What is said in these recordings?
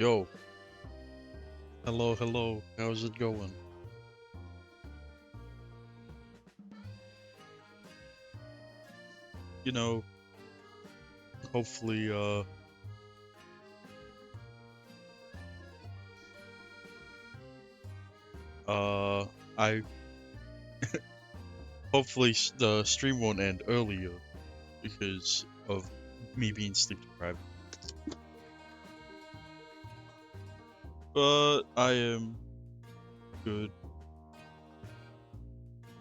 Yo, hello, how's it going? You know, hopefully, I hopefully the stream won't end earlier because of me being sleep deprived. But I am good.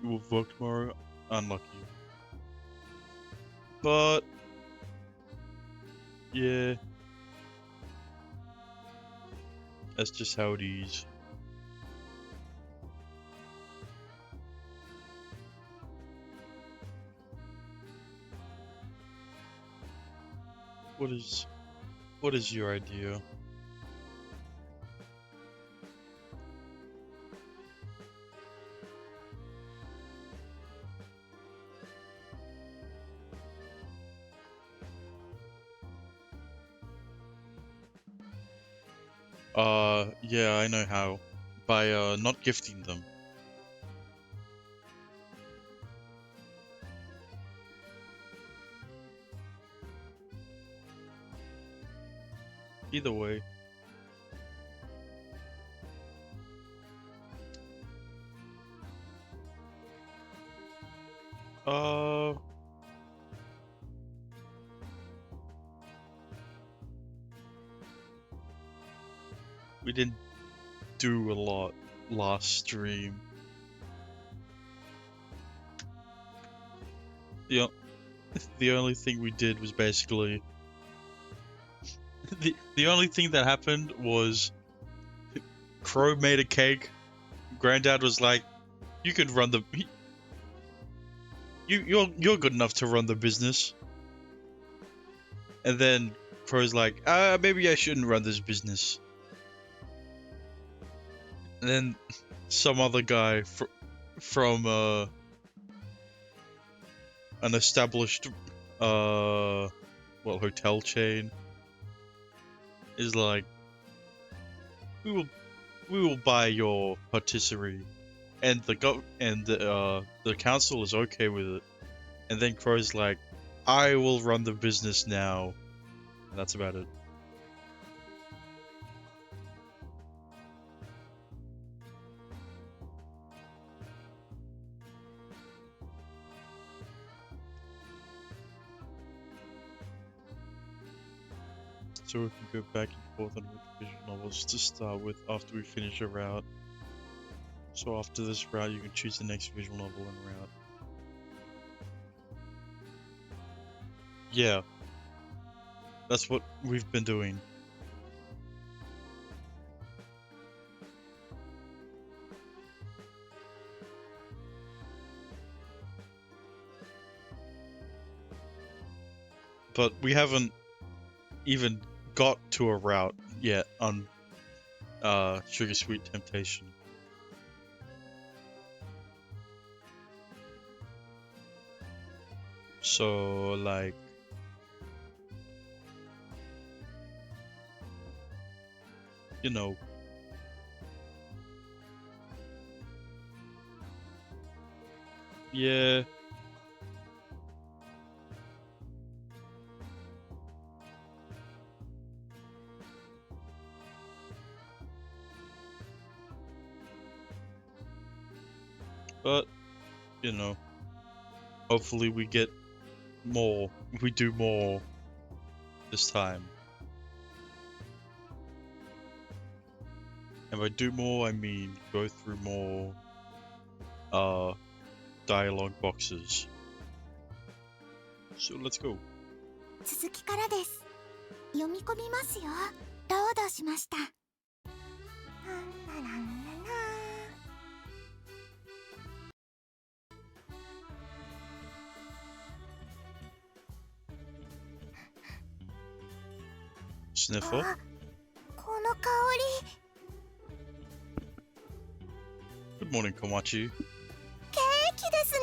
You will work tomorrow? Unlucky. But, yeah, that's just how it is. What is your idea? Yeah, I know how. By, not gifting them. Either way. Uh, we didn't do a lot last stream. The only thing we did was basically the only thing that happened was Crow made a cake. Granddad was like, "You could run the you're good enough to run the business." And then Crow's like, maybe I shouldn't run this business." And then some other guy from an established hotel chain is like, we will buy your patisserie, and the council is okay with it. And then Crow's like, I will run the business now. And that's about it. So we can go back and forth on which visual novels to start with after we finish a route. So after this route, you can choose the next visual novel and route. Yeah. That's what we've been doing. But we haven't even got to a route yet on Sugar Sweet Temptation. So, like, you know, yeah. But, you know, hopefully we get more. We do more this time. And by do more, I mean go through more dialogue boxes. So let's go. 続きからです。読み込みますよ。ロードしました。Sniffle? この香り。Good morning, Komachi. ケーキですね。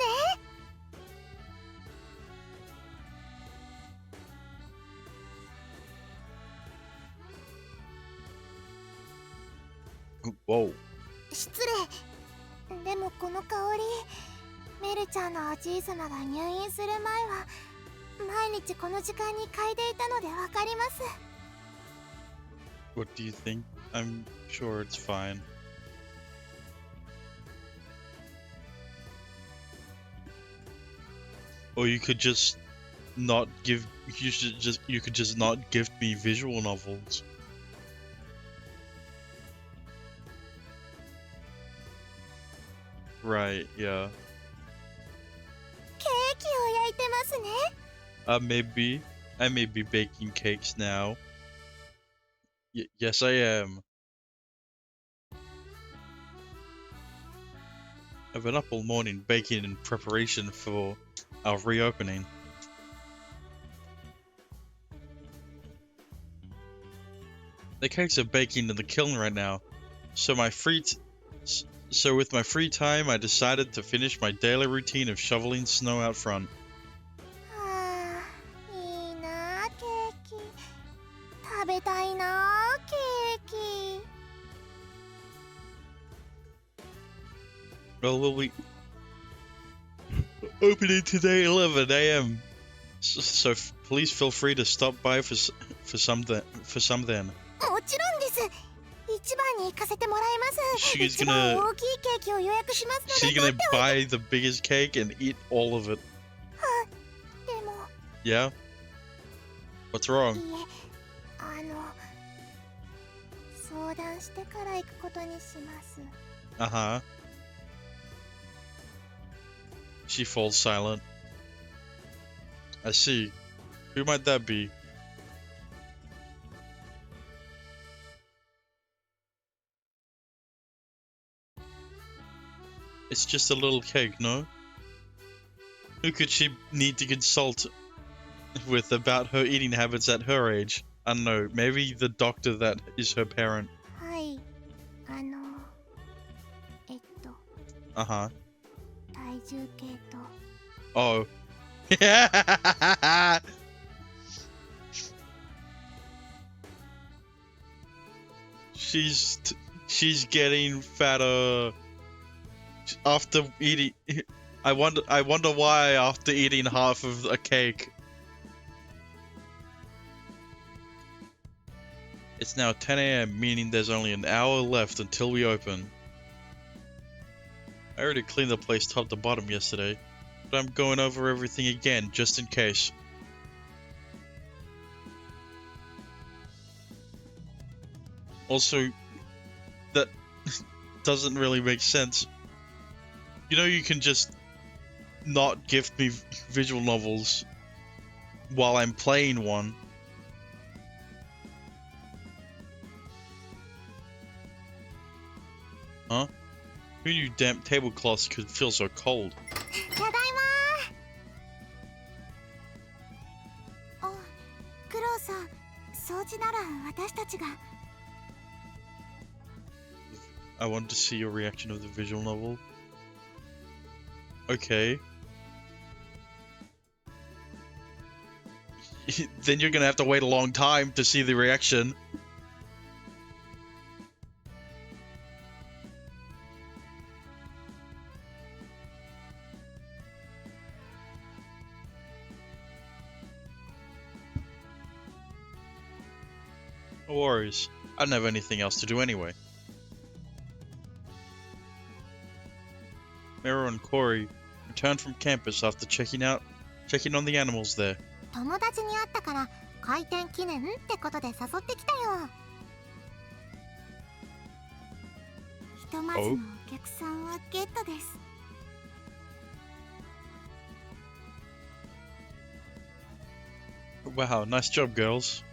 Whoa. 失礼。でもこの香り、メルちゃんのおじい様が入院する前は毎日この時間に嗅いでいたのでわかります。 What do you think? I'm sure it's fine. Or you could just not give. You could just not gift me visual novels. Right, yeah. ケーキを焼いてますね。Maybe. I may be baking cakes now. Yes, I am. I've been up all morning baking in preparation for our reopening. The cakes are baking in the kiln right now, so with my free time, I decided to finish my daily routine of shoveling snow out front. はあ、いいなあケーキ。食べたいなあケーキ。 Well, we'll be opening today 11 a.m. So please feel free to stop by for some then. もちろんです。一番に行かせてもらいます。 She's 一番 gonna 大きいケーキを予約しますの she's で。 gonna buy the biggest cake and eat all of it. でも、 Yeah? What's wrong? いえ、相談してから行くことにします。 Uh-huh. She falls silent. I see. Who might that be? It's just a little cake, no? Who could she need to consult with about her eating habits at her age? I don't know, maybe the doctor that is her parent. はい、Uh-huh. 体重計と。 Oh. She's getting fatter after eating. I wonder why after eating half of a cake. It's now 10 a.m., meaning there's only an hour left until we open. I already cleaned the place top to bottom yesterday, but I'm going over everything again just in case. Also, that doesn't really make sense. You know, you can just not gift me visual novels while I'm playing one. Huh? Who knew damp tablecloths could feel so cold? ただいまー。あ、クロウさん、掃除なら私たちが。 I wanted to see your reaction of the visual novel. Okay. Then you're gonna have to wait a long time to see the reaction. No worries. I don't have anything else to do anyway. Mero and Corey returned from campus after checking on the animals there. 友達に会ったから開店記念ってことで誘ってきたよ。ひとまずのお客さんはゲットです。 Wow, nice job, girls.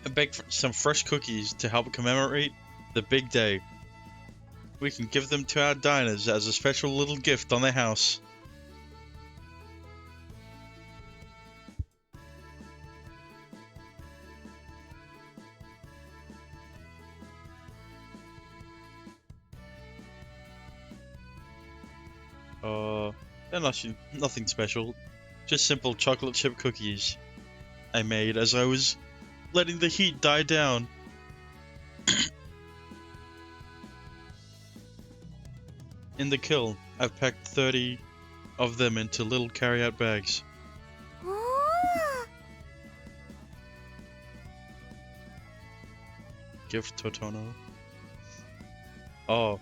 I baked some fresh cookies to help commemorate the big day. We can give them to our diners as a special little gift on their house. They're nothing special. Just simple chocolate chip cookies I made as I was letting the heat die down. In the kiln, I've packed 30 of them into little carry-out bags. おお Gift Totono. Oh.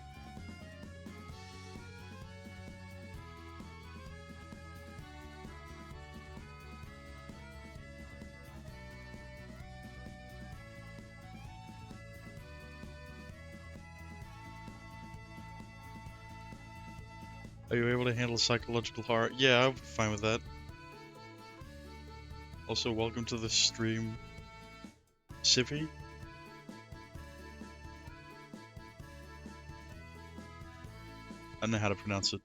Are you able to handle psychological horror? Yeah, I'm fine with that. Also, welcome to the stream, Sippy. I don't know how to pronounce it.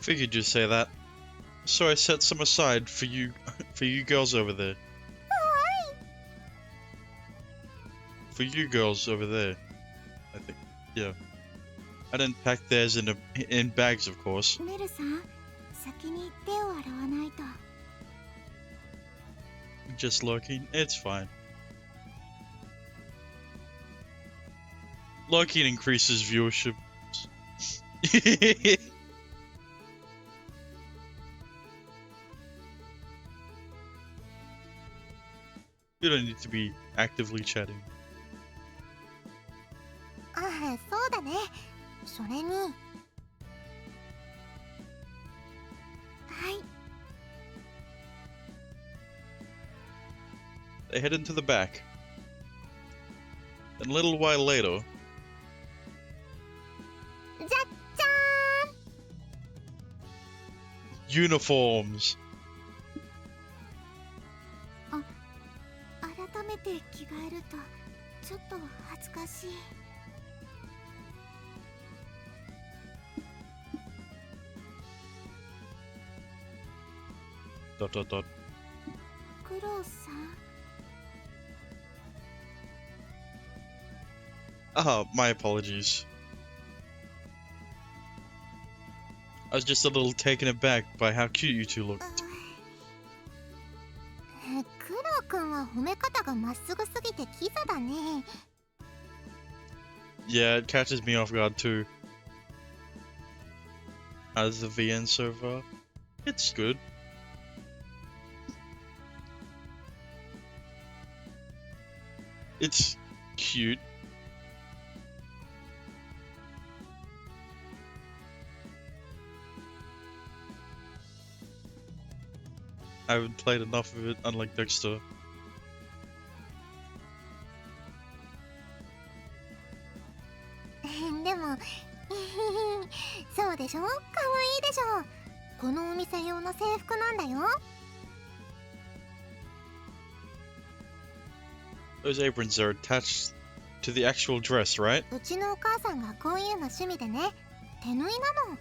Figured you'd say that. So I set some aside for you girls over there. For you girls over there, I think. Yeah. I didn't pack theirs in bags, of course. メルさん、先に手を洗わないと。 Just lurking. It's fine. Lurking increases viewership. You don't need to be actively chatting. ああ、そうだね。それに。はい。 They head into the back. Then a little while later... じゃっじゃ Uniforms! ーん。改めて着替えるとちょっと恥ずかしい。 Dot dot dot. クロさん。 Ah, my apologies. I was just a little taken aback by how cute you two look. クロくんは褒め方がまっすぐすぎてキザだね。 Yeah, it catches me off guard too. How's the VN so far? It's good. It's cute. I haven't played enough of it, unlike Dexter. でもそうでしょ、可愛いでしょ。このお店用の制服なんだよ。 Those aprons are attached to the actual dress, right? うちのお母さんがこういうの趣味でね、手縫いなの。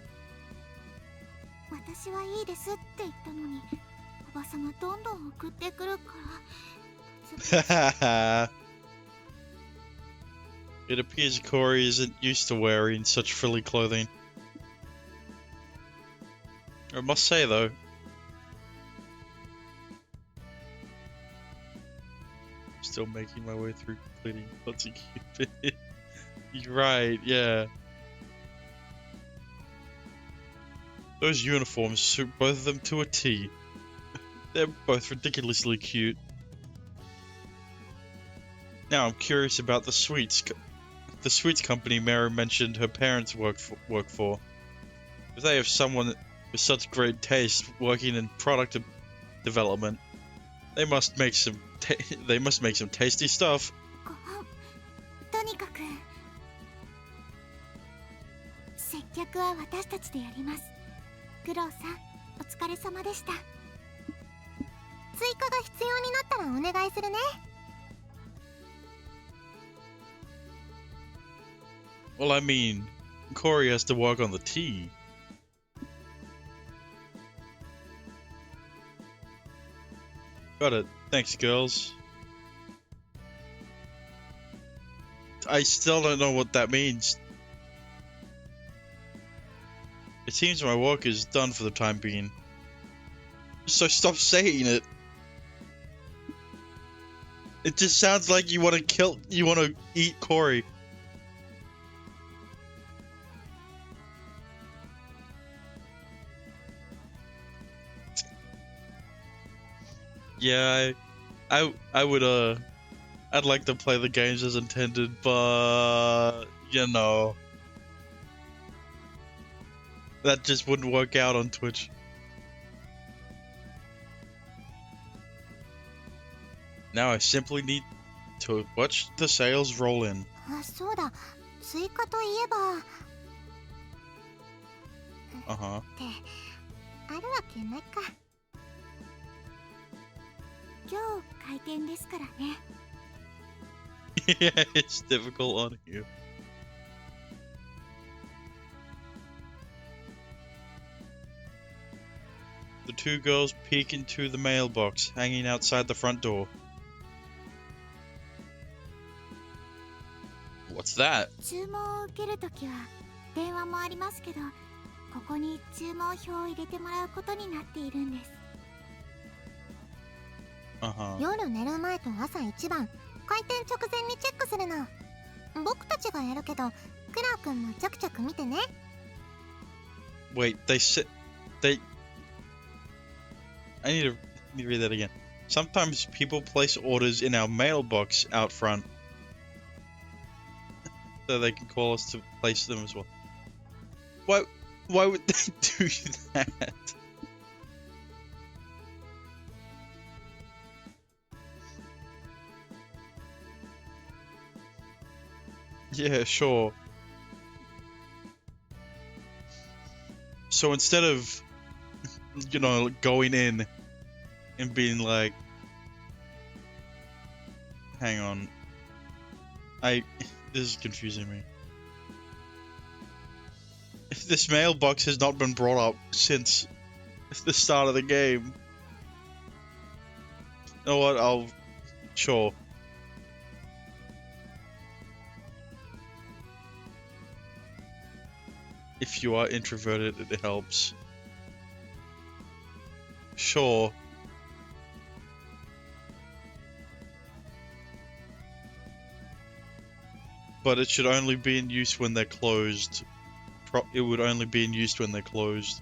私はいいですって言ったのに、おばさまどんどん送ってくるから。 It appears Corey isn't used to wearing such frilly clothing. I must say though, still making my way through completing Clutzy Cupid. You're right, yeah. Those uniforms suit both of them to a T. They're both ridiculously cute. Now I'm curious about the sweets company Mary mentioned her parents work for. If they have someone with such great taste working in product development, they must make some tasty stuff. とにかく接客は私たちでやります。グローさん、お疲れ様でした。追加が必要になったらお願いするね。 Well, I mean, Corey has to work on the tea. Got it. Thanks, girls. I still don't know what that means. It seems my work is done for the time being. So stop saying it. It just sounds like you want to eat Corey. Yeah, I would, I'd like to play the games as intended, but, you know, that just wouldn't work out on Twitch. Now I simply need to watch the sales roll in. あ、そうだ。追加といえば Uh-huh. ってあるわけないか。今日開店ですからね。Yeah, it's difficult on you. The two girls peek into the mailbox hanging outside the front door. What's that? 注文を受けるときは電話もありますけど、ここに注文表を入れてもらうことになっているんです。Uh-huh. 夜寝る前と朝一番、開店直前にチェックするの。僕たちがやるけど、クラー君もちょくちょく見てね。Wait, they said they. I need to read that again. Sometimes people place orders in our mailbox out front, so they can call us to place them as well. Why would they do that? Yeah, sure. So instead of, you know, going in and being like, hang on, this is confusing me. This mailbox has not been brought up since the start of the game. You know what, sure. If you are introverted, it helps. Sure. But it should only be in use when they're closed. It would only be in use when they're closed.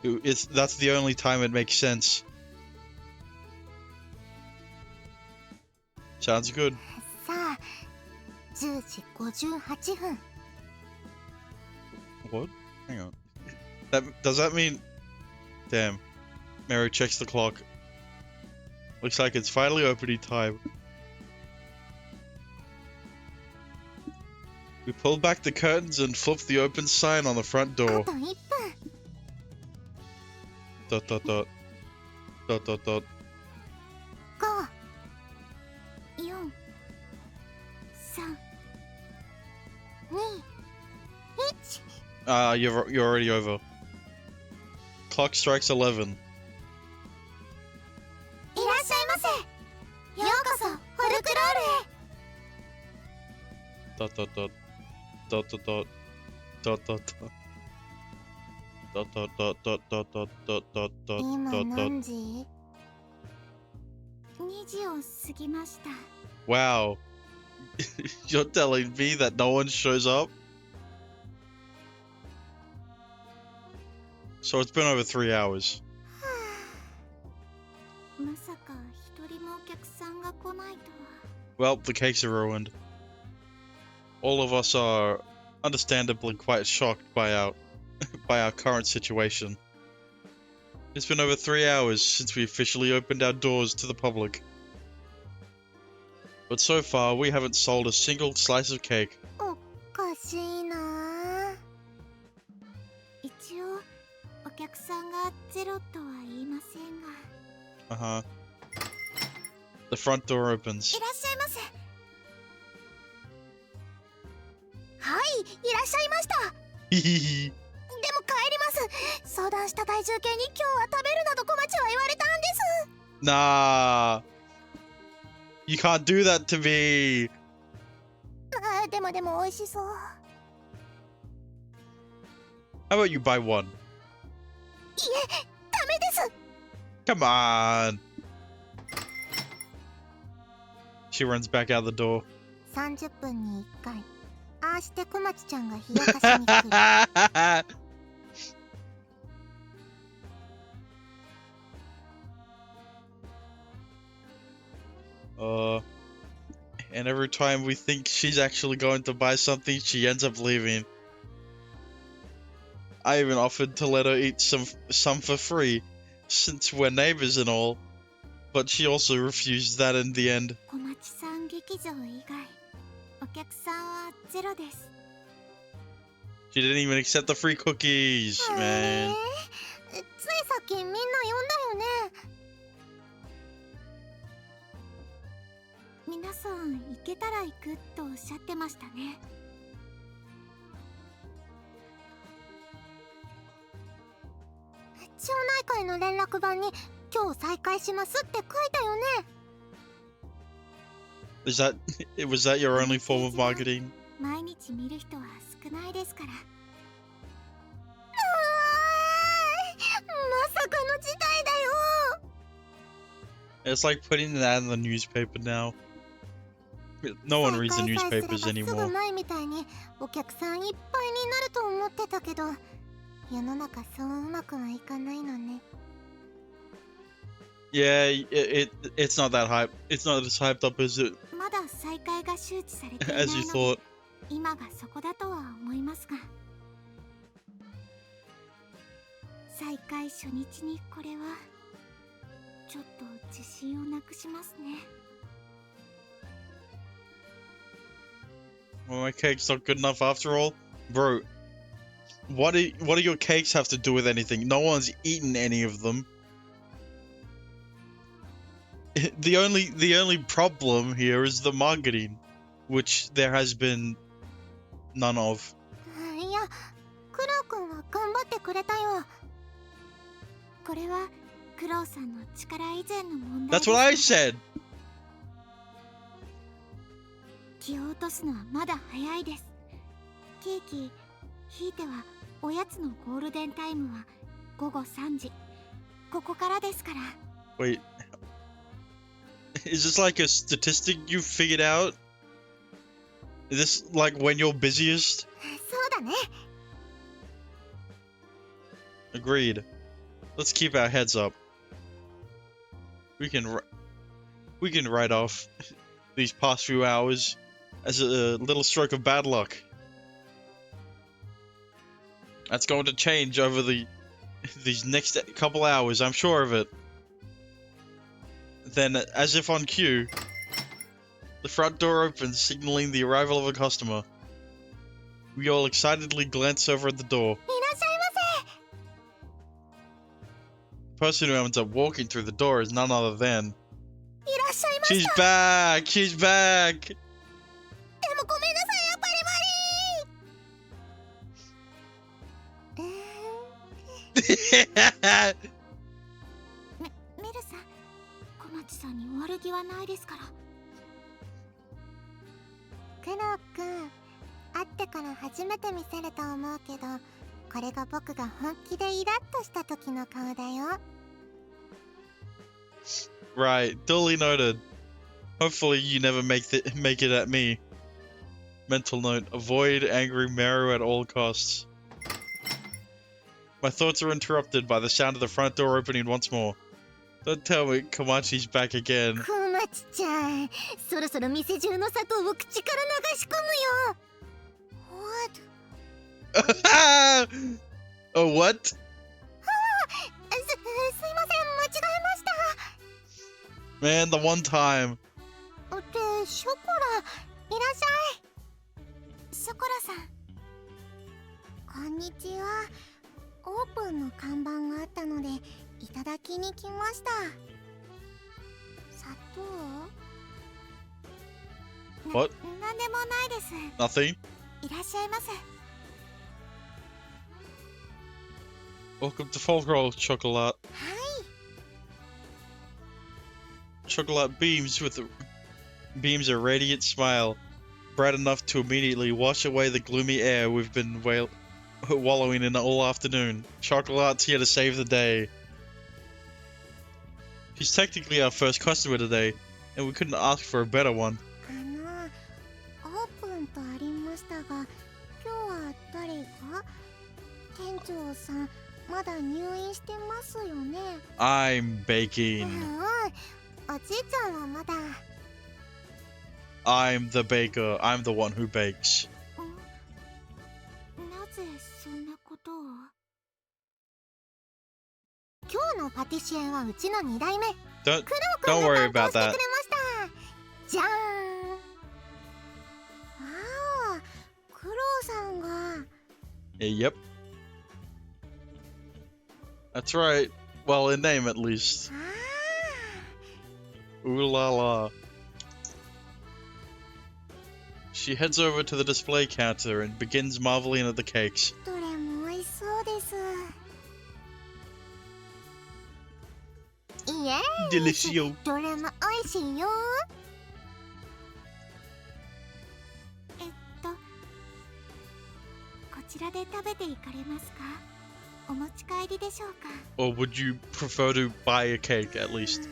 That's the only time it makes sense. Sounds good. さあ、10時58分。What? Hang on. Does that mean... Damn. Mary checks the clock. Looks like it's finally opening time. We pull back the curtains and flip the open sign on the front あ door. と1分。 Dot dot dot. Dot dot dot. 5、4、3、2、1。You're already over. Clock strikes 11. いらっしゃいませ。ようこそフォルクロールへ。 Dot dot dot. Dot dot dot. Dot dot dot. Dot dot dot dot dot dot dot dot 今 dot 何 dot. 時 ?2 時を過ぎました。 Wow. You're telling me that no one shows up? So it's been over 3 hours. まさか一人もお客さんが来ないとは。 Well, the cakes are ruined. All of us are understandably quite shocked by our current situation. It's been over 3 hours since we officially opened our doors to the public. But so far, we haven't sold a single slice of cake. おかしいなあ。一応お客さんがゼロとは言いませんが。 Uh-huh. The front door opens. いらっしゃいませ。はい、いらっしゃいました。でも帰ります。相談した体重計に今日は食べるなど小町は言われたんです。 Nah. You can't do that to me. あーでも美味しそう。 How about you buy one? いえ、ダメです。 Come on. She runs back out the door. 30分に1回。ああして小町ちゃんが冷やかしに来る。And every time we think she's actually going to buy something, she ends up leaving. I even offered to let her eat some for free, since we're neighbors and all, but she also refused that in the end. 小町さん劇場以外、お客さんはゼロです。 She didn't even accept the free cookies, man. ついさっきみんな呼んだよね。皆さん行けたら行くとおっしゃってましたね。町内会の連絡板に今日再開しますって書いたよね。 Was that your only form of marketing? 毎日見る人は少ないですから。まさかの事態だよ。 It's like putting that in the newspaper now. No one reads the newspapers すぐ anymore. 前みたいにお客さんいっぱいになると思ってたけど、世の中そううまくはいかないのね。 Yeah, it's not that hype. It's not as hyped up as it まだ再開が周知されていない as you ので、 thought. 今がそこだとは思いますが、再開初日にこれはちょっと自信をなくしますね。 Well, my cake's not good enough after all, bro. What do your cakes have to do with anything? No one's eaten any of them. The only problem here is the marketing, which there has been none of. いや、クロウ君は頑張ってくれたよ。これはクロウさんの力以前の問題 That's what I said. 気を落とすのはまだ早いです。ケーキ、ひいてはおやつのゴールデンタイムは午後3時。ここからですから。 Wait. Is this like a statistic you figured out? Is this like when you're busiest? そうだね。 Agreed. Let's keep our heads up. We can write off these past few hours as a little stroke of bad luck. That's going to change over these next couple hours, I'm sure of it. Then, as if on cue, the front door opens, signaling the arrival of a customer. We all excitedly glance over at the door. いらっしゃいませ。 The person who ends up walking through the door is none other than... いらっしゃいまし She's た。 back! She's back! でもごめんなさい、やっぱりメルさん、小町さんに悪気はないですから。クロウ君、会ってから初めて見せると思うけど、これが僕が本気でイラッとした時の顔だよ。 Right, duly noted. Hopefully you never make it at me. Mental note, avoid angry Meru at all costs. My thoughts are interrupted by the sound of the front door opening once more. Don't tell me Komachi's back again. 小町ちゃん、そろそろ店中の砂糖を口から流し込むよ。What? Oh, what? すいません、間違えました。 Man, the one time. で、ショコラ、いらっしゃい。ショコラさん。こんにちは。オープンの看板があったので、いただきに来ました。砂糖？ What? なんでもないです。 Nothing? いらっしゃいませ。 Welcome to Folkroll Chocolate. はい。 Chocolate beams with beams a radiant smile, bright enough to immediately wash away the gloomy air we've been wallowing in all afternoon. Chocolatte's here to save the day. She's technically our first customer today, and we couldn't ask for a better one. オープンとありましたが、今日は誰が？店長さん、まだ入院してますよね。I'm baking. おじいちゃんはまだ。I'm the baker. I'm the one who bakes. なぜそんなことを？今日のパティシエはうちの2代目。 Don't クロウ don't 君 worry が担当 about してくれ that. ました。じゃーん。ああ、クロウさんが。Yep. That's right. Well, in name at least. あ Ooh la la. She heads over to the display counter and begins marveling at the cakes. あ、どれも美味しそうです。イエーイ。 Delicious. どれも美味しいよ。こちらで食べていかれますか？お持ち帰りでしょうか？ Or would you prefer to buy a cake at least?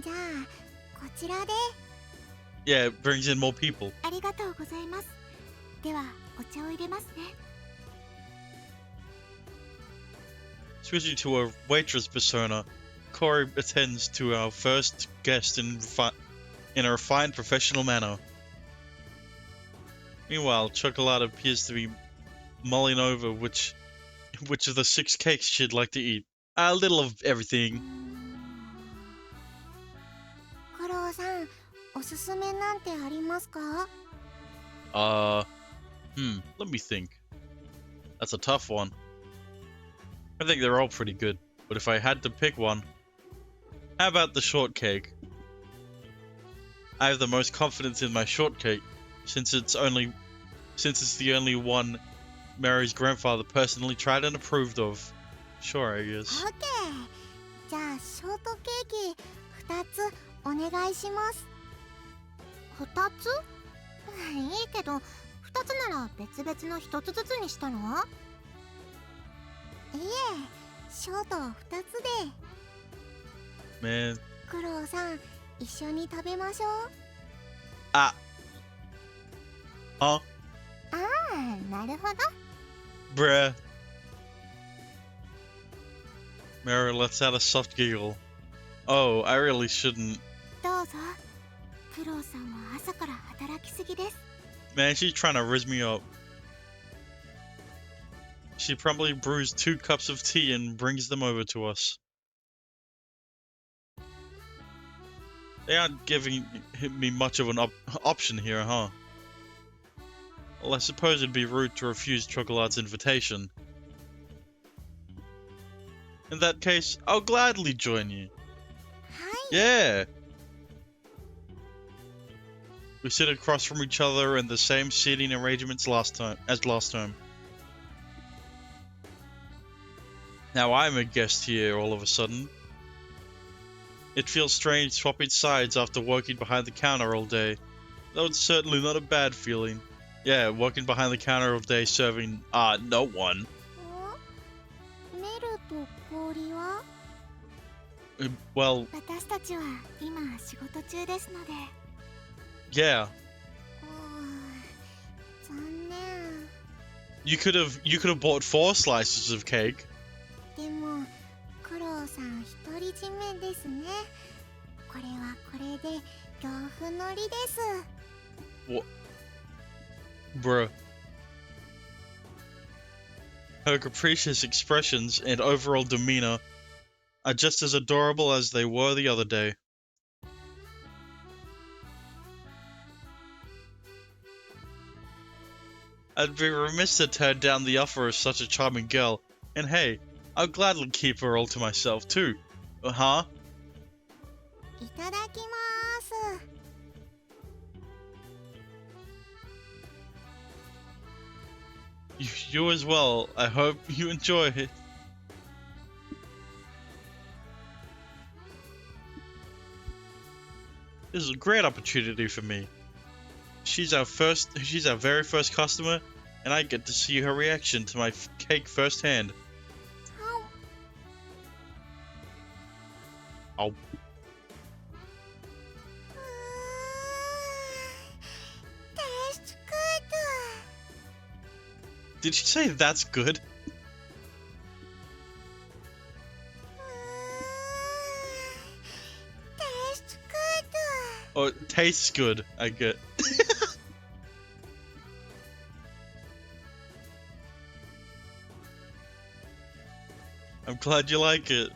じゃあこちらで。 Yeah, it brings in more people. ありがとうございます。ではお茶を入れますね。 Switching to a waitress persona, Corey attends to our first guest in a refined professional manner. Meanwhile, Chocolate appears to be mulling over which of the 6 cakes she'd like to eat. A little of everything. クロウさん、おすすめなんてありますか？ Let me think. That's a tough one. I think they're all pretty good, but if I had to pick one, how about the shortcake? I have the most confidence in my shortcake, since it's the only one Mary's grandfather personally tried and approved of. Sure, I guess. オッケー。じゃあショートケーキ2つお願いします。2つ？いいけど2つなら別々の1つずつにしたの？いえ、ショート2つで。 Man. クロウさん、一緒に食べましょう。 Huh? ああ、なるほど。 Bruh. Mary lets out a soft giggle. Oh, I really shouldn't. どうぞ。クロウさんは朝から働きすぎです。 Man, she's trying to riz me up. She promptly brews 2 cups of tea and brings them over to us. They aren't giving me much of an option here, huh? Well, I suppose it'd be rude to refuse Chocolate's invitation. In that case, I'll gladly join you. はい。 Yeah! We sit across from each other in the same seating arrangements as last time. Now I'm a guest here all of a sudden. It feels strange swapping sides after working behind the counter all day. Though it's certainly not a bad feeling. Yeah, working behind the counter all day serving, no one. メルと氷は？ Well, 私たちは今仕事中ですので。 yeah. 残念。 You could have bought 4 slices of cake. でもクロウさん独り占めですね。これはこれで恐怖のりです。 What? Bruh. Her capricious expressions and overall demeanor are just as adorable as they were the other day. I'd be remiss to turn down the offer of such a charming girl, and hey, I'll gladly keep her all to myself too. Huh? いただきます。 You as well. I hope you enjoy it. This is a great opportunity for me. She's our very first customer, and I get to see her reaction to my cake firsthand. Oh. Tastes good. Did she say that's good? Tastes good. Oh, it tastes good. I get. I'm glad you like it.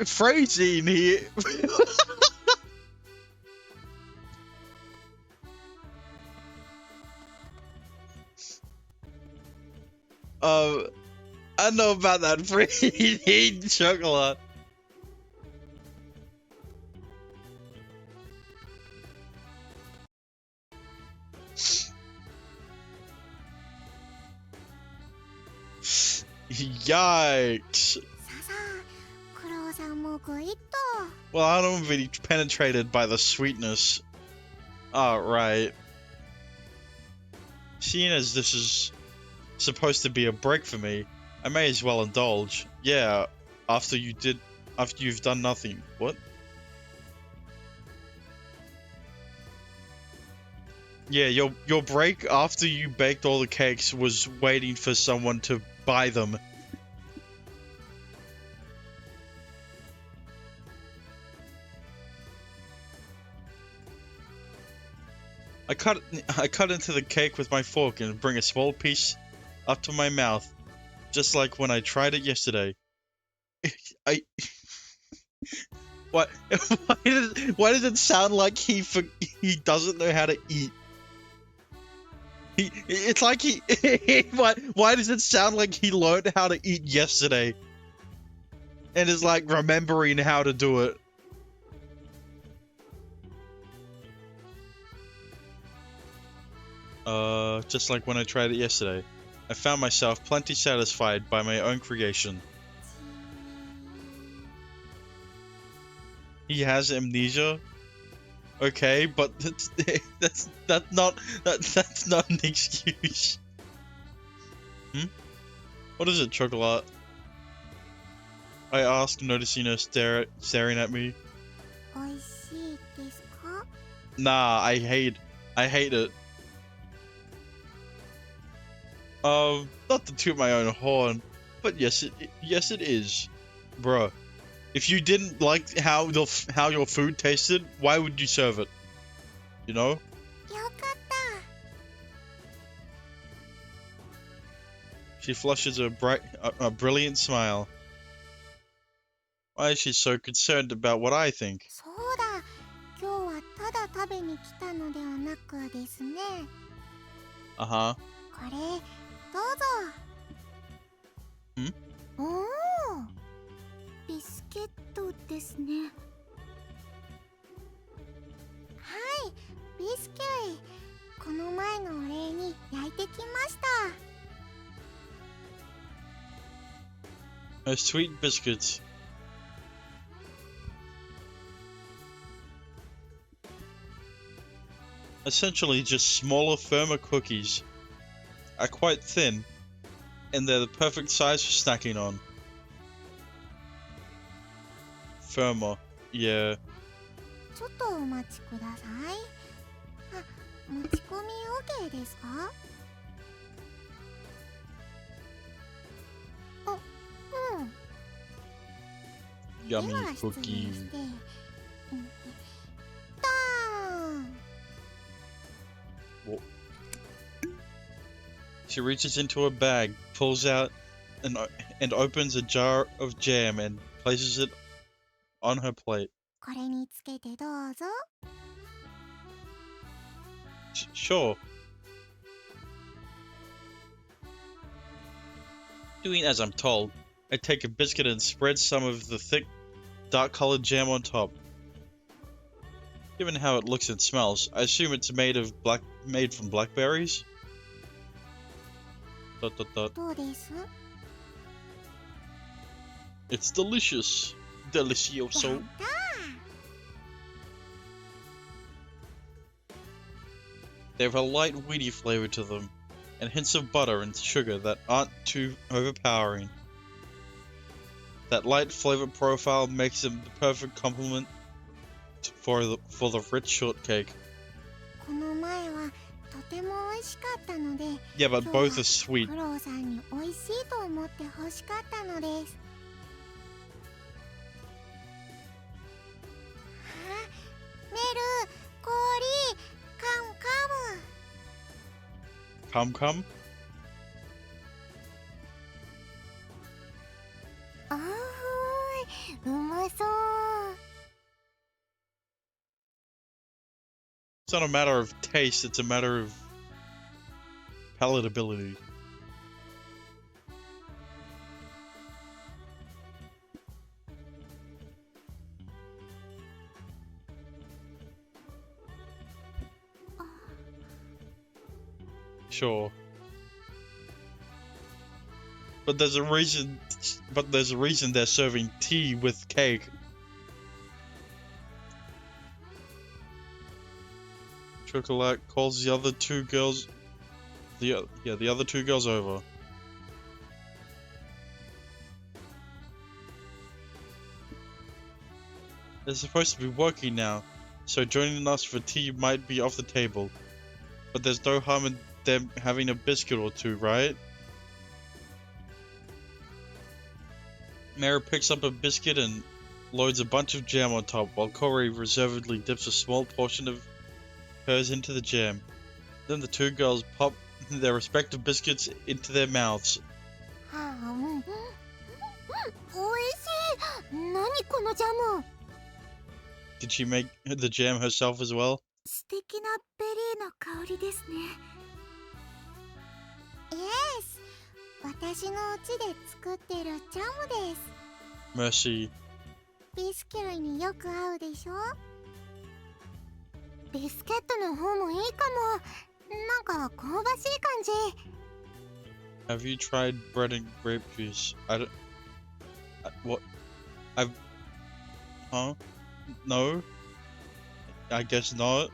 Phrasing here. I know about that free chocolate. Yikes. Well, I don't really penetrated by the sweetness. Alright. Seeing as this is supposed to be a break for me, I may as well indulge. Yeah, after you've done nothing. What? Yeah, your break after you baked all the cakes was waiting for someone to buy them. I cut into the cake with my fork and bring a small piece up to my mouth, just like when I tried it yesterday. What? Why does it sound like he doesn't know how to eat? It's like why does it sound like he learned how to eat yesterday? And is like remembering how to do it. Just like when I tried it yesterday. I found myself plenty satisfied by my own creation. He has amnesia. Okay, but that's not an excuse. What is it, Chocolate? I asked, noticing her staring at me. Nah, I hate it. Not to toot my own horn, but yes it is, bruh. If you didn't like how your food tasted, why would you serve it? You know? She flushes a brilliant smile. Why is she so concerned about what I think? Uh-huh. Sweet biscuits. Essentially just smaller, firmer cookies. Are quite thin, and they're the perfect size for snacking on. Firmer, yeah. Yummy cookie. Whoa. She reaches into a bag, pulls out and opens a jar of jam and places it on her plate. Sure. Doing as I'm told, I take a biscuit and spread some of the thick, dark-colored jam on top. Given how it looks and smells, I assume it's made from blackberries? ... It's delicious. Delicioso. やったー。 They have a light weedy flavor to them, and hints of butter and sugar that aren't too overpowering. That light flavor profile makes them the perfect complement for the rich shortcake. この前はとても美味しかったので、 Yeah, but 今 both 日 are は sweet. クロウさんに美味しいと思って欲しかったのです。あ、メル、氷、カムカム。 Come. あーい、うまそう。 It's not a matter of taste, it's a matter of palatability. Sure. But there's a reason they're serving tea with cake. Chocolate calls the other two girls the other two girls over. They're supposed to be working now, so joining us for tea might be off the table. But there's no harm in them having a biscuit or two, right? Mara picks up a biscuit and loads a bunch of jam on top, while Corey reservedly dips a small portion of hers into the jam. Then the two girls pop their respective biscuits into their mouths. はあ、うん、うん、美味しい。何このジャム。 Did she make the jam herself as well? 素敵なベリーの香りですね。Yes、私の家で作ってるジャムです。 Mercy. ビスキュイによく合うでしょ。ビスケットの方もいいかも。なんか香ばしい感じ。 Have you tried bread and grape juice? What? Huh? No? I guess not.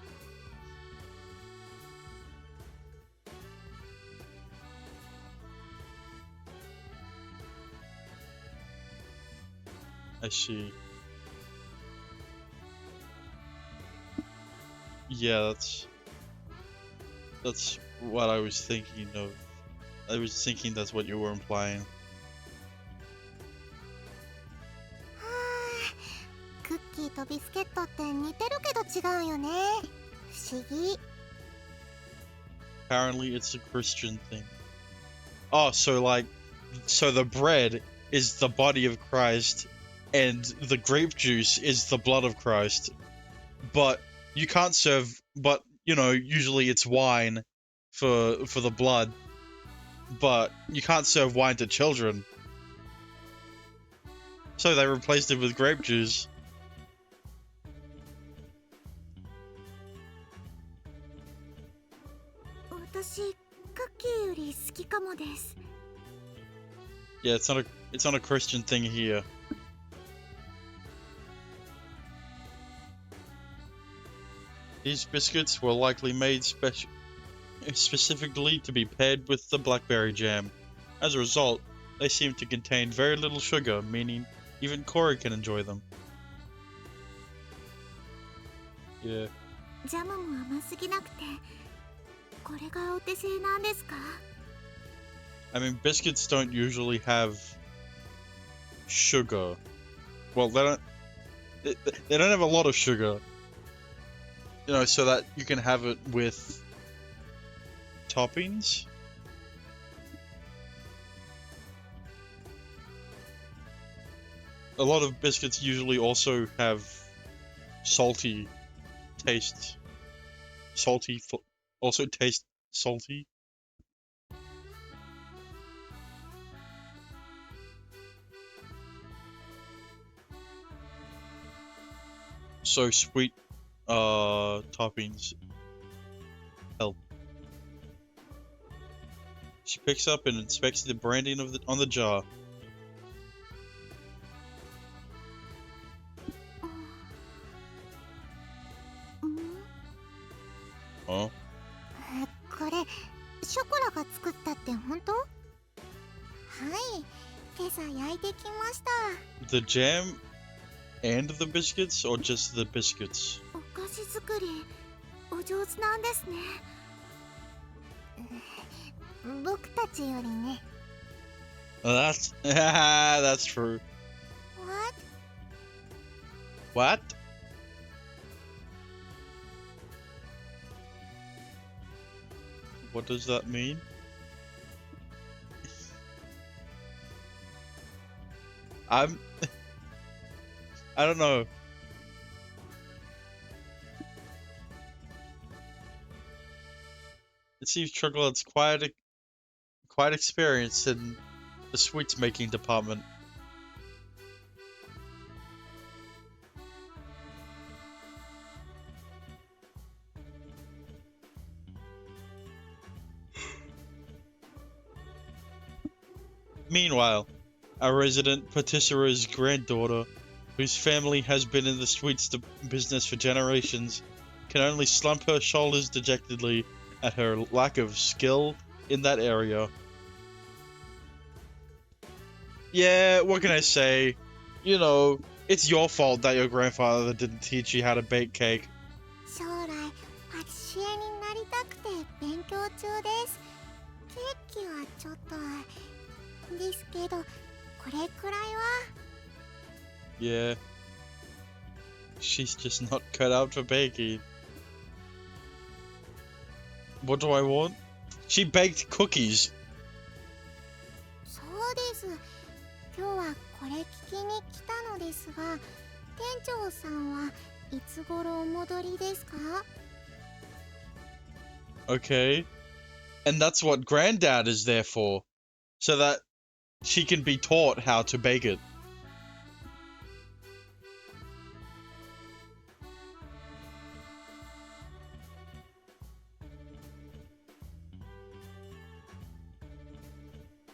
I see. Yeah, that's what I was thinking of. I was thinking that's what you were implying. はあ、クッキーとビスケットって似てるけど違うよね。不思議。 Apparently it's a Christian thing. Oh, so the bread is the body of Christ and the grape juice is the blood of Christ. But you can't serve, but you know, usually it's wine for the blood. But you can't serve wine to children. So they replaced it with grape juice. 私、クッキーより好きかもです。 Yeah, it's not a Christian thing here. These biscuits were likely made specifically to be paired with the blackberry jam. As a result, they seem to contain very little sugar, meaning even Corey can enjoy them. Yeah. ジャムも甘すぎなくて、これがお手製なんですか？ I mean, biscuits don't usually have sugar. Well, they don't have a lot of sugar. You know, so that you can have it with toppings. A lot of biscuits usually also have salty taste. Also taste salty. So sweet toppings help. She picks up and inspects the branding on the jar. Huh? これショコラが作ったって本当？はい、今朝焼いてきました。 The jam and the biscuits, or just the biscuits? お菓子作りお上手なんですね。僕たちよりね。That's that's true. What? What? What does that mean? I don't know. It seems Chocolate's quite experienced in the sweets making department. Meanwhile, our resident patisserie's granddaughter, whose family has been in the sweets business for generations, can only slump her shoulders dejectedly at her lack of skill in that area. Yeah, what can I say? You know, it's your fault that your grandfather didn't teach you how to bake cake. 将来パティシエになりたくて勉強中です。ケーキはちょっとですけど、これくらいは。 Yeah. She's just not cut out for baking. What do I want? She baked cookies. そうです。今日はこれ聞きに来たのですが、店長さんはいつ頃お戻りですか？ Okay. And that's what Granddad is there for. So that she can be taught how to bake it.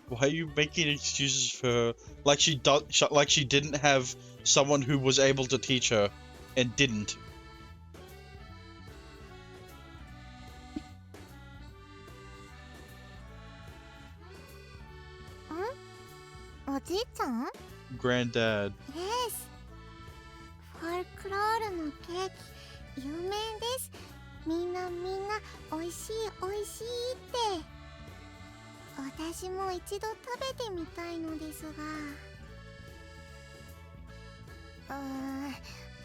Why are you making excuses for her? Like she didn't have someone who was able to teach her and didn't. おじいちゃん？ Granddad. Yes。フォルクロールのケーキ有名です。みんなおいしいおいしいって。私も一度食べてみたいのですが、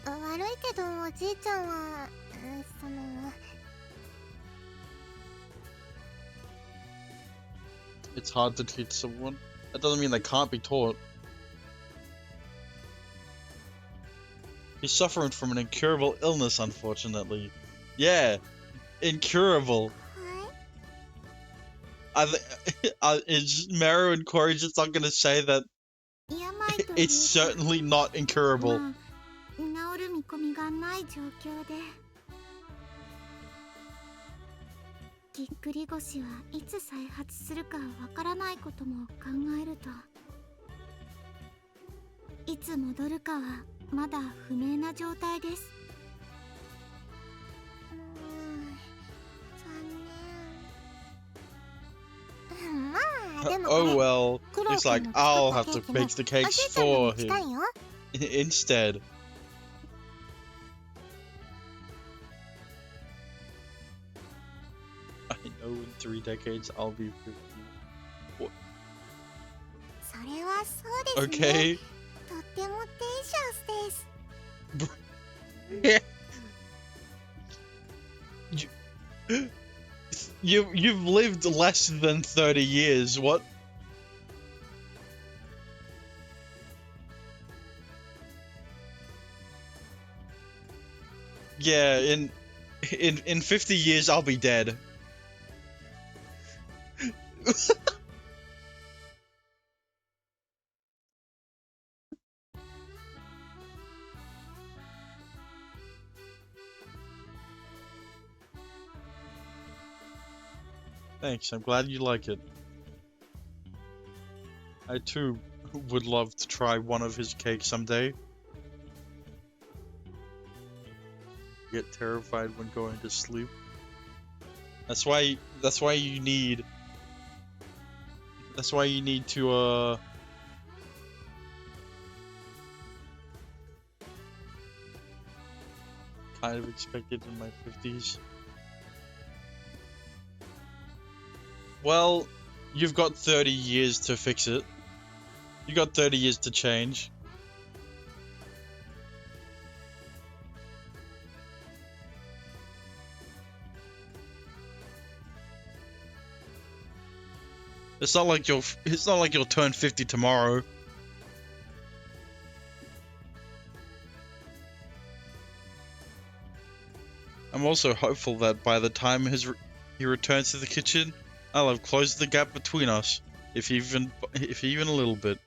悪いけどおじいちゃんはその。 It's hard to teach someone. That doesn't mean they can't be taught. He's suffering from an incurable illness, unfortunately. Yeah, incurable. Is Maru and Corey just not gonna say that it's certainly not incurable? 治る見込みがない状況で。ぎっくり腰はいつ再発するかわからないことも考えると、いつ戻るかはまだ不明な状態です。残念。まあでも Oh well, it's like I'll have to make the cakes for him instead. I know in 3 decades I'll be 50. What? それはそうですね。Okay. とってもデンシャスです。You've lived less than 30 years. What? Yeah, in 50 years I'll be dead. Thanks, I'm glad you like it. I too would love to try one of his cakes someday. Get terrified when going to sleep. That's why you need to kind of expected in my 50s. Well, you've got 30 years to fix it. You got 30 years to change. It's not like you'll turn 50 tomorrow. I'm also hopeful that by the time he returns to the kitchen, I'll have closed the gap between us, if even a little bit.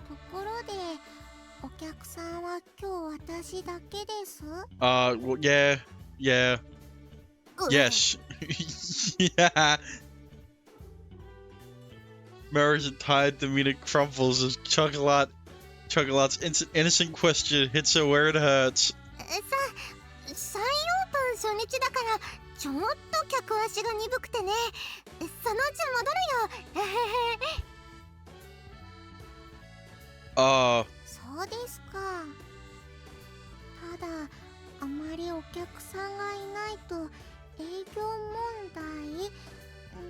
ところで、お客さんは今日私だけです？ Well, yeah. Yes. Yeah. Mara's tired demeanor crumbles as Chocolatte's innocent question hits her where it hurts. 再オープン初日だからちょっと客足が鈍くてね。そのうち戻るよ。そうですか。ただあまりお客さんがいないと営業問題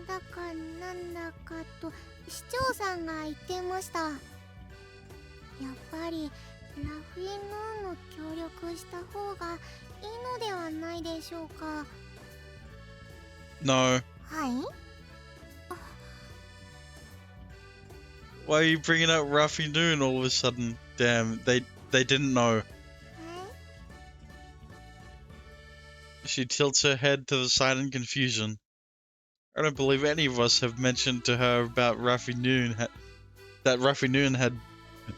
だかなんだかと市長さんが言ってました。やっぱりラフィヌーンの協力した方がいいのではないでしょうか。No. はい。Why are you bringing up Rafi Noon all of a sudden? Damn, they didn't know. She tilts her head to the side in confusion. I don't believe any of us have mentioned to her about Rafi Noon that Rafi Noon had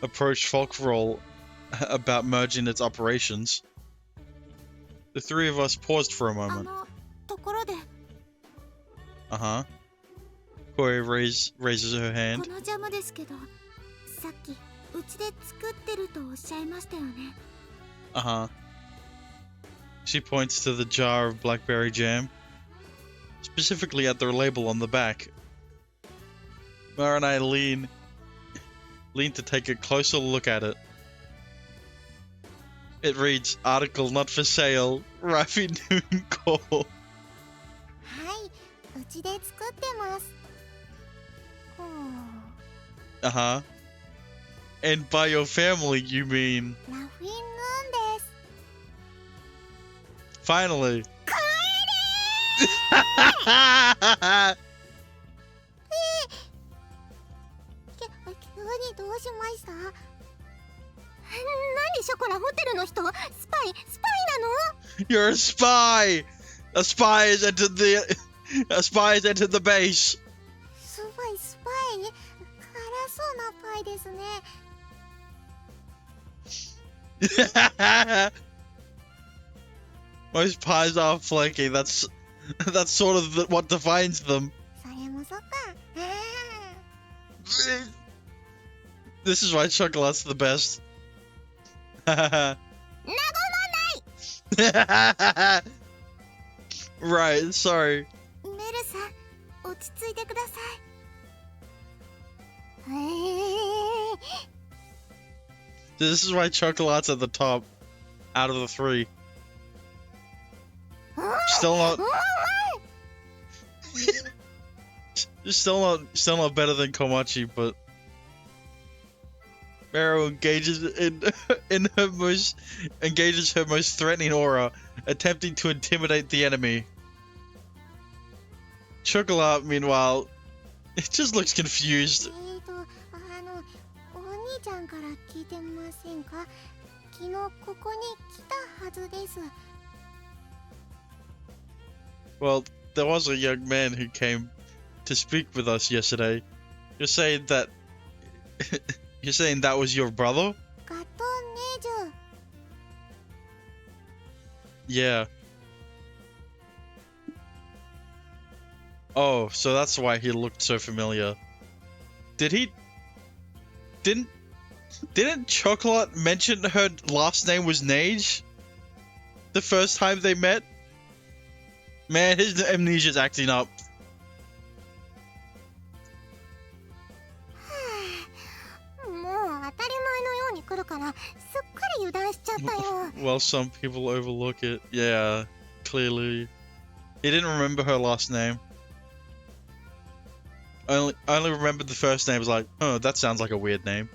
approached Folkroll about merging its operations. The three of us paused for a moment. ところで。Uh-huh. Koi raises her hand. このジャムですけど、さっきうちで作ってるとおっしゃいましたよね。Uh-huh. She points to the jar of blackberry jam, specifically at the label on the back. Mara and I lean to take a closer look at it. It reads, "Article not for sale, Rafi Noon Co." はい、うちで作ってます。Uh-huh. And by your family, you mean? ラフィンヌーンです。Finally. 帰急にどうしました？何ショコラホテルの人？スパイなの？ You're a spy! A spy has entered the base! スパイ？辛そうなパイですね。Most pies are flaky. That's sort of what defines them. それもそっか。This is why Chocolate's the best. 和まない。Right, sorry. メルさん、落ち着いてください。This is why Chocolate's at the top, out of the three. Still not better than Komachi, but Maro engages her most threatening aura, attempting to intimidate the enemy. Chocolate, meanwhile, it just looks confused. お兄ちゃんから聞いてませんか？昨日ここに来たはずです。Well, there was a young man who came to speak with us yesterday. You're saying that was your brother? ガトネジュ。Yeah. Oh, so that's why he looked so familiar. Did he Didn't Chocolate mention her last name was Nage? The first time they met? Man, his amnesia's acting up. もう当たり前のように来るからすっかり油断しちゃったよ。 Well, some people overlook it. Yeah, clearly. He didn't remember her last name. Only remembered the first name. Was like, oh, that sounds like a weird name.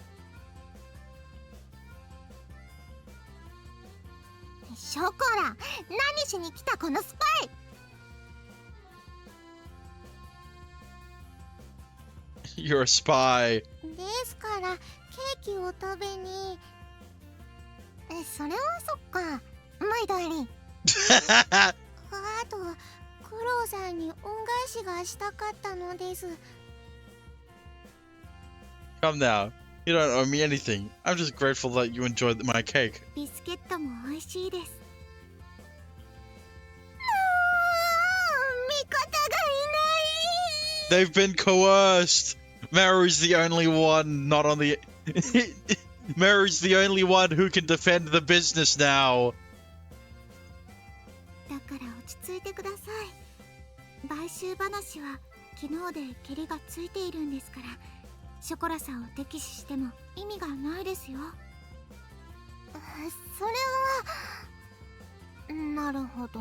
ショコラ、何しに来たこのスパイ。 You're a spy. ですからケーキを食べに。それはそっか、マイダーリン。あとクロウさんに恩返しがしたかったのです。 Come now. You don't owe me anything. I'm just grateful that you enjoyed my cake. ビスケットも美味しいです。味方がいない。 They've been coerced. Maru's the only one not on the... Maru's the only one who can defend the business now. だから落ち着いてください。買収話は昨日でケリがついているんですから、ショコラさんを敵視しても意味がないですよ。それはなるほど。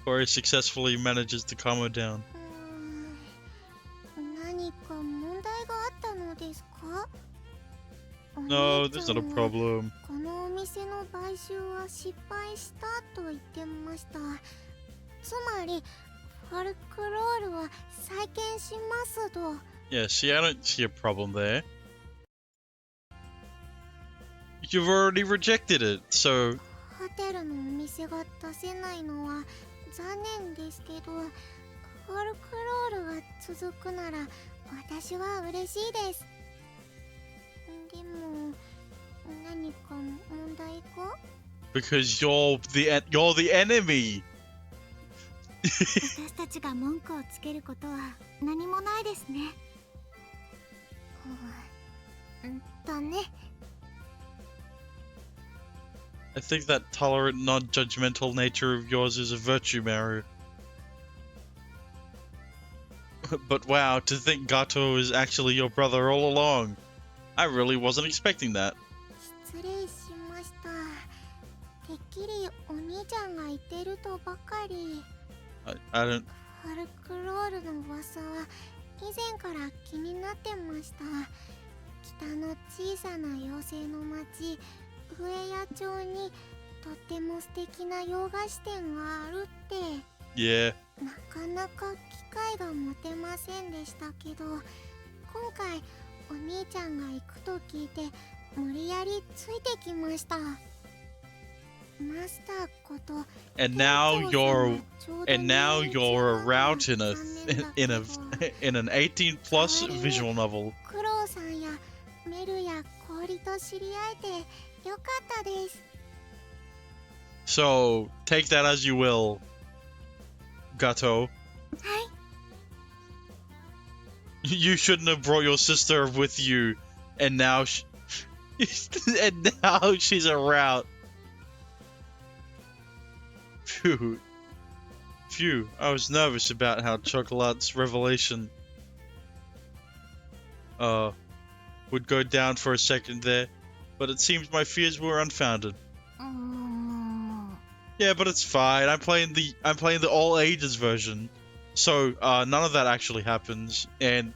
Corey successfully manages to calm her down. 何か問題があったのですか？ No, there's not a problem. このお店の買収は失敗したと言ってました。つまりファルクロールは再建しますと。 Yeah, see, I don't see a problem there. You've already rejected it, so... ホテルのお店が出せないのは残念ですけど、ファルクロールが続くなら私は嬉しいです。でも何か問題か？ Because you're the enemy. 私たちが文句をつけることは何もないですね。だね。 I think that tolerant, non-judgmental nature of yours is a virtue, Maru. But wow, to think Gato is actually your brother all along. I really wasn't expecting that. 失礼しました。てっきりお兄ちゃんが言ってるとばかり。 I don't... ファルクロールの噂は以前から気になってました。北の小さな妖精の町フエヤ町にとっても素敵な洋菓子店があるって。 Yeah. なかなか機会が持てませんでしたけど、今回お兄ちゃんが行くと聞いて無理やりついてきました。マスターこと And now you're around in an 18 plus visual novel. クロウさんやメルや氷と知り合えてよかったです。 So take that as you will, Gato. はい。 You shouldn't have brought your sister with you, and now and now she's around. Phew. Phew. I was nervous about how Chocolate's revelation would go down for a second there, but it seems my fears were unfounded. Yeah, but it's fine. I'm playing the all ages version, so none of that actually happens, and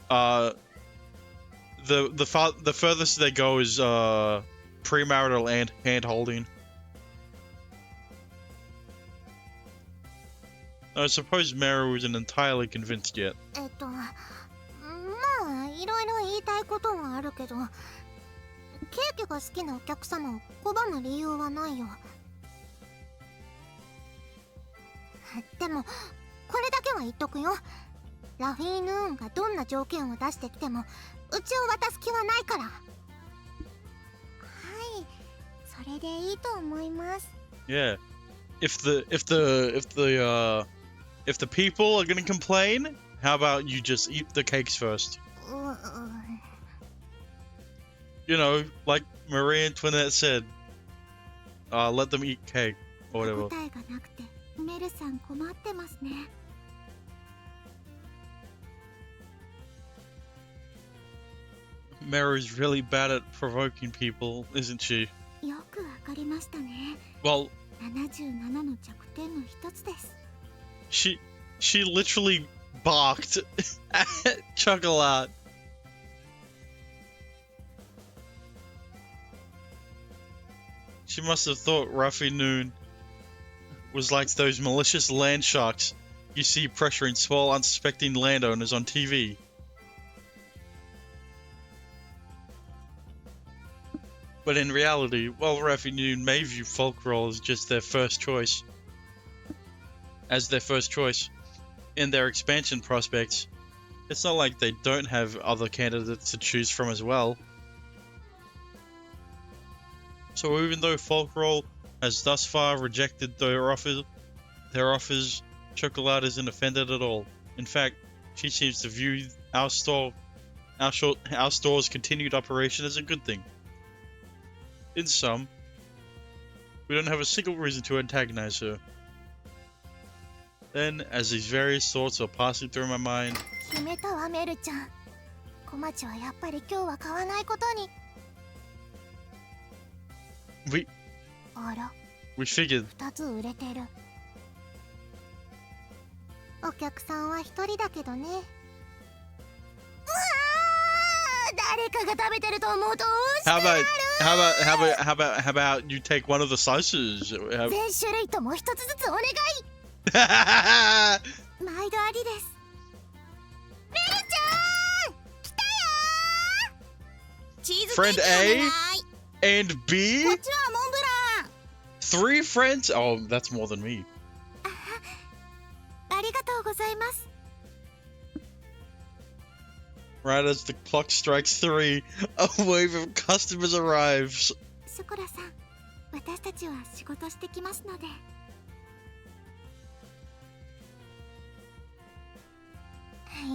the furthest they go is premarital and hand holding. I suppose Maru isn't entirely convinced yet. まあいろいろ言いたいことはあるけど、ケーキが好きなお客様を拒む理由はないよ。でもこれだけは言っとくよ。ラフィーヌーンがどんな条件を出してきてもうちを渡す気はないから。はい、それでいいと思います。 Yeah, if the people are gonna complain, How about you just eat the cakes first? うう You know, like Marie Antoinette said, let them eat cake or 歯 whatever. 応えがなくてメルさん困ってますね。 Mary's really bad at provoking people, isn't she? よくわかりましたね。 Well, 77の弱点の一つです。 she literally barked at Chocolat. She must have thought Ruffy Noon was like those malicious land sharks you see pressuring small unsuspecting landowners on TV. But in reality, while Ruffy Noon may view Folkroll as just their first choice, in their expansion prospects, it's not like they don't have other candidates to choose from as well. So even though Folkroll has thus far rejected their offers, Chocolat isn't offended at all. In fact, she seems to view our store's continued operation as a good thing. In sum, we don't have a single reason to antagonize her. Then, as these various thoughts are passing through my mind, 決めたわメルちゃん。小町はやっぱり今日は買わないことに。 we あら、 figured 2つ売れてる。お客さんは1人だけどね。うわー、誰かが食べてると思うと美味しくなる。 how about you take one of the slices? 全種類とも1つずつお願い。毎度ありです。メルちゃん来たよー。チーズケー Friend キお願い。 A and B? こっちはモンブラン。 3 friends? Oh, that's more than me. ありがとうございます。 Right as the clock strikes 3, a wave of customers arrives. ショコラさん、私たちは仕事してきますので。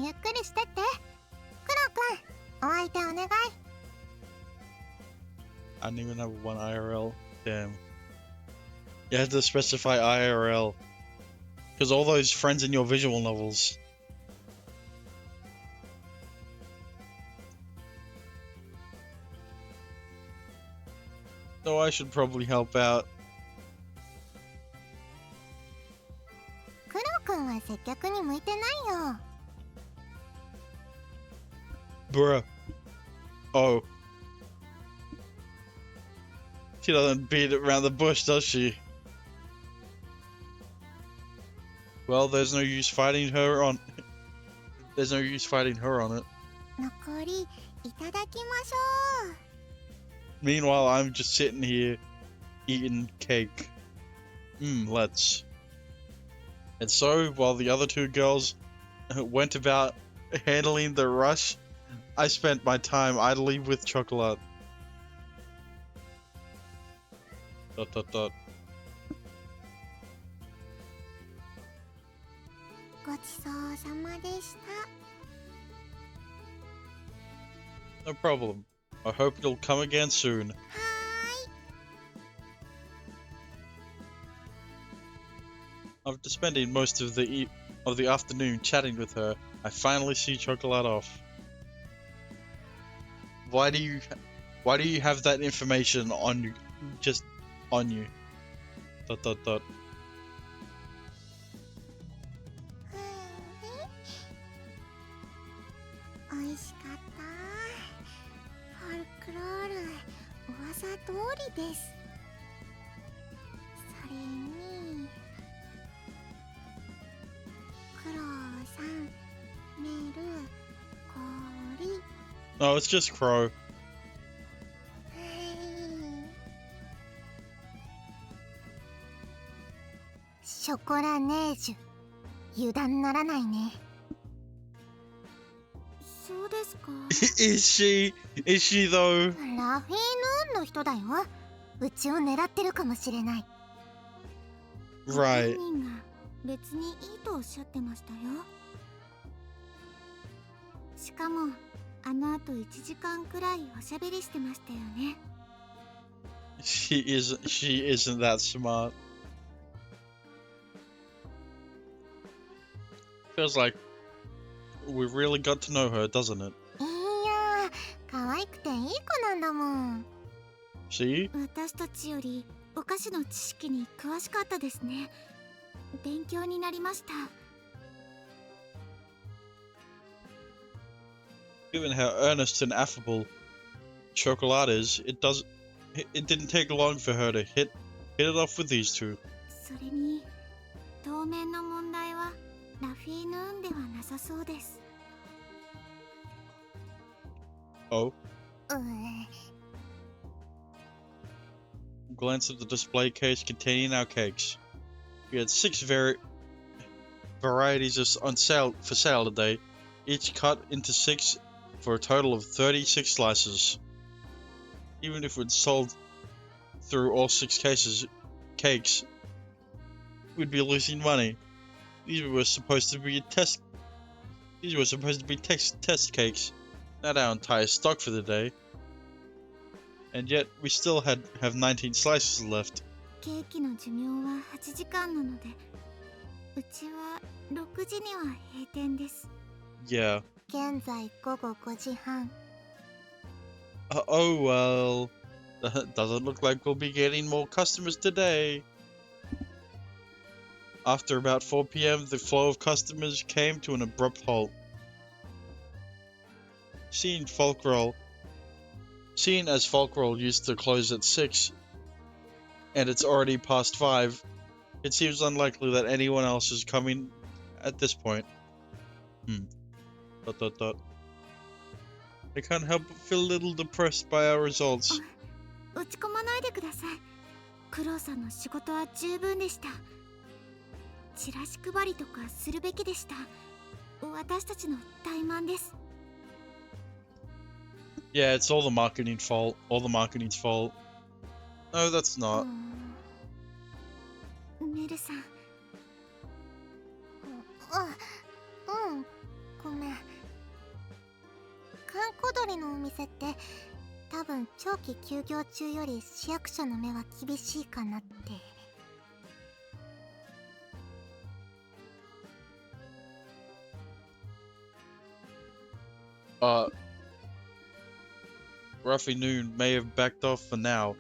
ゆっくりしてって。クロくん、お相手お願い。 I don't even have one IRL. Damn. You had to specify IRL. Because all those friends in your visual novels. So I should probably help out. クロくんは接客に向いてないよ。 Bruh. Oh. She doesn't beat it around the bush, does she? Well, there's no use fighting her on... There's no use fighting her on it. 残りいただきましょう。 Meanwhile, I'm just sitting here eating cake. Let's. And so, while the other 2 girls went about handling the rush, I spent my time idly with Chocolat. ... ごちそうさまでした。 No problem. I hope you'll come again soon. はーい。 After spending most of the afternoon chatting with her, I finally see Chocolat off. Why do you have that information on you, just on you? ... おいしかった。フォルクロール、噂通りです。それにクロさん、メル、氷。 No, it's just Crow. ショコラネージュ、油断ならないね。そうですか。 Is she though? ラフィーヌーンの人だよ。うちを狙ってるかもしれない。 Right. 本人が別にいいとおっしゃってましたよ。しかもあの後1時間くらいおしゃべりしてましたよね。She isn't that smart. Feels like we really got to know her, doesn't it? いやー、可愛くていい子なんだもん。 See? 私たちよりお菓子の知識に詳しかったですね。勉強になりました。 Given how earnest and affable Chocolate is, it didn't take long for her to hit it off with these two. それに当面の問題はラフィーヌーンではなさそうです。 Oh. う Glance at the display case containing our cakes. We had 6 varieties on sale today, each cut into 6 for a total of 36 slices. Even if we'd sold through all 6 cakes, we'd be losing money. These were supposed to be test cakes, not our entire stock for the day. And yet we still have 19 slices left. ケーキの寿命は8時間なので、うちは6時には閉店です。 Yeah. 現在午後5時半。 Oh well. Doesn't look like we'll be getting more customers today. After about 4 p.m, the flow of customers came to an abrupt halt. Seeing as Folkroll used to close at 6, and it's already past 5, it seems unlikely that anyone else is coming at this point. I can't help but feel a little depressed by our results. 落ち込まないでください。クロウさんの仕事は十分でした。チラシ配りとかするべきでした。私たちの怠慢です。 Yeah, it's all the marketing's fault. No, that's not. メルさん。ごめん。閑古鳥のお店って多分長期休業中より市役所の目は厳しいかなって。 Ruffy Noon may have backed off for now,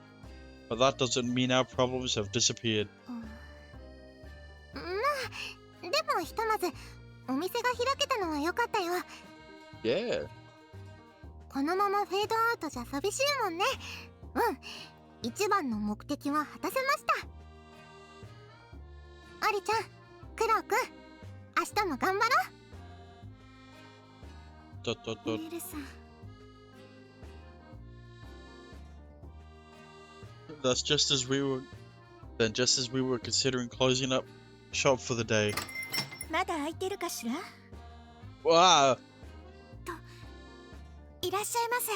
but that doesn't mean our problems have disappeared. まあ、でもひとまずお店が開けたのは良かったよ。 Yeah. このままフェードアウトじゃ寂しいもんね。一番の目的は果たせました。アリちゃん、クロウくん、明日も頑張ろう。メルさん。 Just as we were considering closing up shop for the day. まだ空いてるかしら？ Wow. いらっしゃいませ。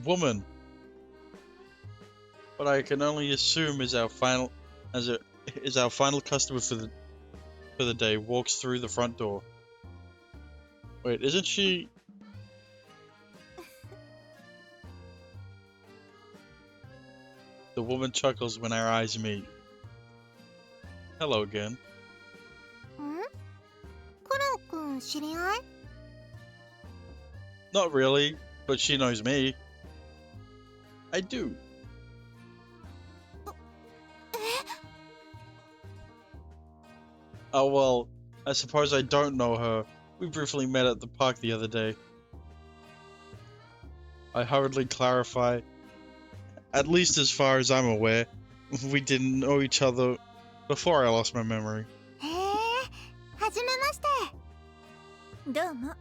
Woman. What I can only assume is our final customer for the day walks through the front door. Wait, isn't she? The woman chuckles when our eyes meet. Hello again. クロウくん知り合い？ Not really, but she knows me. I do. Oh well, I suppose I don't know her. We briefly met at the park the other day. I hurriedly clarify. At least as far as I'm aware, we didn't know each other before I lost my memory. へえ、はじめまして。どうも。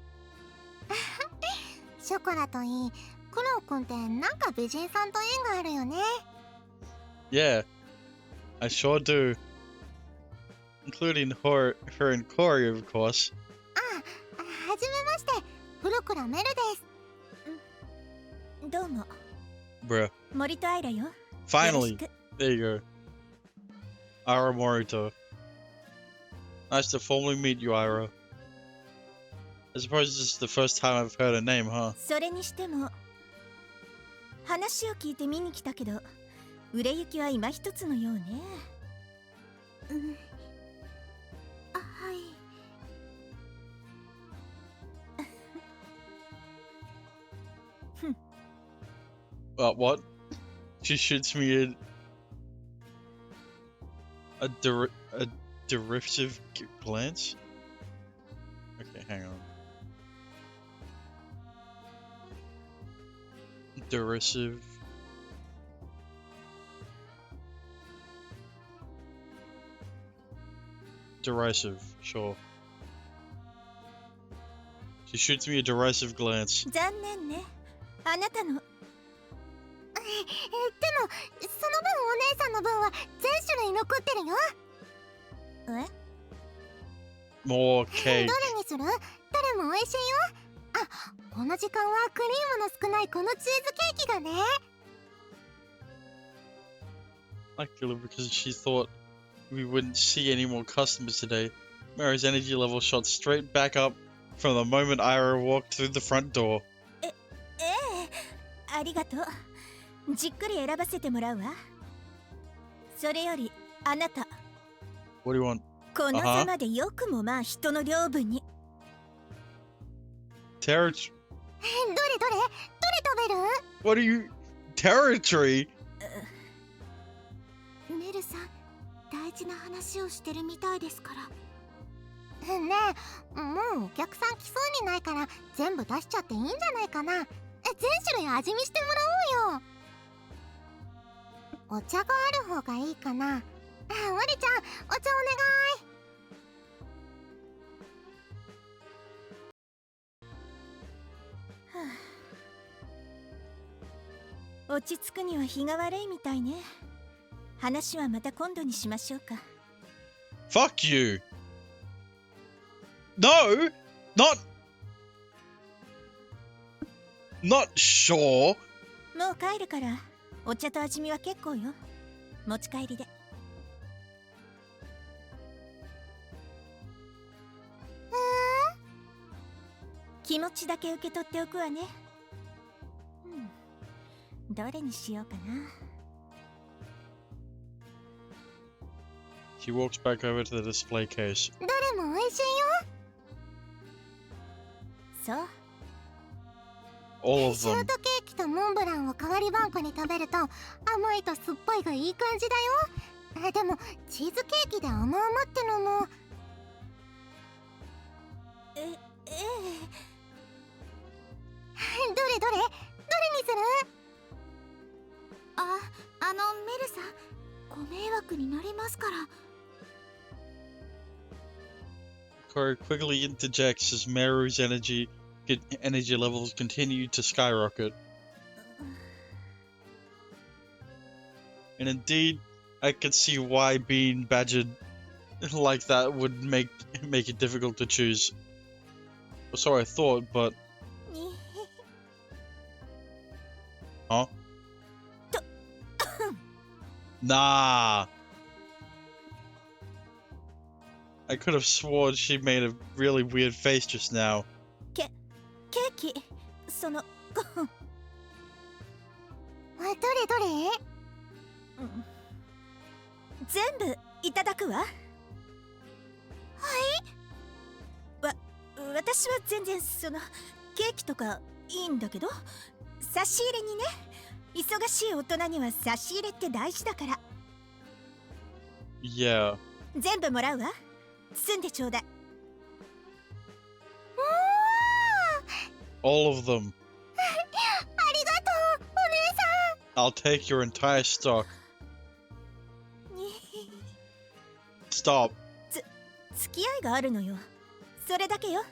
ショコラといい、クロウくんってなんか美人さんと縁があるよね。 Yeah, I sure do. Including her and Corey, of course. はじめまして、古倉メルです。どうも。 Bruh. 森とアイラよ。 Finally! There you go. Ira Morito. Nice to formally meet you, Ira. I suppose this is the first time I've heard her name, huh? それにしても話を聞いて見に来たけど売れ行きは今一つのようね。はい。What? She shoots me a derisive glance? Okay, hang on. Derisive. Derisive, sure. She shoots me a derisive glance. 残念ね。あなたの。でも、その分お姉さんの分は全種類残ってるよ。え More ど cake. れにする？どれも美味しいよ。あ、この時間はクリームの少ないこのチーズケーキがね。I killed her because she thought we wouldn't see any more customers today. Mary's energy level shot straight back up from the moment Ira walked through the front door. ええ、ありがとう。じっくり選ばせてもらうわ。それよりあなた What do you want? このざまでよくもまあ人の領分に。Territory? どれ食べる？ What are you? Territory? メルさん、大事な話をしてるみたいですから。ねえ、もうお客さん来そうにないから全部出しちゃっていいんじゃないかな。全種類味見してもらおうよ。お茶がある方がいいかな。ワリちゃん、お茶お願い。落ち着くには日が悪いみたいね。話はまた今度にしましょうか。Fuck you! No! Not sure! もう帰るからお茶と味見は結構よ。持ち帰りで。気持ちだけ受け取っておくわね。どれにしようかな。She walks back over to the display case. どれも美味しいよ。そう。All of シュ them. ートケーキとモンブランを代わりばんこに食べると甘いと酸っぱいがいい感じだよ。でもチーズケーキで甘々ってのも。どれにする？メルさん、ご迷惑になりますから。Corey quickly interjects as Meru's energy levels continue to skyrocket. And indeed, I could see why being badgered like that would make it difficult to choose. Or so I thought, but... Huh? Nah! I could have sworn she made a really weird face just now. ケーキ、そのどれ？全部いただくわ。はい。私は全然そのケーキとかいいんだけど、差し入れにね。忙しい大人には差し入れって大事だから。Yeah. 全部もらうわ。包んでちょうだい。All of them. ありがとう、お姉さん。 I'll take your entire stock. Stop. 付き合いがあるのよ。それだけよ。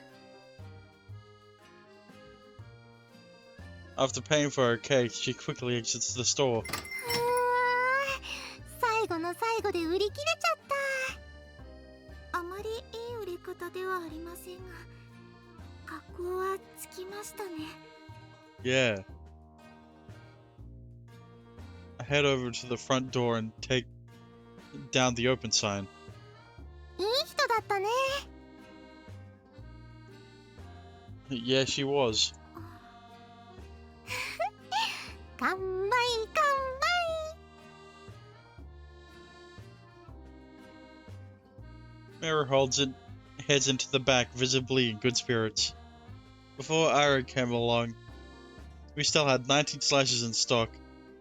After paying for her cake, she quickly exits the store. 最後の最後で売り切れちゃった。あまりいい売り方ではありませんが、格好はつきましたね。Yeah. I head over to the front door and take down the open sign. いい人だったね。Yeah, she was. 乾杯乾杯。 Mira heads into the back, visibly in good spirits. Before Ira came along, we still had 19 slices in stock,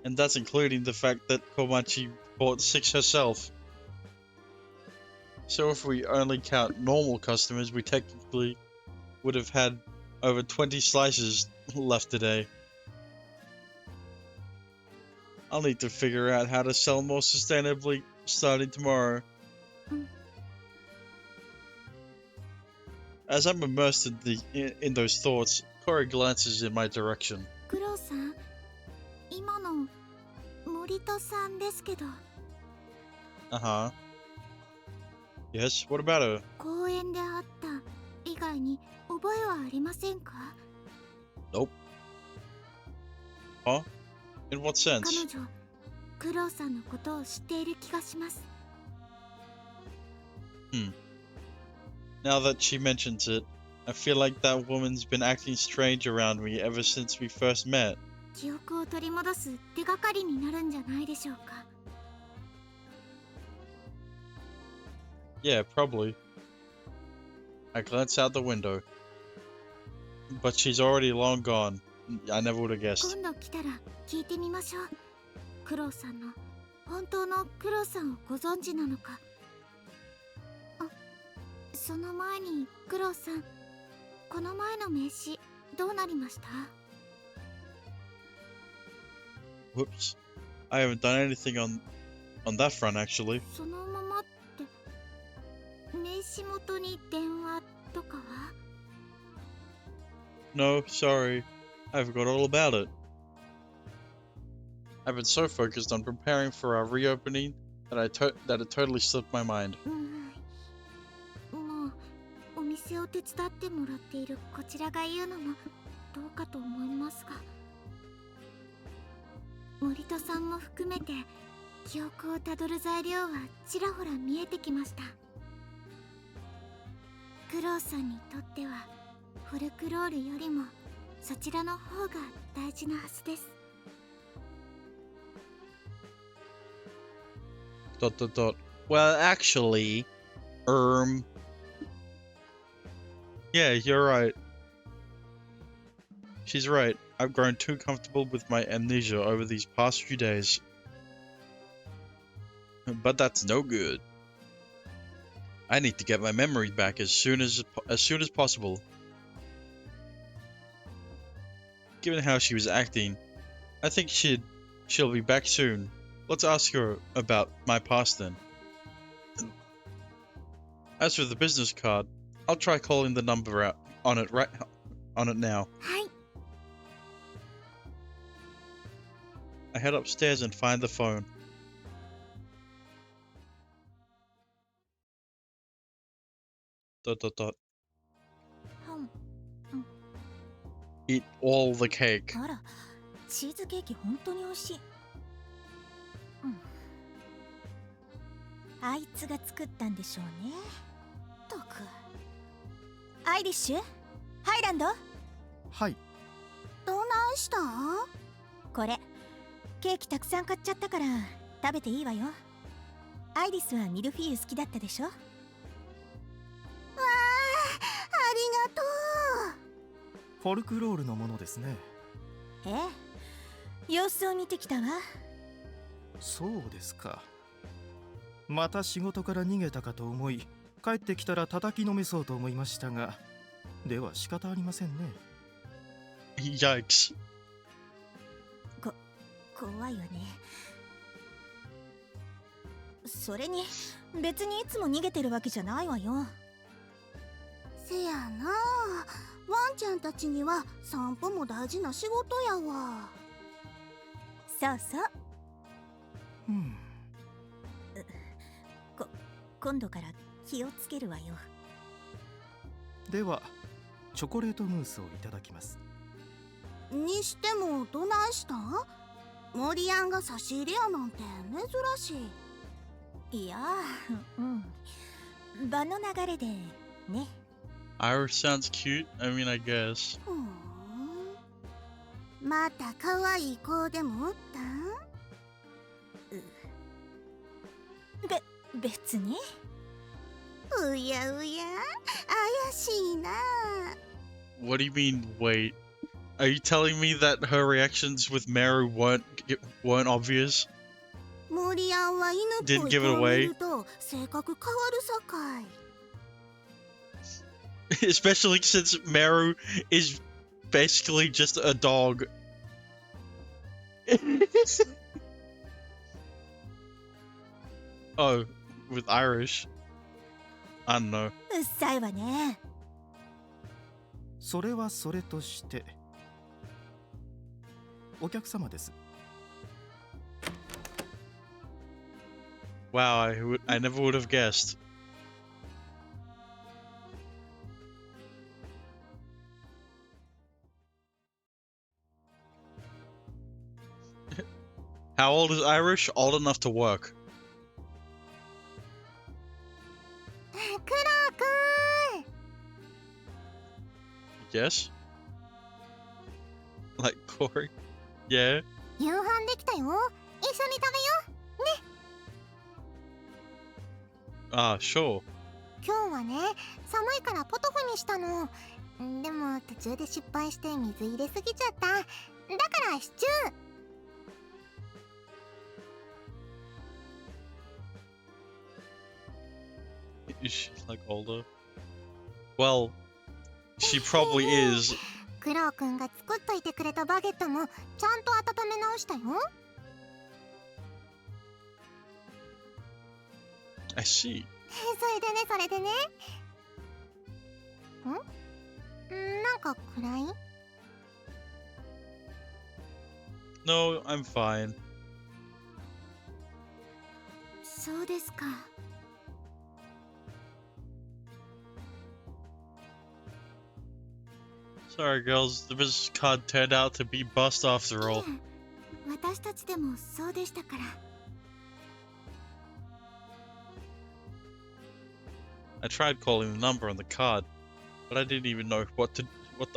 and that's including the fact that Komachi bought 6 herself. So if we only count normal customers, we technically would have had over 20 slices left today. I'll need to figure out how to sell more sustainably starting tomorrow. As I'm immersed in those thoughts, Corey glances in my direction. クロウさん、今の森戸さんですけど、 Uh-huh. Yes, what about her? 公園で会った以外に覚えはありませんか？ Nope. Huh? In what 彼 sense? 女、クロウさんのことを知っている気がします。 Now that she mentions it, I feel like that woman's been acting strange around me ever since we first met. 記憶を取り戻す手がかりになるんじゃないでしょうか。 Yeah, probably. I glance out the window. But she's already long gone. I never would have guessed. 今度来たら聞いてみましょう。クロウさんの本当のクロウさんをご存知なのか。あ、その前にクロウさん、この前の名刺どうなりました？ Whoops. I haven't done anything on that front, actually. そのままって名刺元に電話とかは？ No, sorry. I forgot all about it. I've been so focused on preparing for our reopening that it totally slipped my mind. もうお店を手伝ってもらっているこちらが言うのもどうかと思いますが、森戸さんも含めて記憶をたどる材料はちらほら見えてきました。クロウさんにとってはフォルクロールよりもそちらの方が大事なはずです。 Well, actually, yeah, you're right. She's right. I've grown too comfortable with my amnesia over these past few days. But that's no good. I need to get my memory back as soon as possible. Given how she was acting, I think she'll be back soon. Let's ask her about my past then. As for the business card, I'll try calling the number out on it now. はい。 I head upstairs and find the phone. Eat all the cake. あら、チーズケーキ本当に美味しい。あいつが作ったんでしょうね。とく。アイリッシュ？ハイランド？はい。どないしたん？これ、ケーキたくさん買っちゃったから食べていいわよ。アイリスはミルフィーユ好きだったでしょ？わあ、ありがとフォルクロールのものですね。ええ、様子を見てきたわ。そうですか。また仕事から逃げたかと思い、帰ってきたら叩きのめそうと思いましたが、では仕方ありませんね。Yikes. 怖いわね。それに別にいつも逃げてるわけじゃないわよ。う。せやなあ、ワンちゃんたちには散歩も大事な仕事やわ。そうそう。うん。今度から気をつけるわよ。ではチョコレートムースをいただきます。にしてもどないしたん？モリアンが差し入れやなんて珍しい。いや、うん。場の流れでね。Irish sounds cute. I mean, I guess. ほーん、また可愛い子でもおったん？別に。うやうや、怪しいな。 What do you mean, wait? Are you telling me that her reactions with Meru weren't obvious? モリアンは犬っぽ Didn't い give it 子を見 away? ると性格変わるさかい。 Especially since Meru is basically just a dog. Oh, with Irish? I don't know. うっさいわね。それはそれとしてお客様です。 Wow, I never would have guessed. How old is Irish? Old enough to work. クローくん、 Yes? Like Corey? Yeah? 夕飯できたよ。一緒に食べよう。 Ah, sure. 今日はね、寒いからポトフにしたの。でも途中で失敗して水入れすぎちゃった。だからシチュー。 Is she like older? Well, she probably is. クローくんが作っといてくれたバゲットもちゃんと温め直したよ。 I see. それでね。なんか暗い？ No, I'm fine. そうですか。 Sorry, girls. The business card turned out to be bust after all. 私たちでもそうでしたから。 I tried calling the number on the card, but I didn't even know what to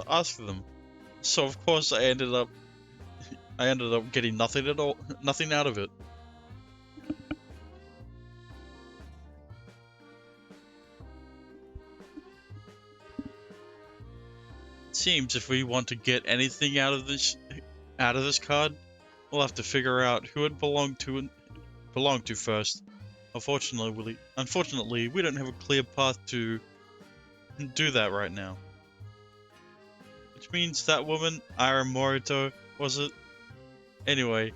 ask them. So of course I ended up getting nothing at all, nothing out of it. It seems if we want to get anything out of this card, we'll have to figure out who it belonged to first. Unfortunately, we don't have a clear path to do that right now. Which means that woman, Ira Morito, was it? Anyway,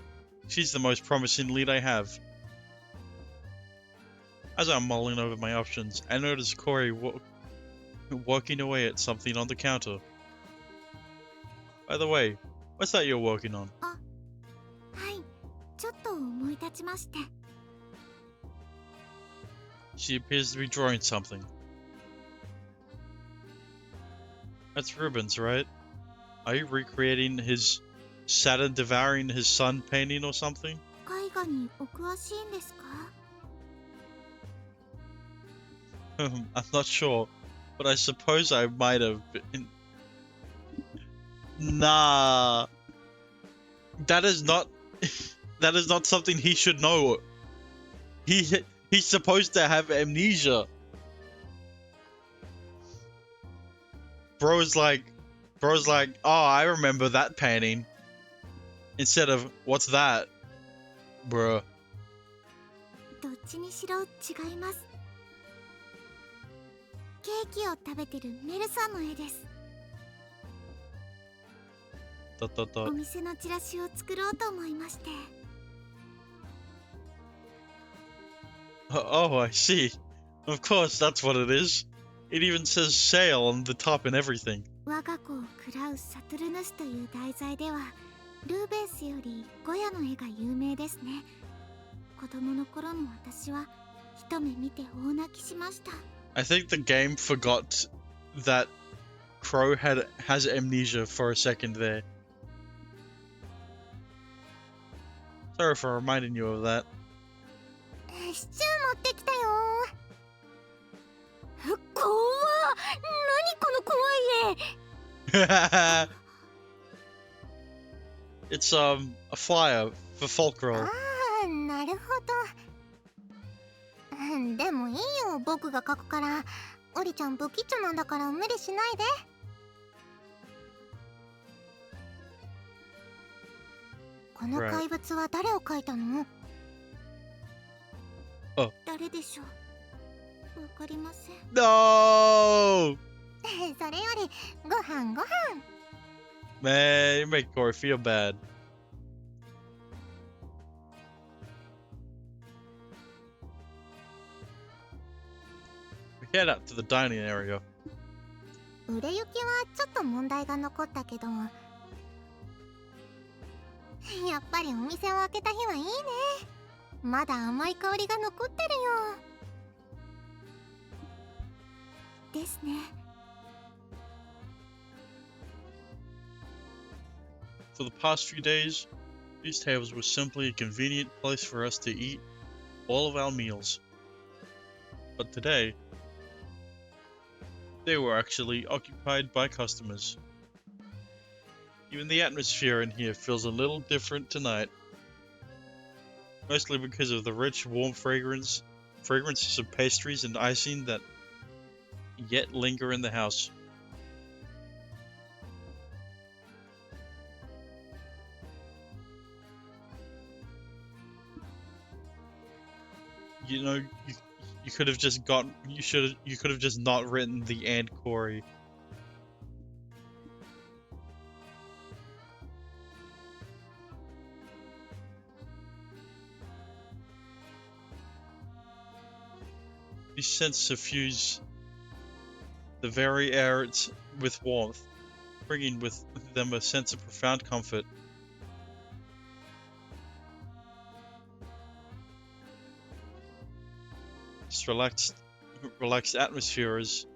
she's the most promising lead I have. As I'm mulling over my options, I notice Corey working away at something on the counter. By the way, what's that you're working on? はい、ちょっと思い立ちまして。 She appears to be drawing something. That's Rubens, right? Are you recreating his Saturn devouring his son painting or something? 絵画にお詳しいんですか？ I'm not sure, but I suppose I might have been. Nah. That is not something he should know. He's supposed to have amnesia. Bro's like, oh, I remember that painting. Instead of, what's that? Bruh. どっちにしろ違います。ケーキを食べてるメルさんの絵です。 お店のチラシを作ろうと思いまして。 Oh, I see. Of course, that's what it is. It even says sale on the top and everything. 我が子を喰らうサトルヌスという題材では、ルーベースよりゴヤの絵が有名ですね。子供の頃の私は一目見て大泣きしました。 I think the game forgot that Crow has amnesia for a second there. Sorry for reminding you of that. シチュー持ってきたよ。怖っ。何こ It's a flyer for folk あ roll. あ、なるほど。でもいいよ、僕が書くから。オリちゃん不吉祥なんだから無理しないで。この Right. 怪物は誰を描いたの？あ。誰でしょう？わかりません。 No! それよりご飯。 Man, you make Corey feel bad. We head out to the dining area. 売れ行きはちょっと問題が残ったけど、やっぱりお店を開けた日はいいね。まだ甘い香りが残ってるよ。ですね。 For the past few days, these tables were simply a convenient place for us to eat all of our meals. But today, they were actually occupied by customers. Even the atmosphere in here feels a little different tonight. Mostly because of the rich, warm fragrances of pastries and icing that yet linger in the house. You know, you could have just you could have just not written the and Corey. These scents suffuse the very air with warmth, bringing with them a sense of profound comfort. This relaxed atmosphere is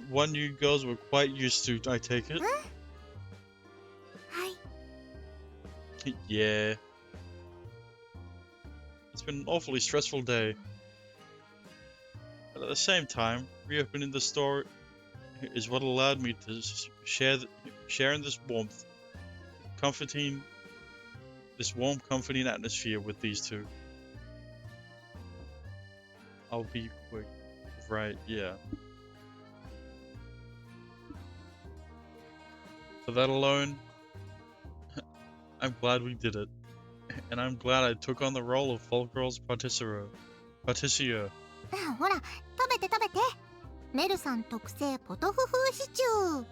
one you girls were quite used to, I take it. はい。 Yeah. It's been an awfully stressful day. But at the same time, reopening the store is what allowed me to share in this warmth, comforting atmosphere with these two. I'll be quick. Right, yeah. For that alone, I'm glad we did it. And I'm glad I took on the role of Folkgirl's Patissier. ほら、食べて。メルさん特製ポトフ風シチュー。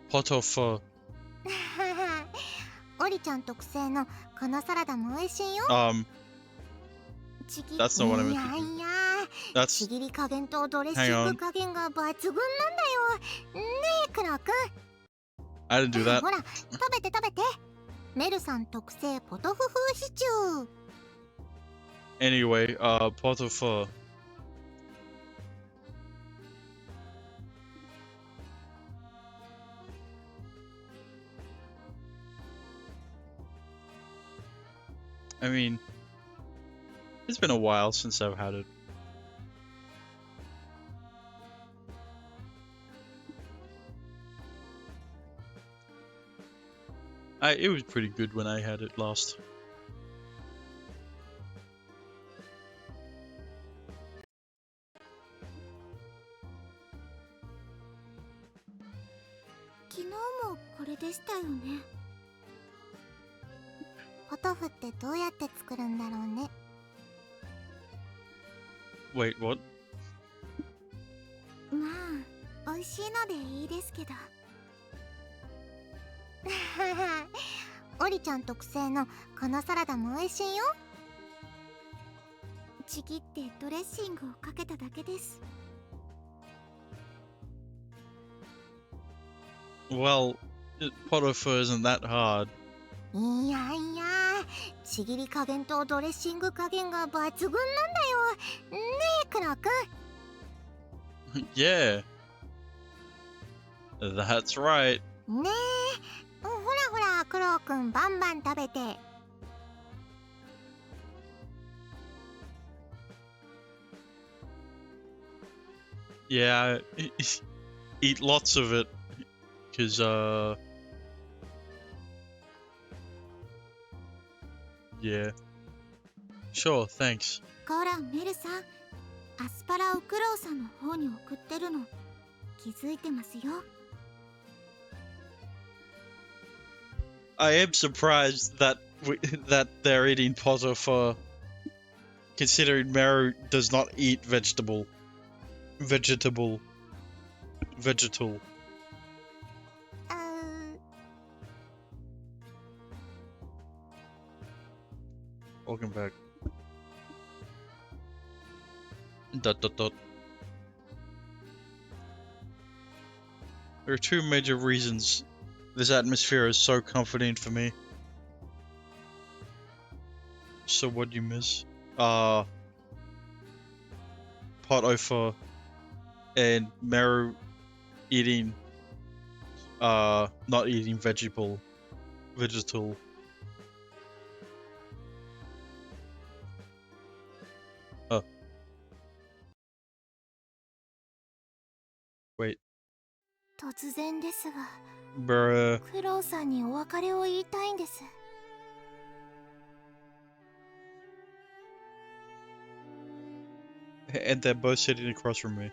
Pot of pho. オリちゃん特製のこのサラダも美味しいよ。 That's not what I meant to do. いやいや、 That's ちぎり加減とドレッシング加減が抜群なんだよ。ねえ、クロくん。 I didn't do that. ほら、食べて。メルさん特製ポトフ風シチュー。 Anyway, pot of pho. I mean, it's been a while since I've had it. It was pretty good when I had it last. Tofu ポトフってどうやって作るんだろうね。 Wait, what? まあ、美味しいのでいいですけど。オリちゃん特製のこのサラダも美味しいよ。ちぎってドレッシングをかけただけです。 Well, pot of pho isn't that hard. いやいや、ちぎり加減とドレッシング加減が抜群なんだよ。ねえ、クロくん。 Yeah. That's right. ねえ、ほら、クロくんバンバン食べて。Yeah, eat lots of it, cause yeah. Sure, thanks. こらメルさん、アスパラをクロウさんの方に送ってるの気づいてますよ。 I am surprised that that they're eating Potter for, considering Meru does not eat vegetal. Welcome back. Dot dot dot. There are two major reasons this atmosphere is so comforting for me. So what do you miss? Pot Ofa and Meru eating not eating vegetal. Wait. 突然ですが、 Bruh. クロウさんにお別れを言いたいんです。 And they're both sitting across from me.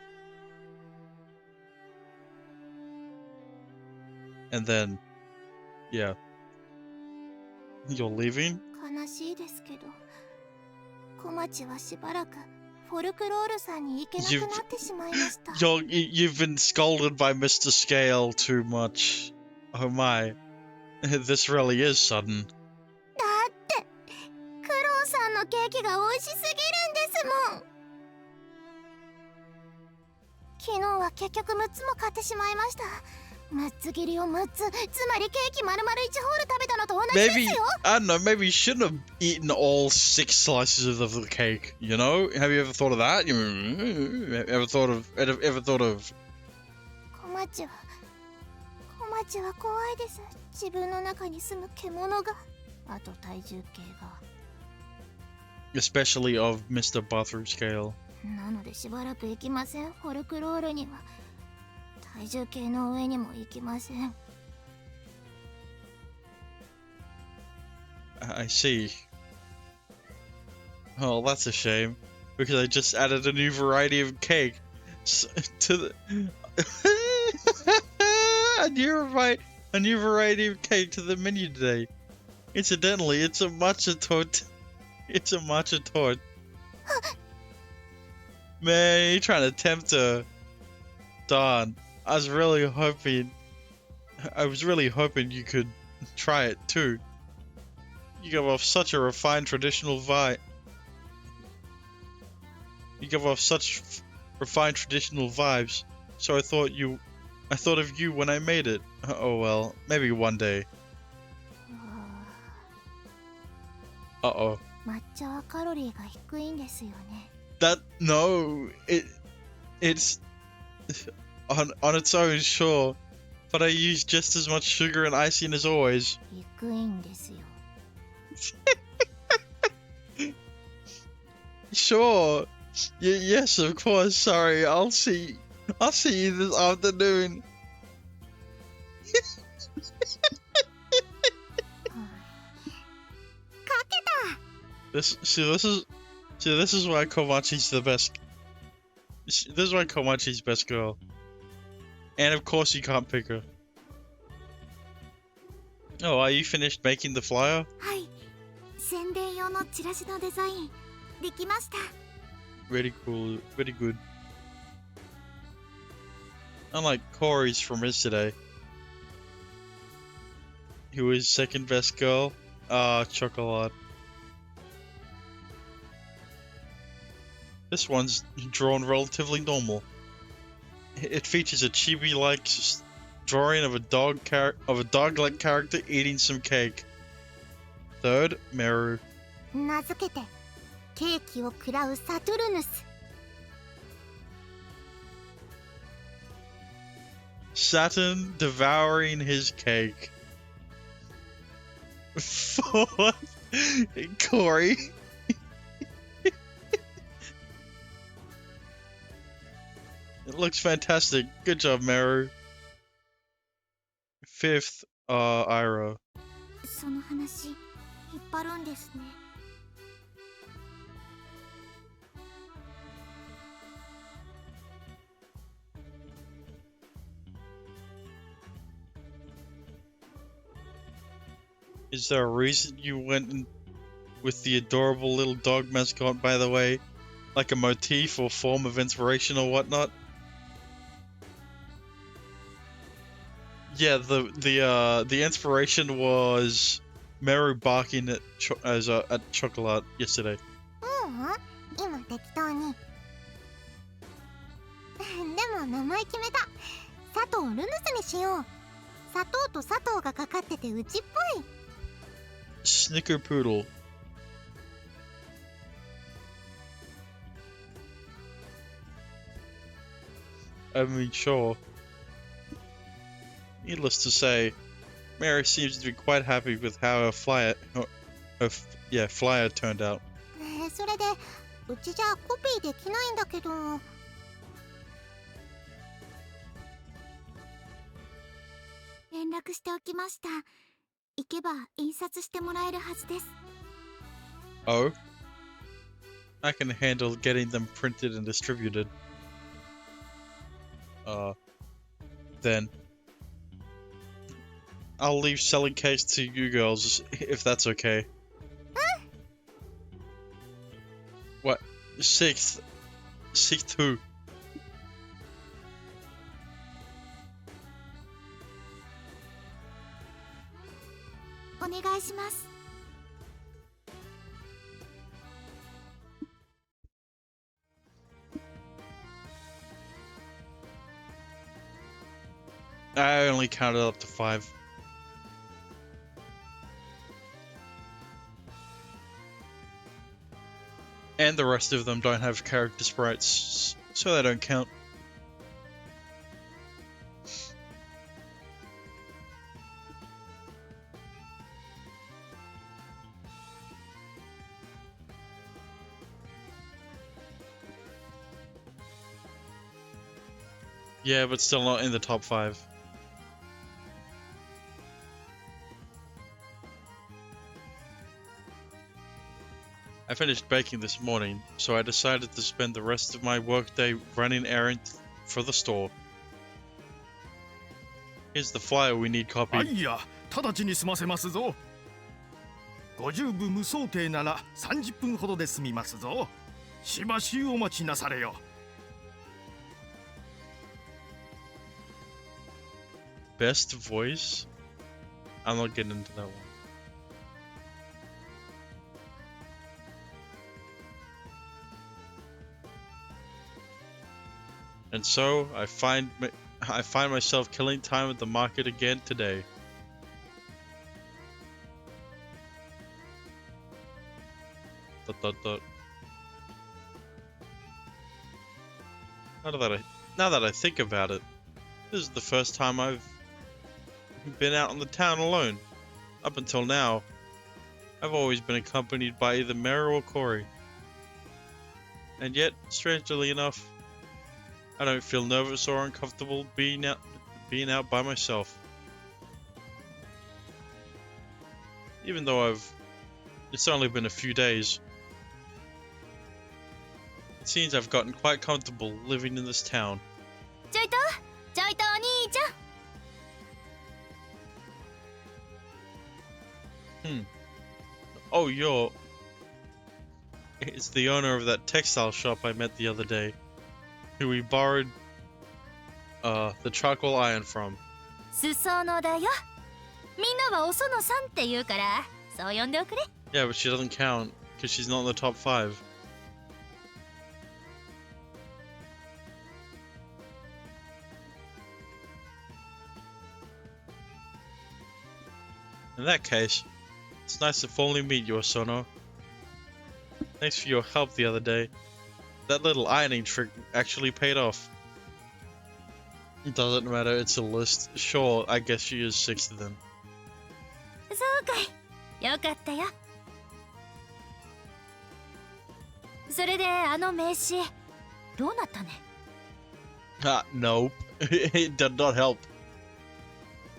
And then, yeah. You're leaving? 悲しいですけど、小町はしばらくフォルクロールさんに行けなくなってしまいました。 You've been scolded by Mr. Scale too much. Oh my. This really is sudden. だってクロウさんのケーキが美味しすぎるんですもん。昨日は結局6つも買ってしまいました。6つ切りを6つ、つまりケーキ丸々1ホール食べたのと同じです Maybe, よ。 I don't know, maybe you shouldn't have eaten all 6 slices of the cake, you know? Have you ever thought of that? Ever thought of... 小町は怖いです。自分の中に住む獣が、あと体重計が。 Especially of Mr. Bathroom Scale. なのでしばらく行きません。フォルクロールには体重計の上にも行きません。 I see. Oh, that's a shame. Because I just added a new variety of cake to the... a new variety of cake to the menu today. Incidentally, it's a matcha tort. It's a matcha tort. Man, you're trying to tempt her. Darn. I was really hoping you could try it too. You give off such a refined traditional vibe. You give off such refined traditional vibes. So I thought of you when I made it. Oh well, maybe one day. Uh-oh. 抹茶はカロリーが低いんですよね。 No, it's on its own, sure, but I use just as much sugar and icing as always. 低いんですよ。 Sure. Yes, of course. Sorry. I'll see you this afternoon. This is why Komachi's the best. This is why Komachi's best girl. And of course you can't pick her. Oh, are you finished making the flyer? はい。宣伝用のチラシのデザインできました。 Very cool. Very good. Unlike Corey's from yesterday. Who is second best girl? Chocolate. This one's drawn relatively normal. It features a chibi-like drawing of a dog-like character eating some cake. Third, Meru. 名付けてケーキを食らうサトゥルヌス。 Saturn devouring his cake. Fourth, Corey. It looks fantastic. Good job, Meru. Fifth, Ira. その話引っ張るんですね。 Is there a reason you went in with the adorable little dog mascot, by the way? Like a motif or form of inspiration or whatnot? Yeah, the inspiration was Meru barking at at Chocolat yesterday. 今適当に。でも名前決めた。佐藤ルヌスにしよう。砂糖と佐藤がかかっててうちっぽい。 Snickerpoodle. I mean, sure. Needless to say, Mary seems to be quite happy with how her flyer turned out. それでうちじゃコピーできないんだけど。連絡しておきました。行けば印刷してもらえるはずです。 Oh? I can handle getting them printed and distributed. Then I'll leave selling case to you girls, if that's okay. What? Sixth who? お願いします。 I only counted up to 5. And the rest of them don't have character sprites, so they don't count. Yeah, but still not in the top 5. I finished baking this morning, so I decided to spend the rest of my workday running errands for the store. Here's the flyer we need あ copied. いや、直ちに済ませますぞ。50部無双艇なら30分ほどで済みますぞ。しばしお待ちなされよ。Best voice? I'm not getting into that one. And so I find myself killing time at the market again today. Dot, dot, dot. Now that I think about it, this is the first time I've been out on the town alone. Up until now, I've always been accompanied by either Meru or Corey. And yet, strangely enough, I don't feel nervous or uncomfortable being out by myself. Even though it's only been a few days. It seems I've gotten quite comfortable living in this town. ちょいとお兄ちゃん。 Oh, it's the owner of that textile shop I met the other day, who we borrowed the charcoal iron from. 裾野だよ。みんなはお園さんって言うから、そう呼んでおくれ。 Yeah, but she doesn't count because she's not in the top 5. In that case, it's nice to finally meet you, Osono. Thanks for your help the other day. That little ironing trick actually paid off. It doesn't matter, it's a list. Sure, I guess she is 6th then. そうかい。よかったよ。それであの名刺どうなったね。Nope. It did not help.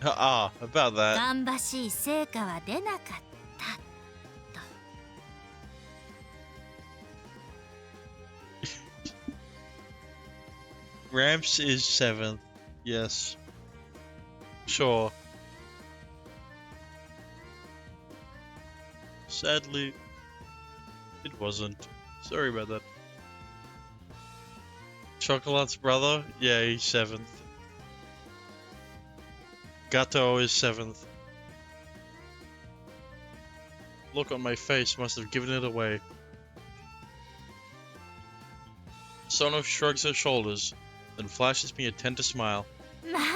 About that. 芳しい成果は出なかったと。Ramps is 7th. Yes. Sure. Sadly, it wasn't. Sorry about that. Chocolate's brother? Yeah, he's 7th. Gato is 7th. Look on my face must have given it away. Sono shrugs her shoulders, then flashes me a tender smile. まあま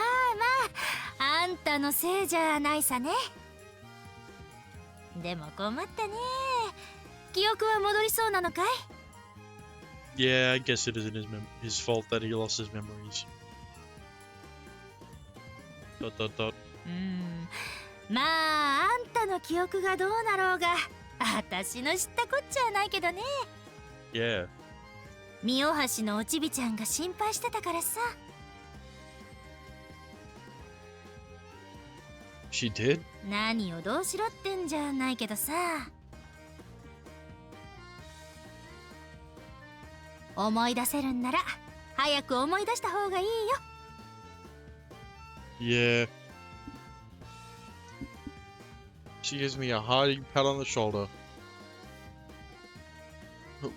あ、あんたのせいじゃないさね。でも困ったね。記憶は戻りそうなのかい？ Yeah, I guess it isn't his fault that he lost his memories. Dot dot dot. まあ、あんたの記憶がどうなろうが、私の知ったこっちゃないけどね。Yeah. 三尾橋のおちびちゃんが心配してたからさ。She did? 何をどうしろってんじゃないけどさ。思い出せるんなら早く思い出した方がいいよ。Yeah. She gives me a hearty pat on the shoulder.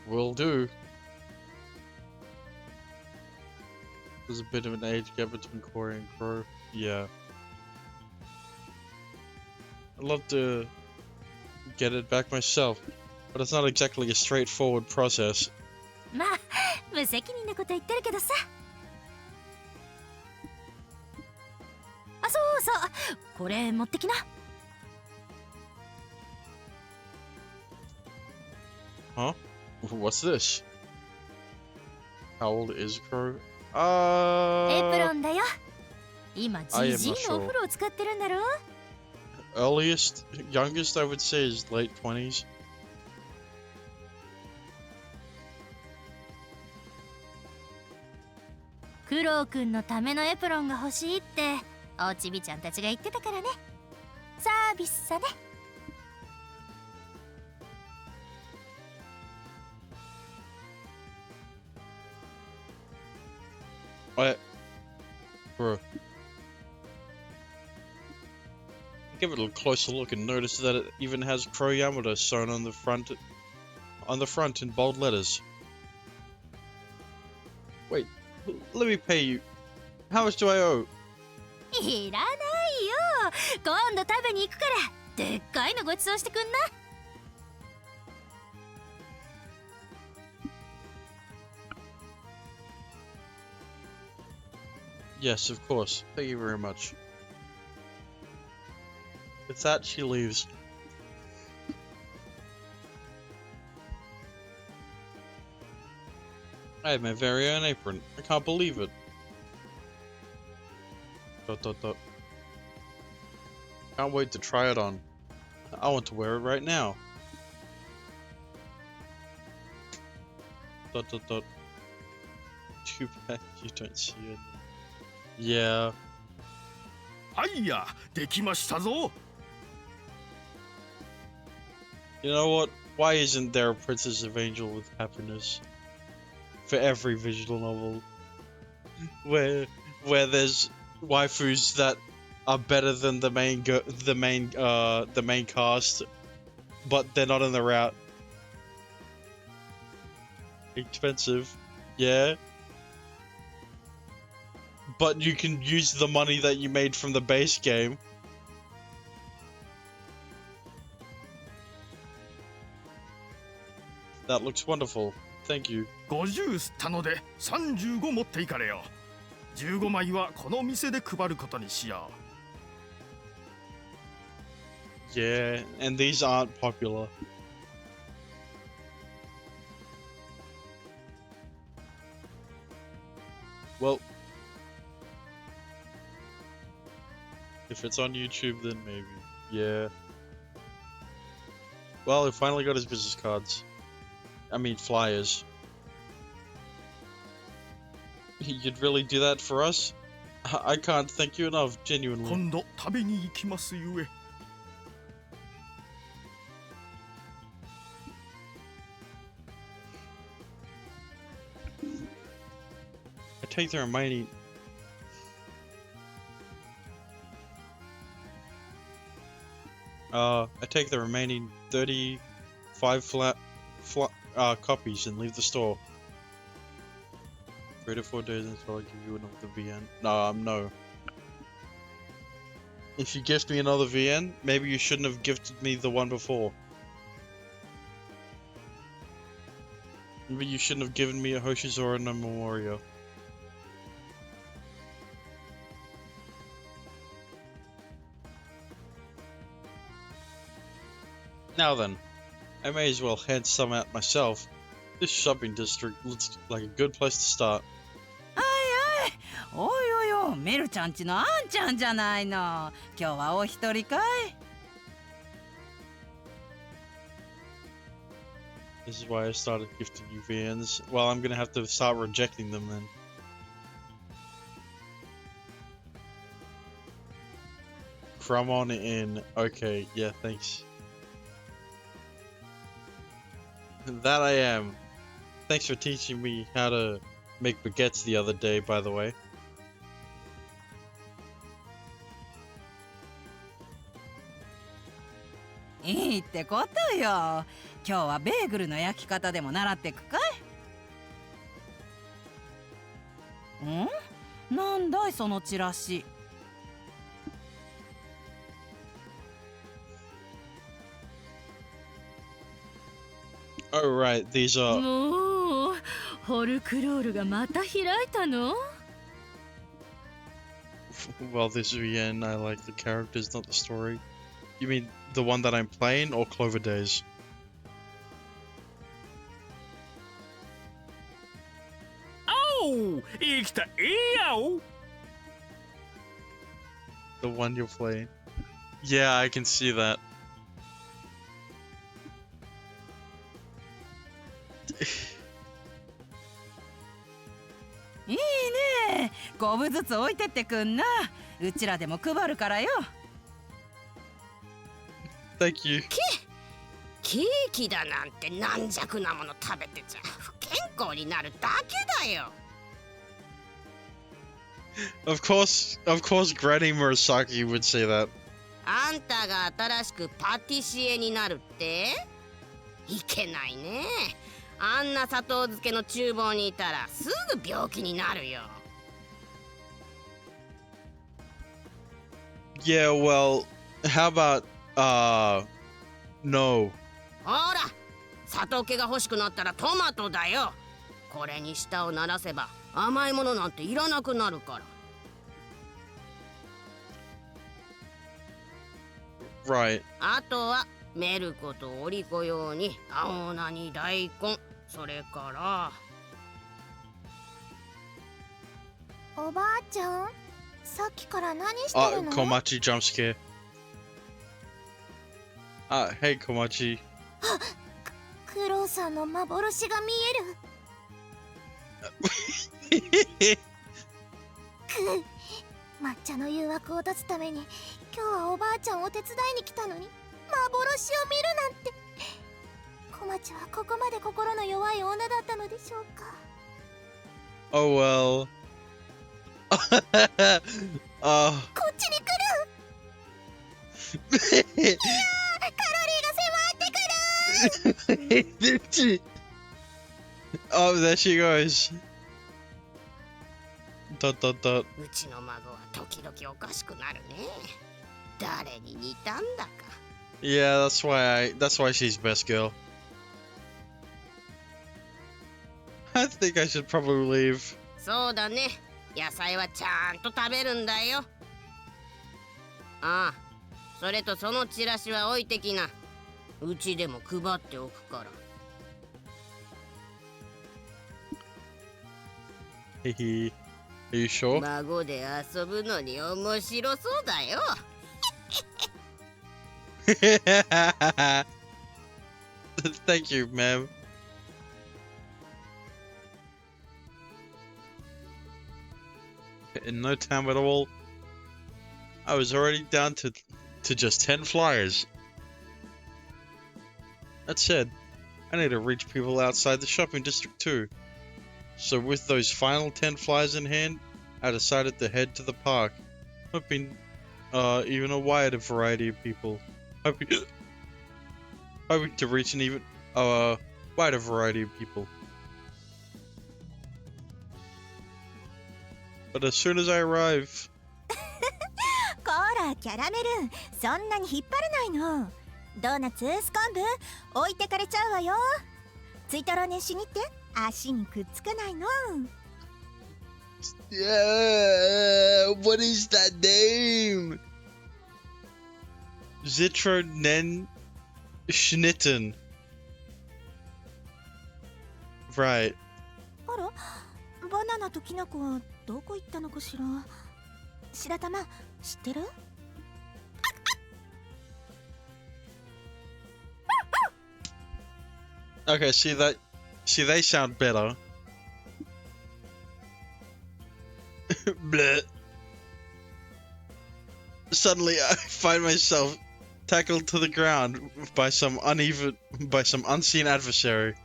Will do. There's a bit of an age gap between Corey and Crow. Yeah. I'd love to get it back myself, but it's not exactly a straightforward process. まあ、無責任なこと言ってるけどさ。あ、そうそう、これ持ってきな。Huh? What's this? How old is Crow? エプロンだよ。今、I am ジジ not イのお風呂を使ってるんだろう。Earliest, youngest I would say is late 20s. クロウくんのためのエプロンが欲しいっておちびちゃんたちが言ってたからね。サービスさね。Bro. Give it a closer look and notice that it even has Crow Yamada sewn on the front in bold letters. Wait, let me pay you. How much do I owe? いらないよ。今度食べに行くからでっかいのごちそうしてくんな。Yes, of course. Thank you very much. With that, she leaves. I have my very own apron. I can't believe it. Dot dot dot. Can't wait to try it on. I want to wear it right now. Dot dot dot. Too bad you don't see it. Yeah. はいや、できましたぞ。 You know what? Why isn't there a Princess of Angel with happiness for every visual novel? Where there's waifus that are better than the main cast, but they're not in the route. Expensive, yeah. But you can use the money that you made from the base game. That looks wonderful. Thank you. 50吸ったので35持っていかれよ。15枚はこの店で配ることにしよ Yeah, and these aren't popular. Well, if it's on YouTube, then maybe. Yeah. Well, he finally got his business cards. I mean, flyers. You'd really do that for us? I can't thank you enough, genuinely. 今度食べに行きますゆえ。 I take the remaining. I take the remaining 35 copies and leave the store. 3 to 4 days until I give you another VN. No. If you gift me another VN, maybe you shouldn't have gifted me the one before. Maybe you shouldn't have given me a Hoshizora no Memoria. Now then, I may as well hand some out myself. This shopping district looks like a good place to start. おいおいおい、メルちゃんちのあんちゃんじゃないの。今日はお一人かい？ This is why I started gifting you VNs. Well, I'm gonna have to start rejecting them then. Come on in. Okay, yeah, thanks. That I am. Thanks for teaching me how to make baguettes the other day, by the way.いいってことよ。今日はベーグルの焼き方でも習ってくかい？ん？なんだいそのチラシ。Oh right, these are. もうホルクロールがまた開いたの？ Well, this VN, I like the characters, not the story. You mean the one that I'm playing, or Clover Days? おう、生きたやお。 The one you're playing. Yeah, I can see that. いいね。5部ずつ置いてってくんな。うちらでも配るからよ。Thank you. ケーキだなんて軟弱なもの食べてちゃ不健康になるだけだよ。 Of course, Granny Murasaki would say that. あんたが新しくパティシエになるって？いけないね。あんな砂糖漬けの厨房にいたらすぐ病気になるよ。 Yeah, well, how about, no. ほら、砂糖気が欲しくなったらトマトだよ。これに舌を鳴らせば甘いものなんていらなくなるから。 Right. あとはメルコとオリコ用に青菜に大根、それからおばあちゃん、さっきから何してるの？ Komachi jump scare. Hey Komachi. クロウさんの幻が見える。抹茶の誘惑を断つために今日はおばあちゃんを手伝いに来たのに幻を見るなんて。小町はここまで心の弱い女だったのでしょうか。 Oh well. こっちに来る。カロリーが迫ってくる。Oh, there she goes. Dot dot dot. うちの孫は時々おかしくなるね。誰に似たんだか。 Yeah, that's why she's best girl. I think I should probably leave. そうだね。野菜はちゃんと食べるんだよ。ああ、それとそのチラシは置いてきな。うちでも配っておくから。 Hehe. Are you sure? 孫で遊ぶのに面白そうだよ。Thank you, ma'am. In no time at all, I was already down to just 10 flyers. That said, I need to reach people outside the shopping district too. So with those final 10 flyers in hand, I decided to head to the park, hoping even a wider variety of people. Hoping to reach an even wider variety of people. But as soon as I arrive, こらキャラメル、そんなに引っ張らないの。ドーナツ、スコンブ置いてかれちゃうわよ。ついたろうねしにって足にくっつかないの。what is that name? Zitronenschnitten. Right. あら、バナナときなこはどこ行ったのかしら。白玉、知ってるOkay, see they sound better. Bleh. Suddenly I find myself tackled to the ground by some unseen adversary.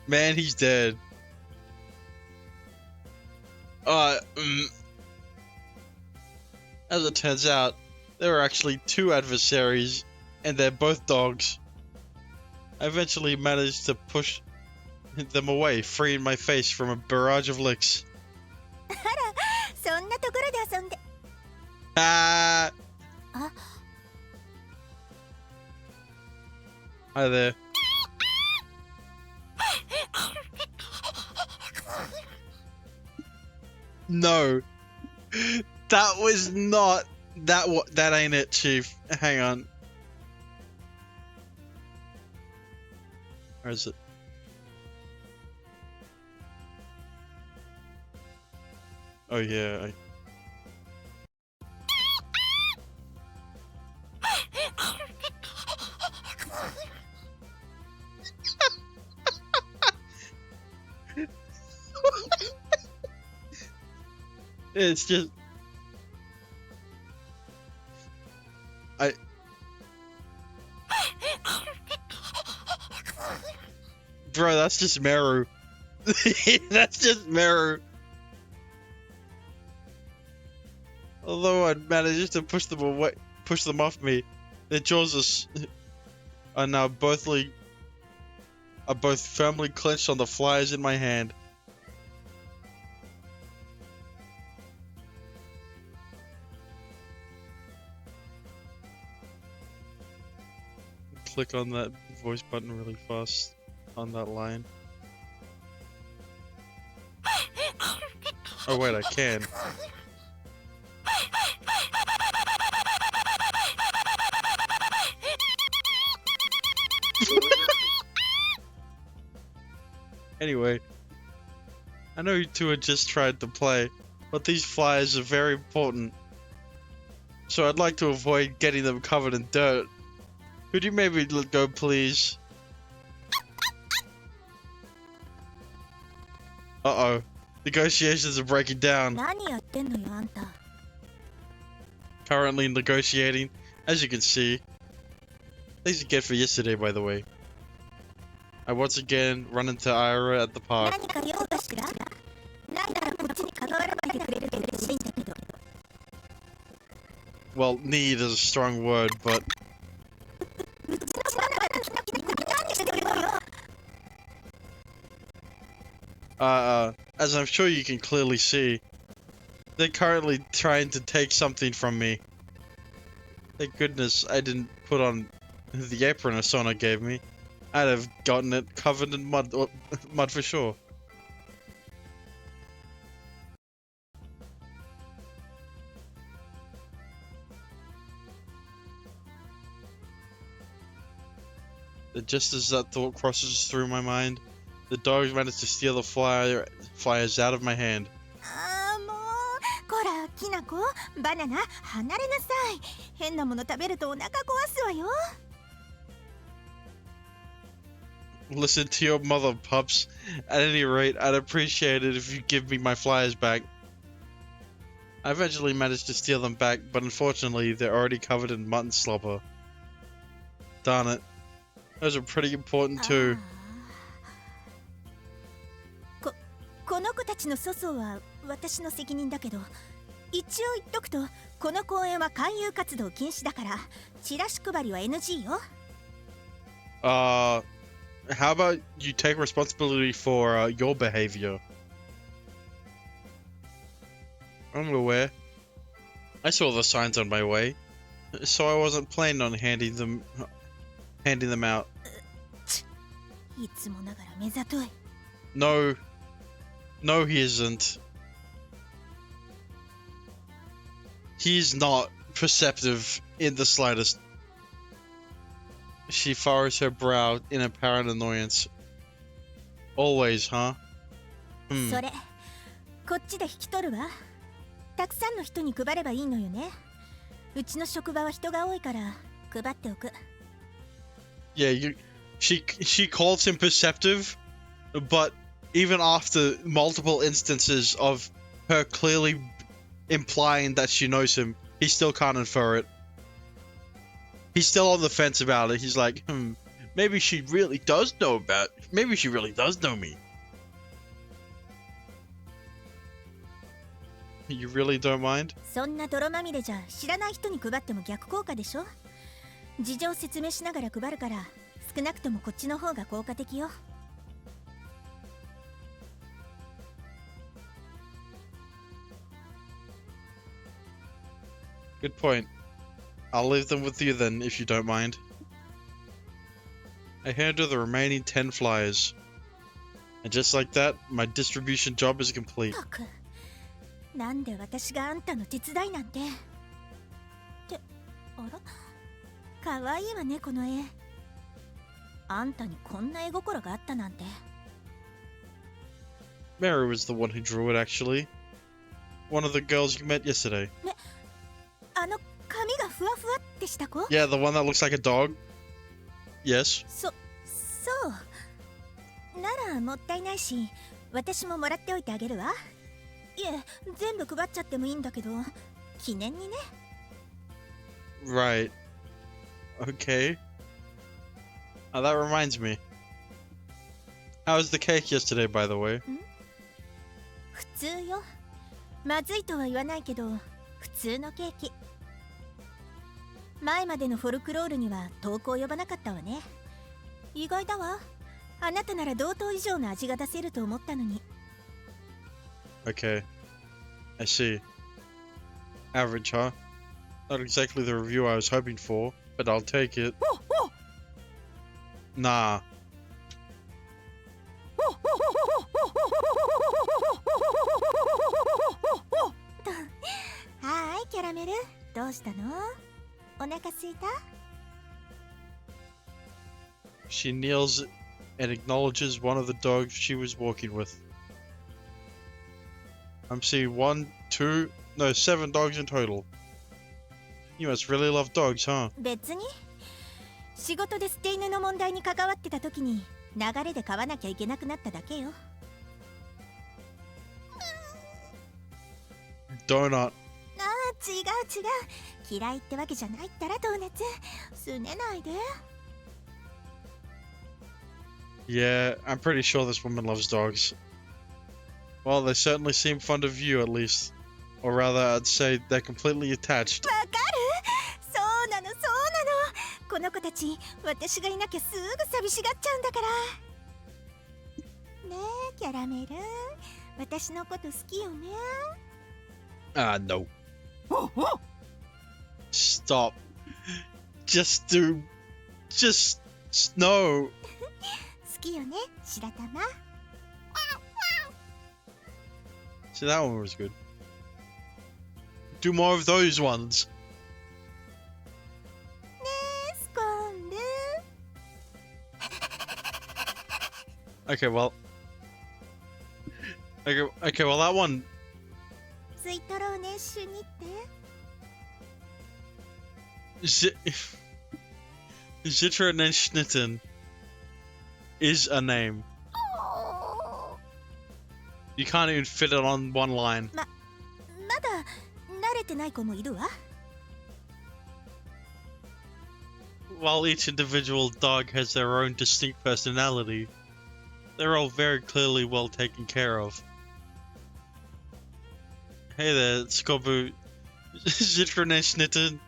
Man, he's dead. As it turns out, there were actually 2 adversaries, and they're both dogs. I eventually managed to push them away, freeing my face from a barrage of licks. あら、そんなところで遊んで。Ah! あ、 Hi there. No. That was not that ain't it, Chief. Hang on. Where is it? Oh yeah. It's just Bro, that's just Meru. That's just Meru. Although I managed to push them off me, their jaws are now both firmly clenched on the flyers in my hand. Click on that voice button really fast on that line. Oh wait, I can. Anyway, I know you two had just tried to play, but these flyers are very important. So I'd like to avoid getting them covered in dirt. Could you maybe let go, please? Uh-oh. Negotiations are breaking down. 何やってんのよあんた。 Currently negotiating, as you can see. Thanks again for yesterday, by the way. I once again run into Ira at the park. 何か用かしら。なんだらこっちに関わらないでくれると嬉しいんだけど。 Well, need is a strong word, but... as I'm sure you can clearly see, they're currently trying to take something from me. Thank goodness I didn't put on the apron Asona gave me. I'd have gotten it covered in mud for sure. Just as that thought crosses through my mind, the dogs managed to steal the flyers out of my hand. ああもう、こらきなこ、バナナ離れなさい。変なもの食べるとお腹壊すわよ。Listen to your mother, pups. At any rate, I'd appreciate it if you give me my flyers back. I eventually managed to steal them back, but unfortunately, they're already covered in mutton slobber. Darn it. Those are pretty important too. この子たちの粗相は私の責任だけど、一応言っとくと、この公園は勧誘活動禁止だから、チラシ配りは NG よ。How about you take responsibility for your behavior? I'm aware. I saw the signs on my way, so I wasn't planning on handing them out. いつもながら目ざとい。 No, he isn't. He's not perceptive in the slightest. She furrows her brow in apparent annoyance. Always, huh? それ、こっちで引き取るわ。たくさんの人に配ればいいのよね。うちの職場は人が多いから配っておく。Yeah, she calls him perceptive, but even after multiple instances of her clearly implying that she knows him, he still can't infer it. He's still on the fence about it. He's like, maybe she really does know me. You really don't mind? そんな泥まみれじゃ知らない人に配っても逆効果でしょ。事情説明しながら配るから、少なくともこっちの方が効果的よ。Good point. I'll leave them with you then, if you don't mind. I hand her the remaining 10 flyers. And just like that, my distribution job is complete. たく、なんで私があんたの手伝いなんて。って、あら、かわいいわねこの絵。あんたにこんな絵心があったなんて。Mary was the one who drew it, actually. One of the girls you met yesterday. あの髪がふわふわってした子？ Yeah, the one that looks like a dog. Yes. そう。ならもったいないし、私ももらっておいてあげるわ。いえ、全部配っちゃってもいいんだけど、記念にね。Right. Okay. That reminds me. How was the cake yesterday, by the way? 普通よ。まずいとは言わないけど、普通のケーキ。前までのフォルクロールには投稿呼ばなかったわね。意外だわ。あなたなら同等以上の味が出せると思ったのに。Okay. I see. Average, huh? Not exactly the review I was hoping for, but I'll take it. Nah. はーい、キャラメル。どうしたの？お腹すいた？ She kneels and acknowledges one of the dogs she was walking with. I'm seeing 7 dogs in total. You must really love dogs, huh? 別に。仕事で捨て犬の問題に関わってた時に流れで飼わなきゃいけなくなっただけよ。Donut. ああ、違う。嫌いってわけじゃないったらドーナツ。すねないで。Yeah, I'm pretty sure this woman loves dogs. Well, they certainly seem fond of you, at least. Or rather, I'd say they're completely attached. わかる？そうなの。この子たち、私がいなきゃすぐ寂しがっちゃうんだから。ねえ、キャラメル。私のこと好きよね。No. Stop. Just no. 好きよね、白玉。 See, that one was good. Do more of those ones. ねえ、スコンル。 Okay, well, that one. ツイトローね、シュニって。Zitra and Schnitten. is a name. You can't even fit it on one line. まだ慣れてない子もいるわ。 While each individual dog has their own distinct personality, they're all very clearly well taken care of. Hey there, Skobu. Zitroneshnitin.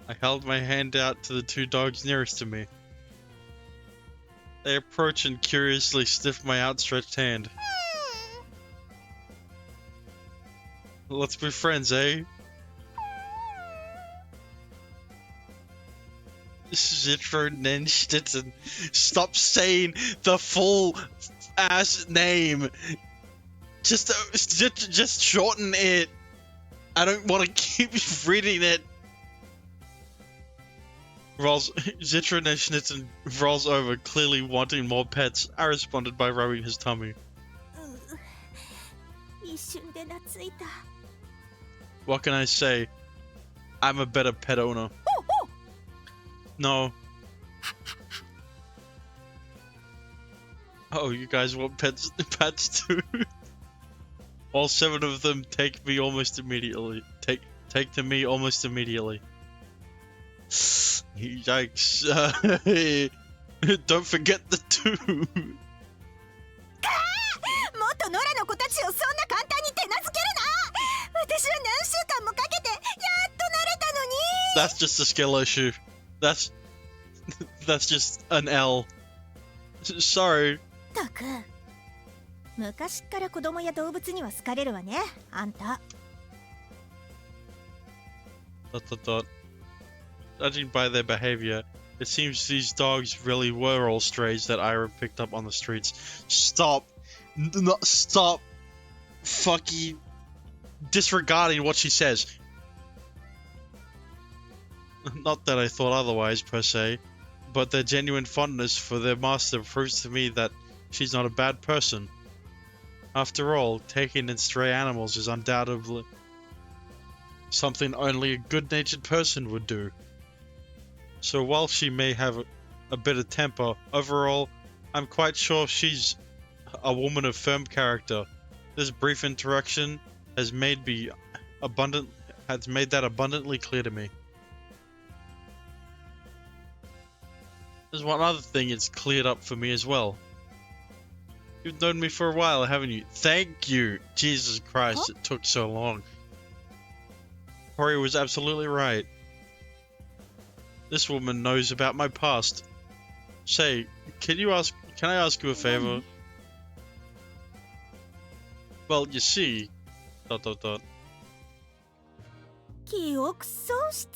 I held my hand out to the two dogs nearest to me. They approached and curiously sniffed my outstretched hand. Let's be friends, eh? Zitronenstitzen. Stop saying the full ass name. Just shorten it. I don't want to keep reading it. Zitronenstitzen rolls over, clearly wanting more pets. I responded by rubbing his tummy. 一瞬で懐いた。 What can I say? I'm a better pet owner. No. Oh, you guys want pets too? All 7 of them take me almost immediately. Take to me almost immediately. Yikes. Don't forget the 2. もっとノラの子たちをそんな簡単に手なずけるな。私は何週間もかけてやっと慣れたのに。 That's just a skill issue. That's just an L. Sorry. たく。昔から子供や動物には好かれるわね、あんた。 Judging by their behavior, it seems these dogs really were all strays that Ira picked up on the streets. Stop. Stop fucking disregarding what she says. Not that I thought otherwise, per se, but their genuine fondness for their master proves to me that she's not a bad person. After all, taking in stray animals is undoubtedly something only a good-natured person would do. So while she may have a bit of temper, overall, I'm quite sure she's a woman of firm character. This brief interaction has made that abundantly clear to me. There's one other thing it's cleared up for me as well. You've known me for a while, haven't you? Thank you! Jesus Christ, It took so long. Corey was absolutely right. This woman knows about my past. Say, can I ask you a favor? Well, you see... ... 記憶喪失？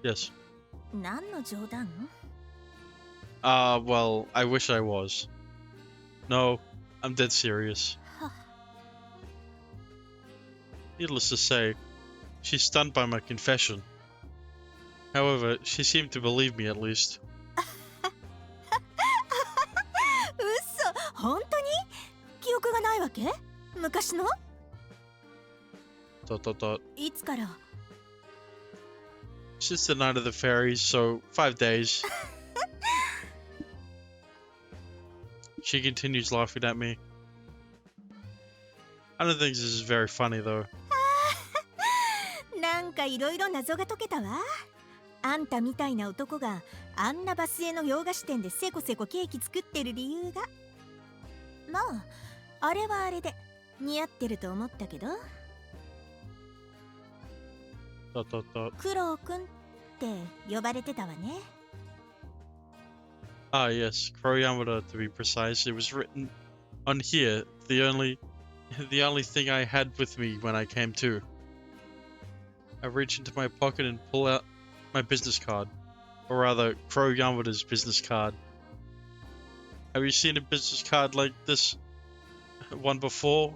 Yes. 何の冗談？ Well, I wish I was. No, I'm dead serious. Needless to say, she's stunned by my confession. However, she seemed to believe me at least. 嘘、本当に？記憶がないわけ？昔の？ いつから？ Since the night of the fairies, so 5 days. She continues laughing at me. I don't think this is very funny though. なんかいろいろ謎が解けたわ。あんたみたいな男があんなバスへの洋菓子店でせこせこケーキ作ってる理由が。まあ、あれはあれで似合ってると思ったけど。クロウくんって呼ばれてたわね。Ah, yes, Crow Yamada to be precise. It was written on here, the only thing I had with me when I came to. I reach into my pocket and pull out my business card. Or rather, Crow Yamada's business card. Have you seen a business card like this one before,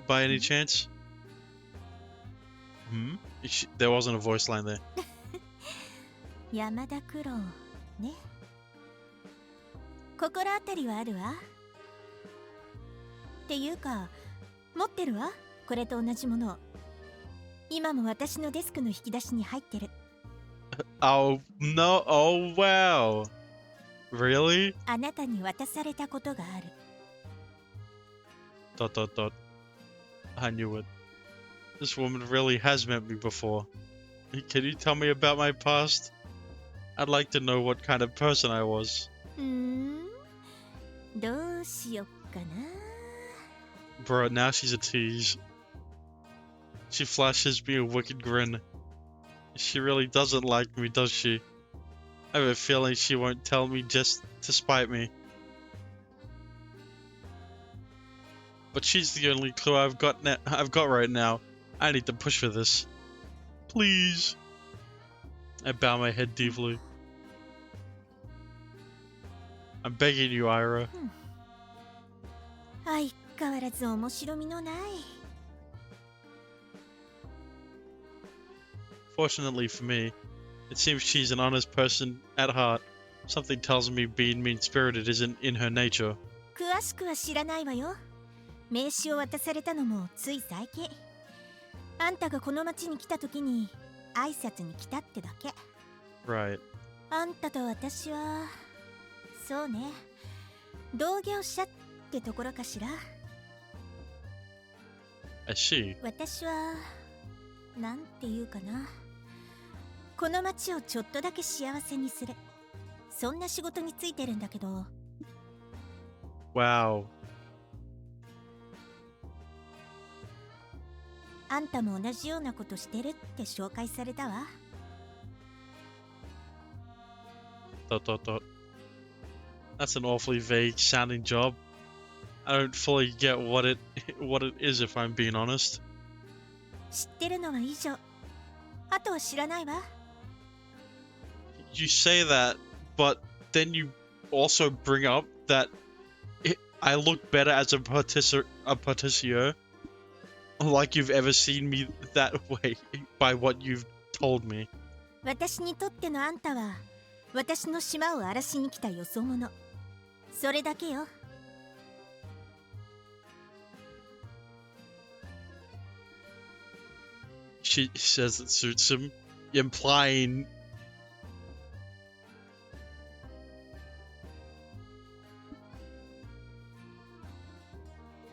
by any chance? There wasn't a voice line there. 山田九郎ね。心当たりはあるわ。っていうか、持ってるわ、これと同じもの。今も私のデスクの引き出しに入ってる。 Oh no! Oh wow! Really? あなたに渡されたことがある。 Dot dot dot. I knew it. This woman really has met me before. Can you tell me about my past? I'd like to know what kind of person I was. どうしよっかな。 Bro, now she's a tease. She flashes me a wicked grin. She really doesn't like me, does she? I have a feeling she won't tell me just to spite me. But she's the only clue I've got right now. I need to push for this. Please. I bow my head deeply. I'm begging you, Ira. 相変わらず面白みのない。 Fortunately for me, it seems she's an honest person at heart. Something tells me being mean-spirited isn't in her nature. 詳しくは知らないわよ。名刺を渡されたのもつい最近。あんたがこの町に来た時に挨拶に来たってだけ。 Right. あんたと私はそうね、同業者ってところかしら。 I see. 私はなんていうかな、この町をちょっとだけ幸せにする、そんな仕事についてるんだけど。 Wow. あんたも同じようなことしてるって紹介されたわ。 Dot dot dot. That's an awfully vague sounding job. I don't fully get what it is if I'm being honest. 知ってるのは以上。あとは知らないわ。 You say that, but then you also bring up that I look better as a patissier. Like you've ever seen me that way by what you've told me. 私にとってのあんたは私の島を荒らしに来たよそ者。それだけよ。 She says it suits him, implying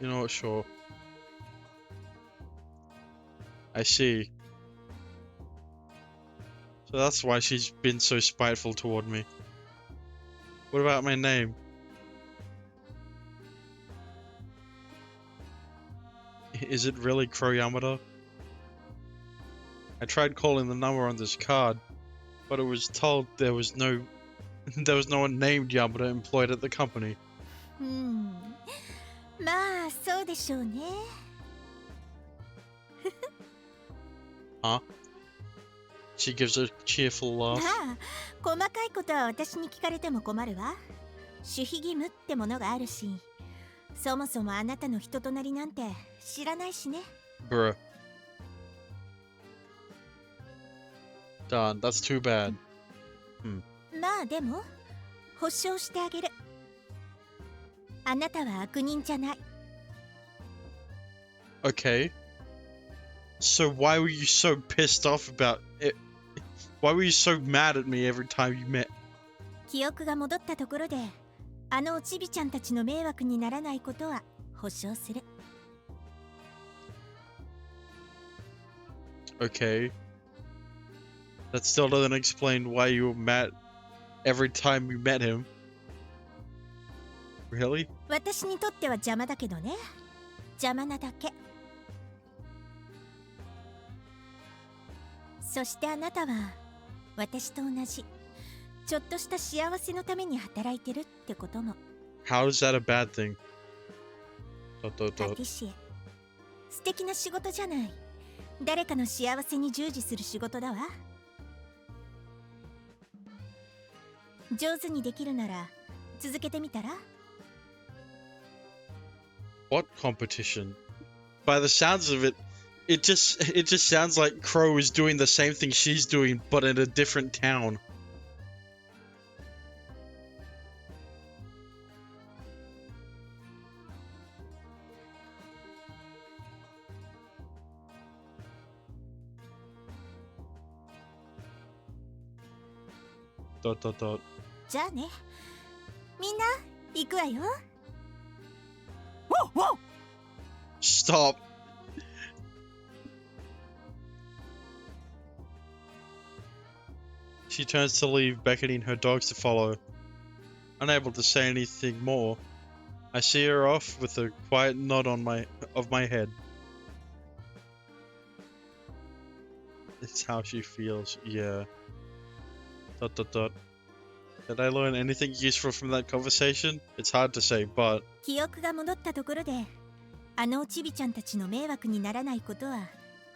you know what, sure. I see. So that's why she's been so spiteful toward me. What about my name? Is it really Crow Yamada? I tried calling the number on this card, but it was told there was no one named Yamada employed at the company. まあそうでしょうね。 Huh? She gives a cheerful laugh. まあ細かいことは私に聞かれても困るわ。守秘義務ってものがあるし、そもそもあなたの人となりなんて知らないしね。 Bruh. Darn, that's too bad. まあでも保証してあげる。あなたは悪人じゃない。 Okay. So why were you so pissed off about it? Why were you so mad at me every time you met? 記憶が戻ったところで、あのおちびちゃんたちの迷惑にならないことは保証する。 Okay. That still doesn't explain why you were mad every time you met him. Really? 私にとっては邪魔だけどね。邪魔なだけ。そしてあなたは私と同じちょっとした幸せのために働いてるってことも。 How is that a bad thing? パティシエ、素敵な仕事じゃない。誰かの幸せに従事する仕事だわ。上手にできるなら続けてみたら。 What competition? By the sounds of it, it just sounds like Crow is doing the same thing she's doing, but in a different town. Dot dot dot. じゃあね。みんな行くわよ。Stop. She turns to leave, beckoning her dogs to follow. Unable to say anything more, I see her off with a quiet nod of my head. It's how she feels, yeah. Dot dot dot. Did I learn anything useful from that conversation? It's hard to say, but 記憶が戻ったところで、あのちびちゃんたちの迷惑にならないことは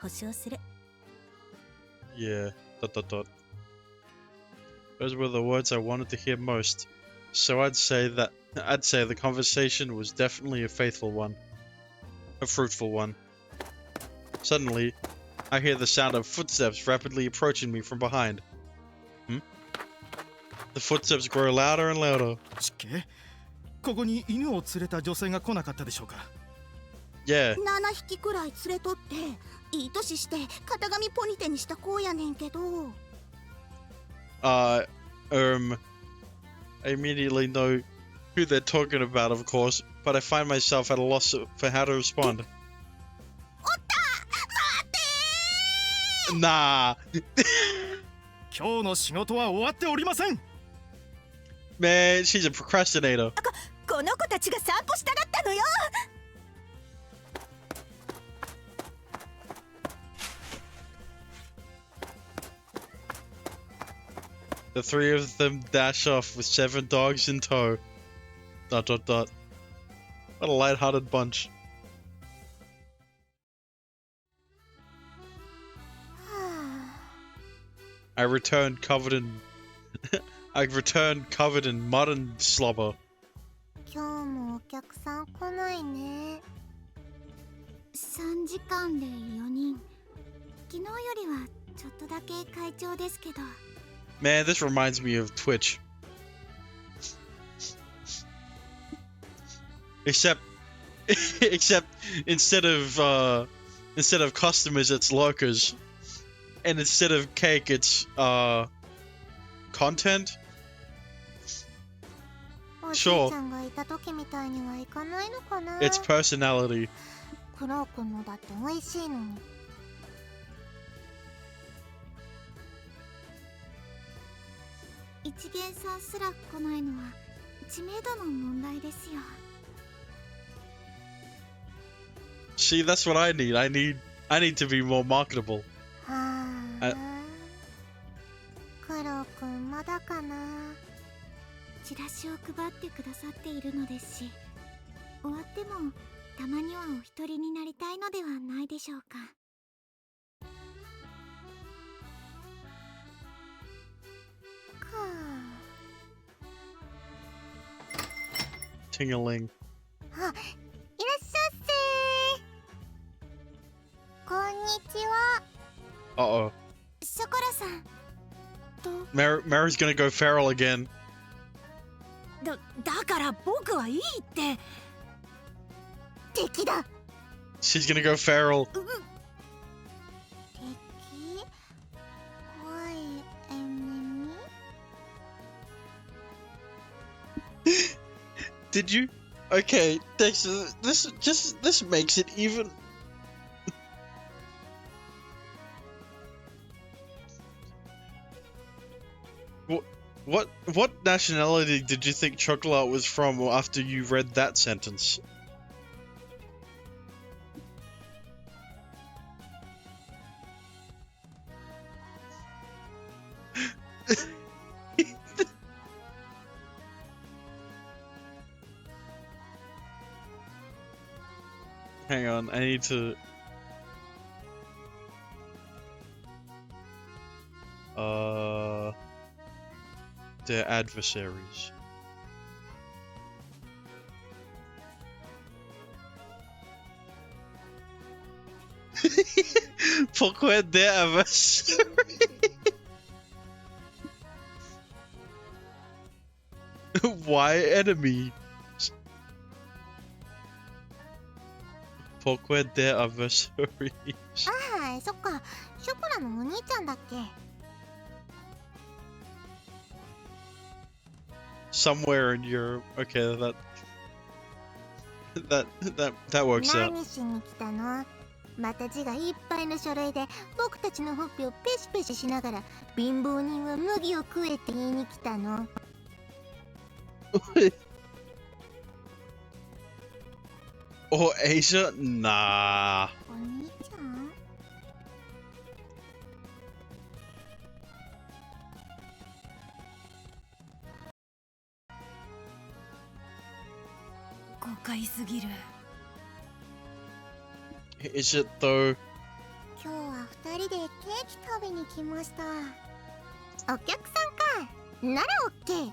保証する。yeah. Dot dot dot. Those were the words I wanted to hear most. So I'd say the conversation was definitely a faithful one. A fruitful one. Suddenly, I hear the sound of footsteps rapidly approaching me from behind. The footsteps grow louder and louder. 失敬。ここに犬を連れた女性が来なかったでしょうか。Yeah, 7匹くらい連れとっていい年して型紙ポニテにした子やねんけど。I immediately know who they're talking about, of course, but I find myself at a loss for how to respond. Nah. 今日の仕事は終わっておりません。 Man, she's a procrastinator. この子たちが散歩したがったのよ。The three of them dash off with 7 dogs in tow. Dot dot dot. What a light-hearted bunch. I returned covered in mud and slobber. 今日もお客さん来ないね。3時間で4人。昨日よりはちょっとだけ快調ですけど。Man, this reminds me of Twitch. Except instead of customers, it's lurkers, and instead of cake, it's content. おじいちゃんがいた時みたいにはいかないのかな。 It's personality. クロウ君のだって美味しいのに。一元さんすら来ないのは知名度の問題ですよ。See, that's what I need. I need to be more marketable. はあ。クロウ君まだかな。チラシを配ってくださっているのですし、終わってもたまにはお一人になりたいのではないでしょうか。Ting-a-ling. あ、いらっしゃっせー。こんにちは。 Uh-oh. ショコラさんと。 Mary's gonna go feral again. だから僕はいいって。敵だ。 She's gonna go feral. 敵？Why enemy? Did you? Okay, Dexter, this makes it even. What nationality did you think Chocolat was from after you read that sentence? Hang on, I need to... They're adversaries. Pourquoi des adversaries? Why enemy? Pourquoi des adversaries? ああ、そっか。ショコラのお兄ちゃんだっけ。somewhere in Europe. Okay, that works out. 何しに来たの？また字がいっぱいの書類で僕たちのほっぺをペシペシしながら貧乏人は麦を食えって言いに来たの。Or Asia? Nah. お兄ちゃん？誤解すぎる。 Is it though? 今日は2人でケーキ食べに来ました。お客さんか。ならオッケー。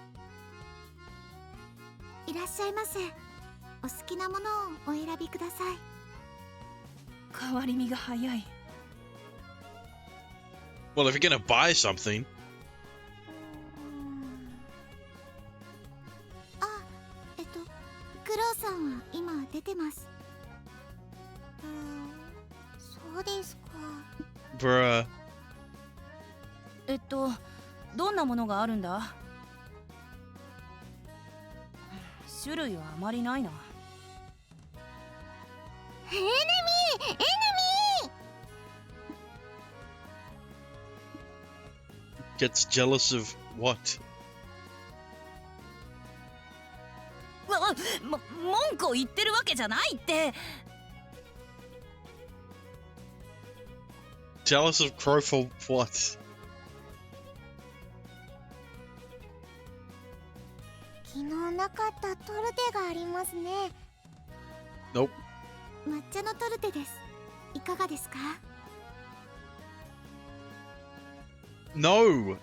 いらっしゃいませ。お好きなものをお選びください。変わり身が早い。 Well, if you're gonna buy something. あ、クロウさんは今出てます。そうですか。Bruh. どんなものがあるんだ？種類はあまりないな。エネミー Gets jealous of what? 文句を言ってるわけじゃないって。Jealous of Crow for what? 昨日なかったトルテがありますね。 Nope. 抹茶のトルテです。いかがですか？ No. 今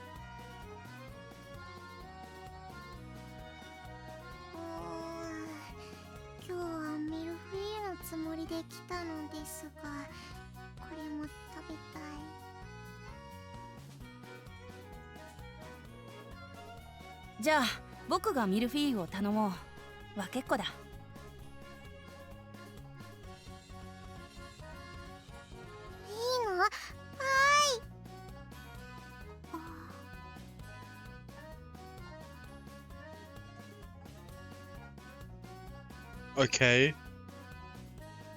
日はミルフィーユのつもりで来たのですが、これも食べたい。じゃあ僕がミルフィーユを頼もう。分けっこだ。いいの？はーい。Okay.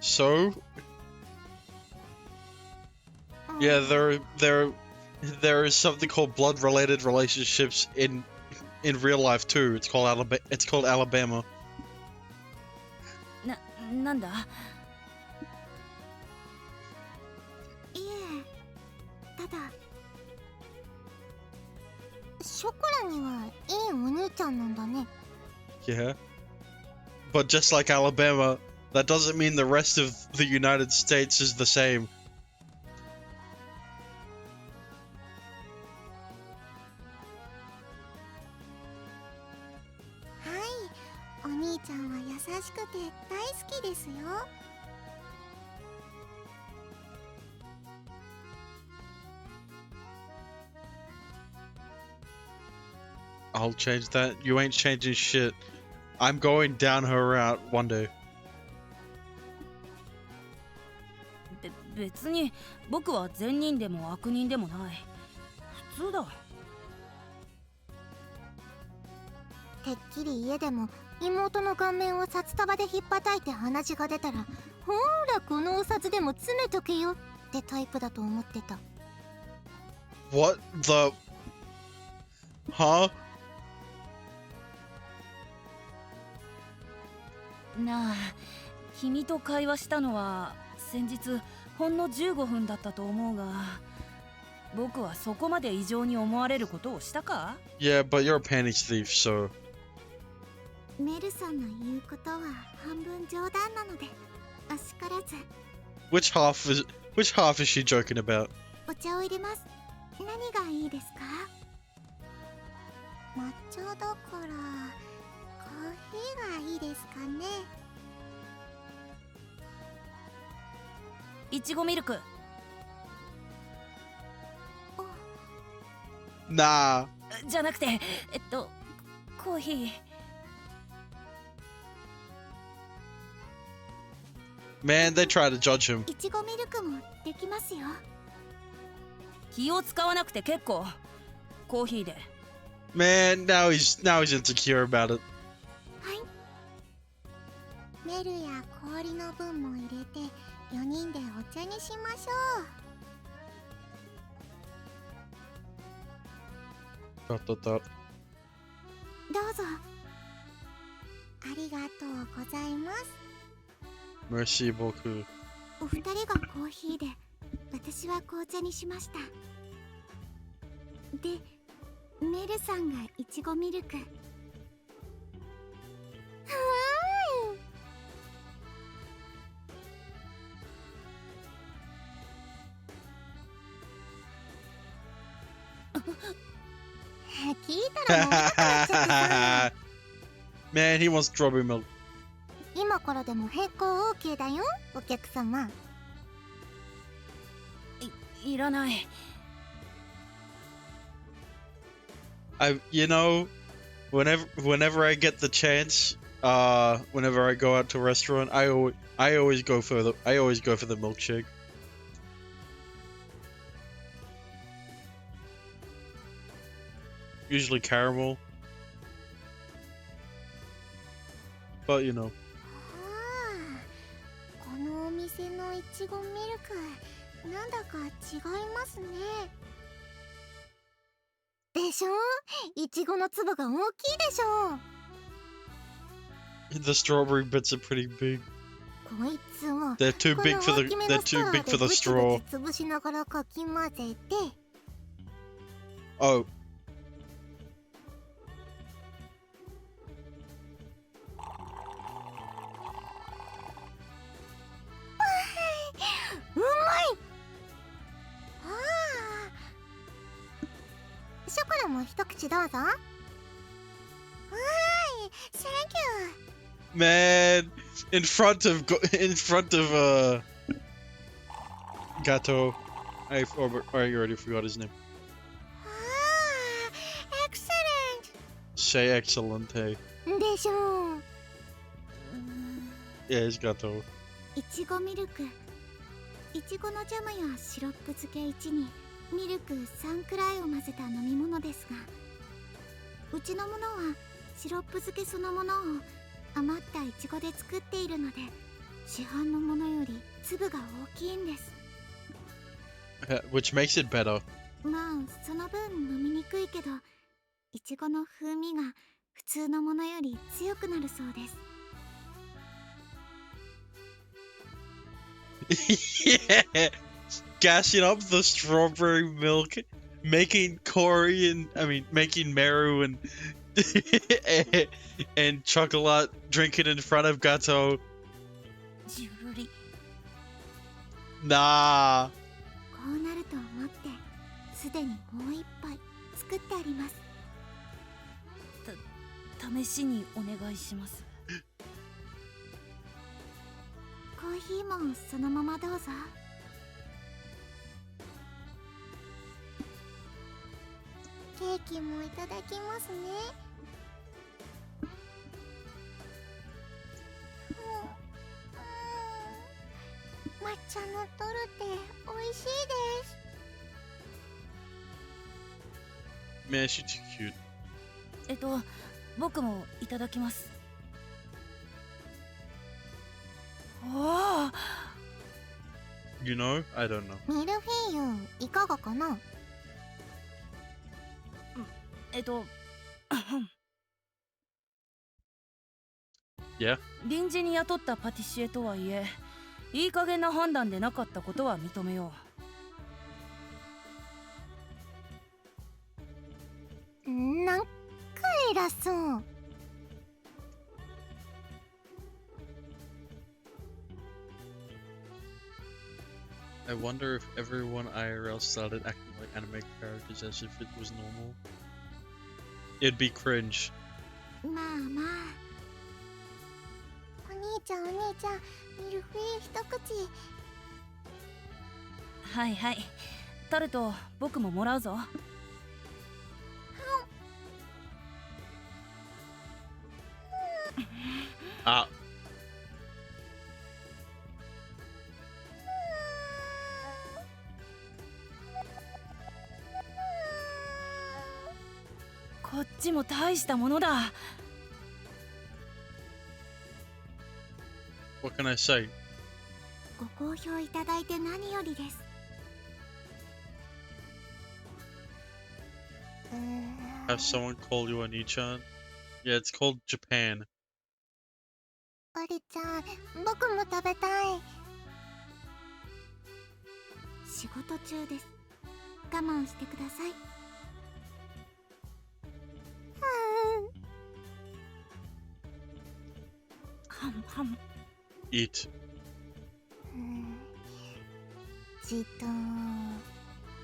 So. Yeah, there is something called blood-related relationships in real life too. It's called Alabama. なんだ？いえ、ただショコラにはいいお兄ちゃんなんだね。 Yeah. But just like Alabama, that doesn't mean the rest of the United States is the same. はい、お兄ちゃんは優しくて大好きですよ。I'll change that. You ain't changing shit. I'm going down her route one day. 別に僕は善人でも悪人でもない。普通だ。てっきり家でも妹の顔面を札束でひっぱたいて鼻血が出たら、ほーらこのお札でも詰めとけよってタイプだと思ってた。 What the? Huh? なあ、君と会話したのは先日ほんの15分だったと思うが、僕はそこまで異常に思われることをしたか？ Yeah, but you're a panties thief, so. メルさんの言うことは半分冗談なので、あしからず。 Which half is she joking about? お茶を入れます。何がいいですか？抹茶だからコーヒーがいいですかね。いちごミルク。Nah. じゃなくて、コーヒー。Man, they try to judge him. いちごミルクもできますよ。気を使わなくて結構。コーヒーで。Man, now he's insecure about it. メルや氷の分も入れて4人でお茶にしましょう。 Dot dot dot. どうぞ。ありがとうございます。 Merci beaucoup. お二人がコーヒーで私は紅茶にしました。でメルさんがいちごミルク。聞いたらもうなくなっちゃってさ。 Man, he wants strawberry milk. 今からでも変更 OK だよ、お客様。いらない。 You know, whenever I get the chance, whenever I go out to a restaurant, I always go for the milkshake. Usually caramel. But you know. このお店のいちごミルクなんだか違いますね。でしょ、いちごの粒が大きいでしょ。 The strawberry bits are pretty big. こいつを They're too big for the straw. 潰しながらかき混ぜて。 Oh. うまい。ああ。ショコラも一口どうぞ。はい、Thank you. Man, in front of Gato. I already forgot his name. ああ、Excellent. Say excellent, hey. でしょう。 Yeah, it's Gato. いちごミルク。いちごのジャムやシロップ漬け1にミルク3くらいを混ぜた飲み物ですが、うちのものはシロップ漬けそのものを余ったいちごで作っているので、市販のものより粒が大きいんです。 Which makes it better. まあその分飲みにくいけど、いちごの風味が普通のものより強くなるそうです。 Yeah, gassing up the strawberry milk, making making Meru and Chocolat drink it in front of Gato. ジュルリ。 Nah. こうなると思ってすでにもう一杯作ってあります。試しにお願いします。コーヒーもそのままどうぞ。ケーキもいただきますね。抹茶のトルテ美味しいです。 Man, she's too cute. 僕もいただきます。おお。 You know? I don't know. ミルフィーユいかがかな。Yeah? 臨時に雇ったパティシエとはいえ、いい加減な判断でなかったことは認めよう。なんか偉そう。 I wonder if everyone IRL started acting like anime characters as if it was normal. It'd be cringe. まあまあ。お兄ちゃんお兄ちゃん、ミルフィーユ一口。はいはい。タルト、僕ももらうぞ。Ah. こっっちも大したものだ。 What can I say? ご好評いただいて何よりです。Have someone call you a Nichan? Yeah, it's called Japan. オリちゃん、僕も食べたい。仕事中です。我慢してください。はんはん。 Eat. じっと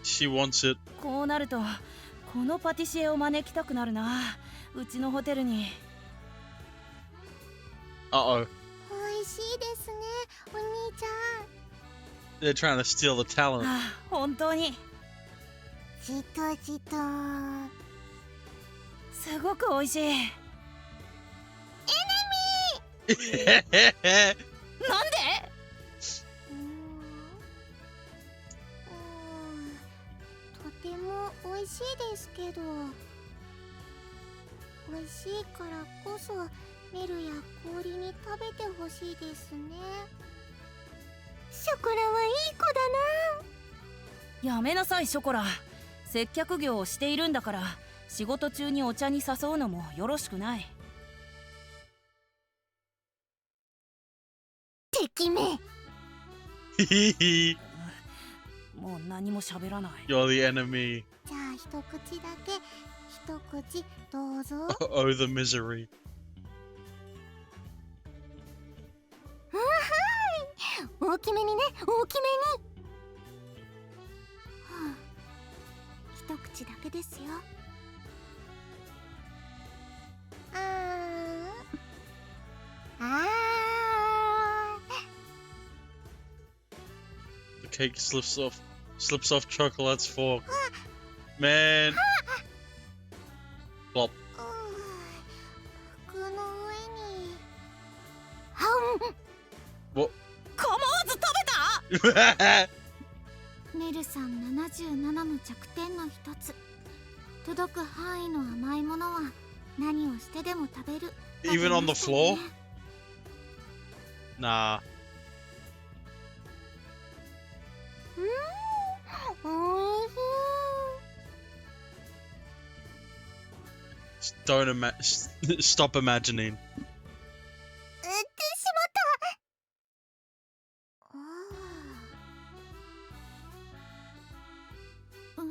She wants it. こうなるとこのパティシエを招きたくなるな、うちのホテルに。 Uh-oh. 美味しいですね、お兄ちゃん。 They're trying to steal the talent. ああ、本当にじっとじっと。すごく美味しい。なんで？とても美味しいですけど、美味しいからこそメルや氷に食べてほしいですね。ショコラはいい子だな。やめなさいショコラ、接客業をしているんだから仕事中にお茶に誘うのもよろしくない。敵め。もう何も喋らない。 You're the enemy. じゃあ一口だけ、一口どうぞ。Oh, the misery. 大きめにね、大きめに。はあ、一口だけですよ。The cake slips off chocolate's fork. Man. Plop. 服の上に。はん。 What? 構わず食べた？メルさん77の弱点の一つ。届く範囲の甘いものは何をしてでも食べる。 Even on the floor? Nah. おいし Don't stop imagining. い。ってしまった。うわ、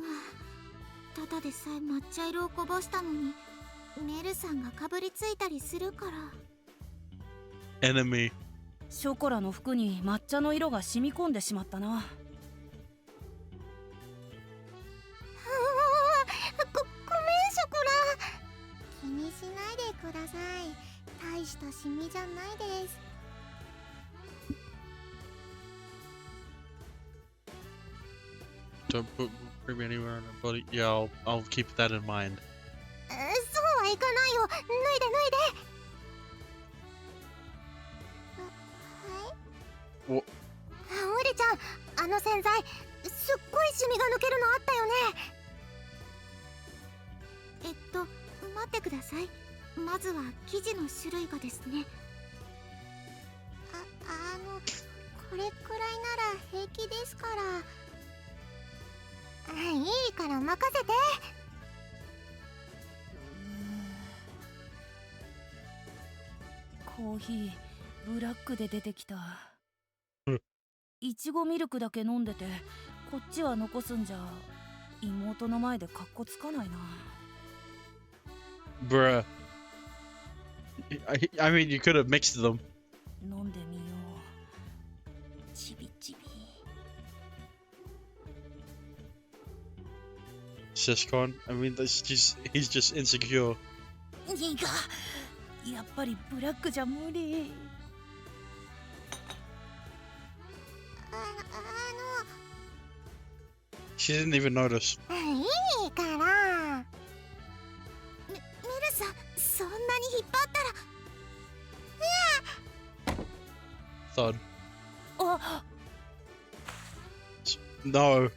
ただでさえ抹茶色をこぼしたのにメルさんがかぶりついたりするから。 Enemy. ショコラの服に抹茶の色が染み込んでしまったな。ごめんショコラ。気にしないでください。大したシミじゃないです。 Don't put cream anywhere on her body. Yeah, I'll keep that in mind. そうはいかないよ。脱いで脱いで。はい。おオリちゃん、あの洗剤すっごいシミが抜けるのあったよね。待ってください。まずは生地の種類がですね。これくらいなら平気ですから。いいから任せて。コーヒーブラックで出てきた。うん。いちごミルクだけ飲んでてこっちは残すんじゃ妹の前でカッコつかないな。 Bruh. I mean, you could have mixed them. 飲んでみよう。ちびちび。 Siscon. I mean, he's just insecure. いいか、やっぱりブラックじゃ無理。 She didn't even notice. いいからメルさん、そんなに引っ張ったら。 Thud. あ、 No.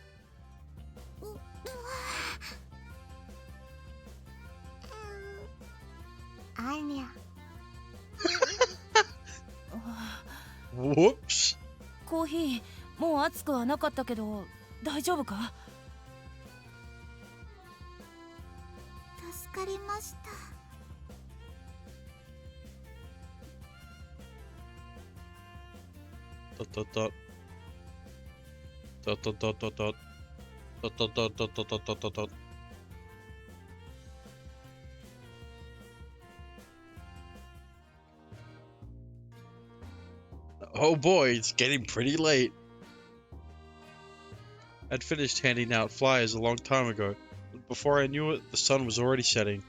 にもう暑くはなかったけど大丈夫か？助かりました。Dot dot dot. Dot dot dot dot dot. Dot dot dot dot dot dot dot dot. Oh boy, it's getting pretty late. I'd finished handing out flyers a long time ago, but before I knew it, the sun was already setting.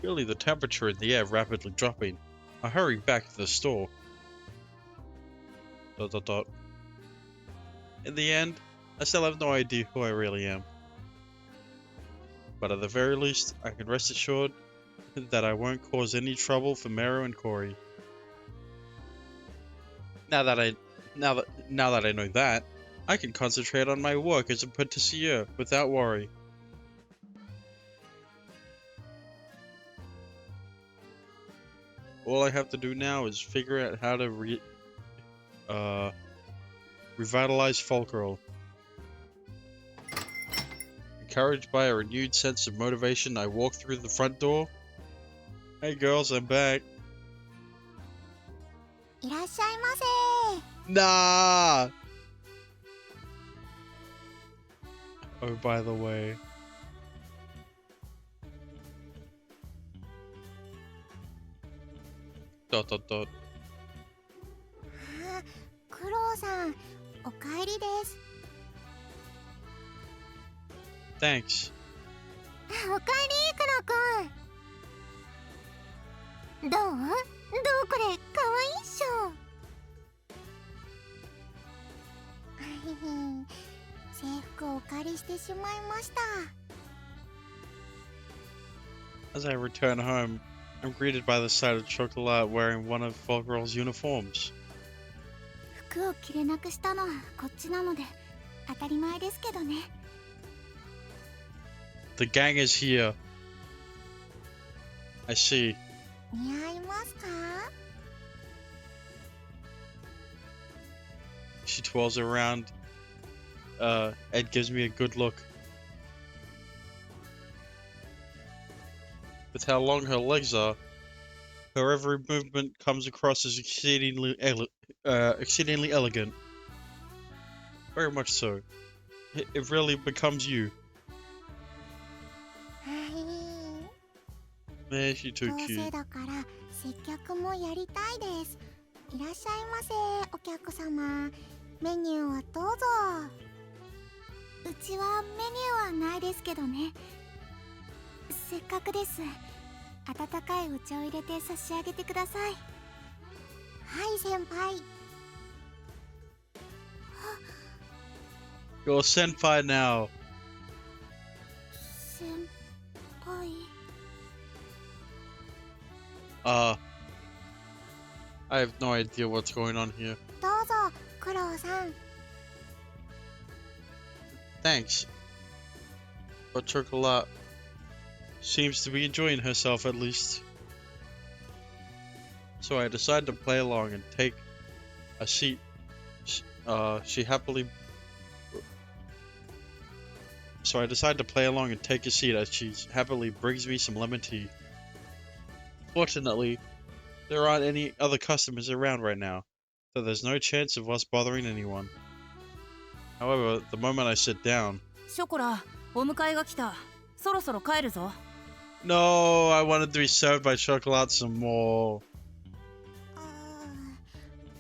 Feeling the temperature in the air rapidly dropping, I hurried back to the store. Dot dot dot. In the end, I still have no idea who I really am. But at the very least, I can rest assured that I won't cause any trouble for Meru and Corey. Now that I know that, I can concentrate on my work as a patissier without worry. All I have to do now is figure out how to revitalize Folkerl. Encouraged by a renewed sense of motivation, I walk through the front door. Hey girls, I'm back. いらっしゃいませ。 Nah! Oh, by the way. Dot dot dot. あ、クロウさん、おかえりです。 Thanks. おかえり、クロくん。どうこれ、かわいいっしょ。制服をお借りしてしまいました。 As I return home, I'm greeted by the sight of Chocolat wearing one of Folkerl's uniforms. 服を着れなくしたのはこっちなので当たり前ですけどね。 The gang is here. I see. 似合いますか？ She twirls around and gives me a good look. With how long her legs are, her every movement comes across as exceedingly elegant. Very much so. It really becomes you. はい。 Man, she's too どう cute. せだから接客もやりたいです。いらっしゃいませ、お客様。メニューはどうぞ。うちはメニューはないですけどね。せっかくです。温かいお茶を入れて差し上げてください。はい、先輩。 You're senpai now. 先輩。 I have no idea what's going on here. どうぞ、クロウさん。 Thanks. But Chocolat seems to be enjoying herself at least. So I decide to play along and take a seat. So I decide to play along and take a seat as she happily brings me some lemon tea. Fortunately, there aren't any other customers around right now, so there's no chance of us bothering anyone. However, the moment I sit down... ショコラ、お迎えが来た。そろそろ帰るぞ。 No, I wanted to be served by Chocolat some more.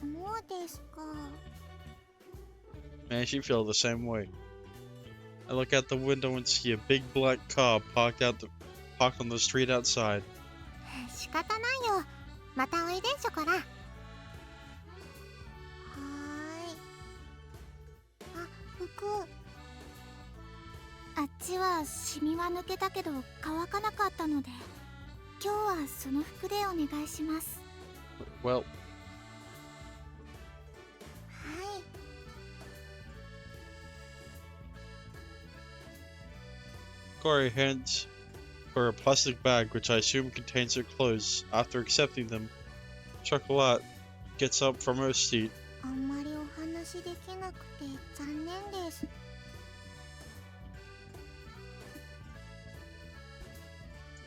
もうですか。 Man, she feels the same way. I look out the window and see a big black car parked on the street outside. 仕方ないよ。またおいで、ショコラ。はーい。あ、服。あっちはシミは抜けたけど乾かなかったので、今日はその服でお願いします。 Well, はい。 Corey hands her a plastic bag which I assume contains her clothes. After accepting them, Chocolat gets up from her seat. あんまりお話できなくて残念です。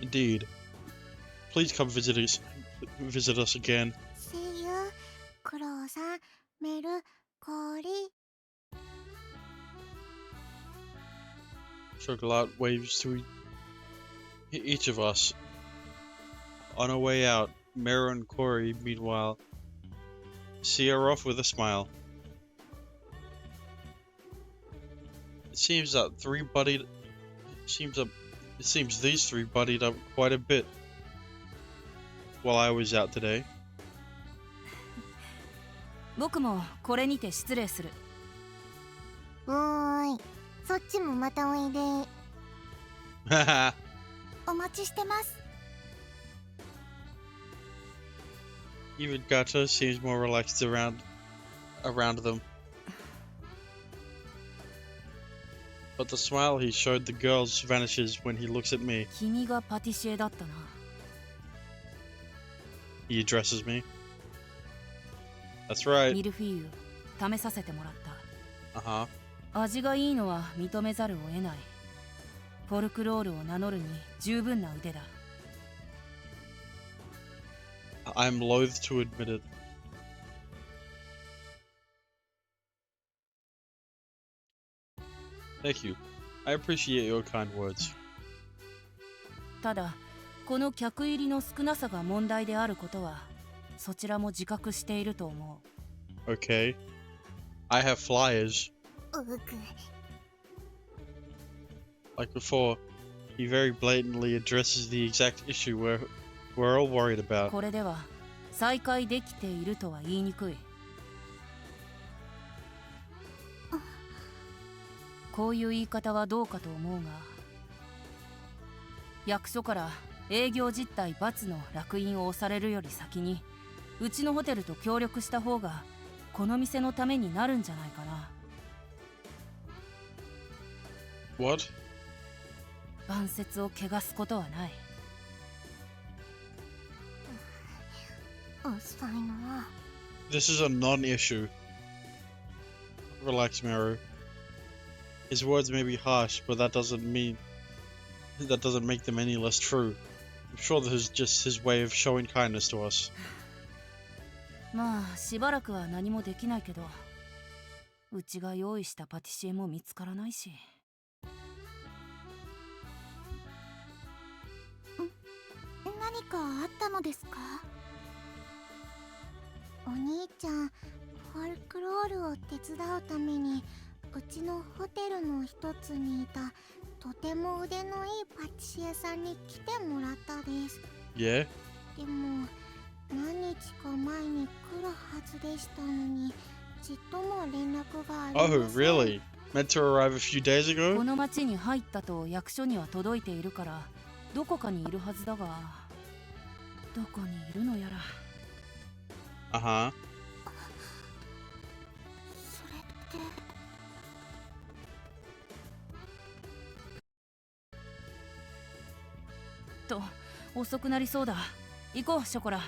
Indeed. Please come visit us again. See you クロウさん、メル、コリ。 Chocolat waves to each of us. On our way out, Mero and Corey, meanwhile, see her off with a smile. It seems these three buddied up quite a bit while I was out today. 僕もこれにて失礼する。おーい、そっちもまたおいで。 Haha. お待ちしてます。 Even Gato seems more relaxed around them. But the smile he showed the girls vanishes when he looks at me. 君がパティシエだったな。 He addresses me. That's right. ミルフィーユ試させてもらっ Uh-huh. た。味がいいのは認めざるを得ない。フォルクロールを名乗るに十分な腕だ。 I'm loath to admit it. Thank you. I appreciate your kind words. ただ、この客入りの少なさが問題であることは、そちらも自覚していると思う。 Okay. I have flyers. うぐ。 Like before, he very blatantly addresses the exact issue we're all worried about. これでは再開できているとは言いにくい。こういう言い方はどうかと思うが、役所から営業実態×の烙印を押されるより先にうちのホテルと協力した方がこの店のためになるんじゃないかな。 What? 晩節を汚すことはない。 うっさいな。 This is a non-issue. Relax, Meru. His words may be harsh, but that doesn't make them any less true. I'm sure this is just his way of showing kindness to us. まあしばらくは何もできないけど、うちが用意したパティシエも見つからないし。 何かあったのですか？お兄ちゃん、フォルクロールを手伝うためにうちのホテルの一つにいたとても腕のいいパティシエさんに来てもらったです。 Yeah? でも何日か前に来るはずでしたのにちっとも連絡がありません。 Oh, really? Meant to arrive a few days こ ago? の町に入ったと役所には届いているからどこかにいるはずだが、どこにいるのやら。 Uh-huh. それってと遅くなりそうだ。行こうショコラ。は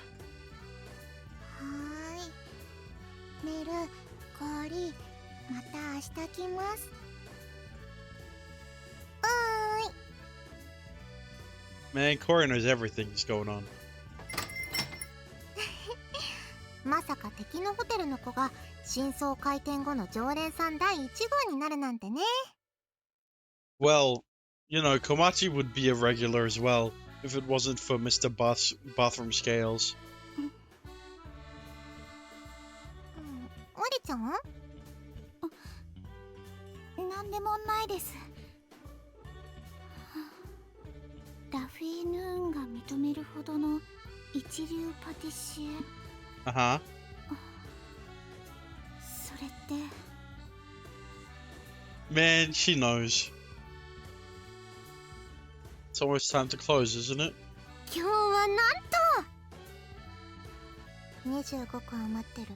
ーい。メル、コーリー、また明日来ます。おーい。 Man, Corey knows everything that's going on. まさか敵のホテルの子が新装開店後の常連さん第1号になるなんてね。 Well, you know, Komachi would be a regular as well if it wasn't for Mr. Bathroom Scales. オリちゃん？なんでもないです。ラフィーヌーンが認めるほどの一流パティシエ。 Uh-huh. それって Man, she knows. It's almost time to close, isn't it? 今日はなんと25個余ってる。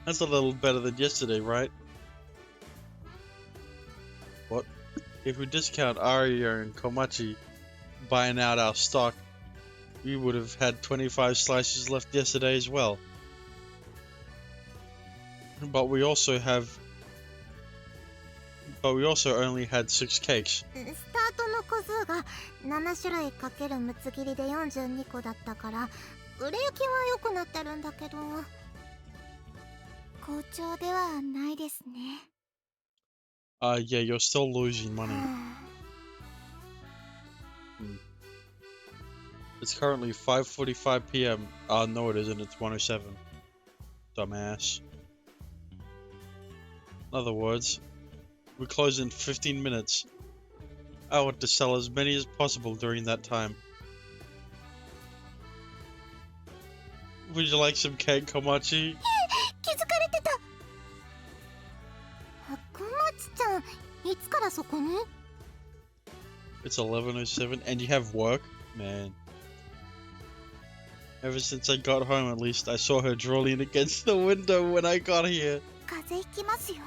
That's a little better than yesterday, right? What? If we discount Aria and Komachi buying out our stock, we would have had 25 slices left yesterday as well. But we also only had 6 cakes. スタートの個数が7種類かける6つ切りで42個だったから売れ行きは良くなってるんだけど好調ではないですね。Yeah, you're still losing money. It's currently 5:45 p.m. No it isn't, it's 1:07. Dumbass. In other words, we close in 15 minutes. I want to sell as many as possible during that time. Would you like some cake, Komachi? 気づかれてた。小町ちゃん、いつからそこに？ It's 11:07 and you have work? Man. Ever since I got home at least, I saw her drooling against the window when I got here. 風邪ひきますよ。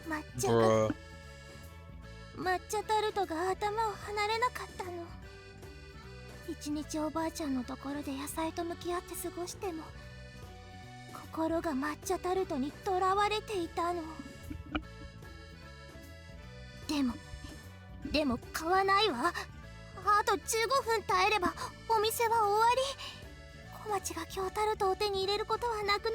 抹茶 Bruh. 抹茶タルトが頭を離れなかったの。一日おばあちゃんのところで野菜と向き合って過ごしても心が抹茶タルトにとらわれていたの。でも買わないわ。あと15分耐えればお店は終わり。小町が今日タルトを手に入れることはなくなるんだ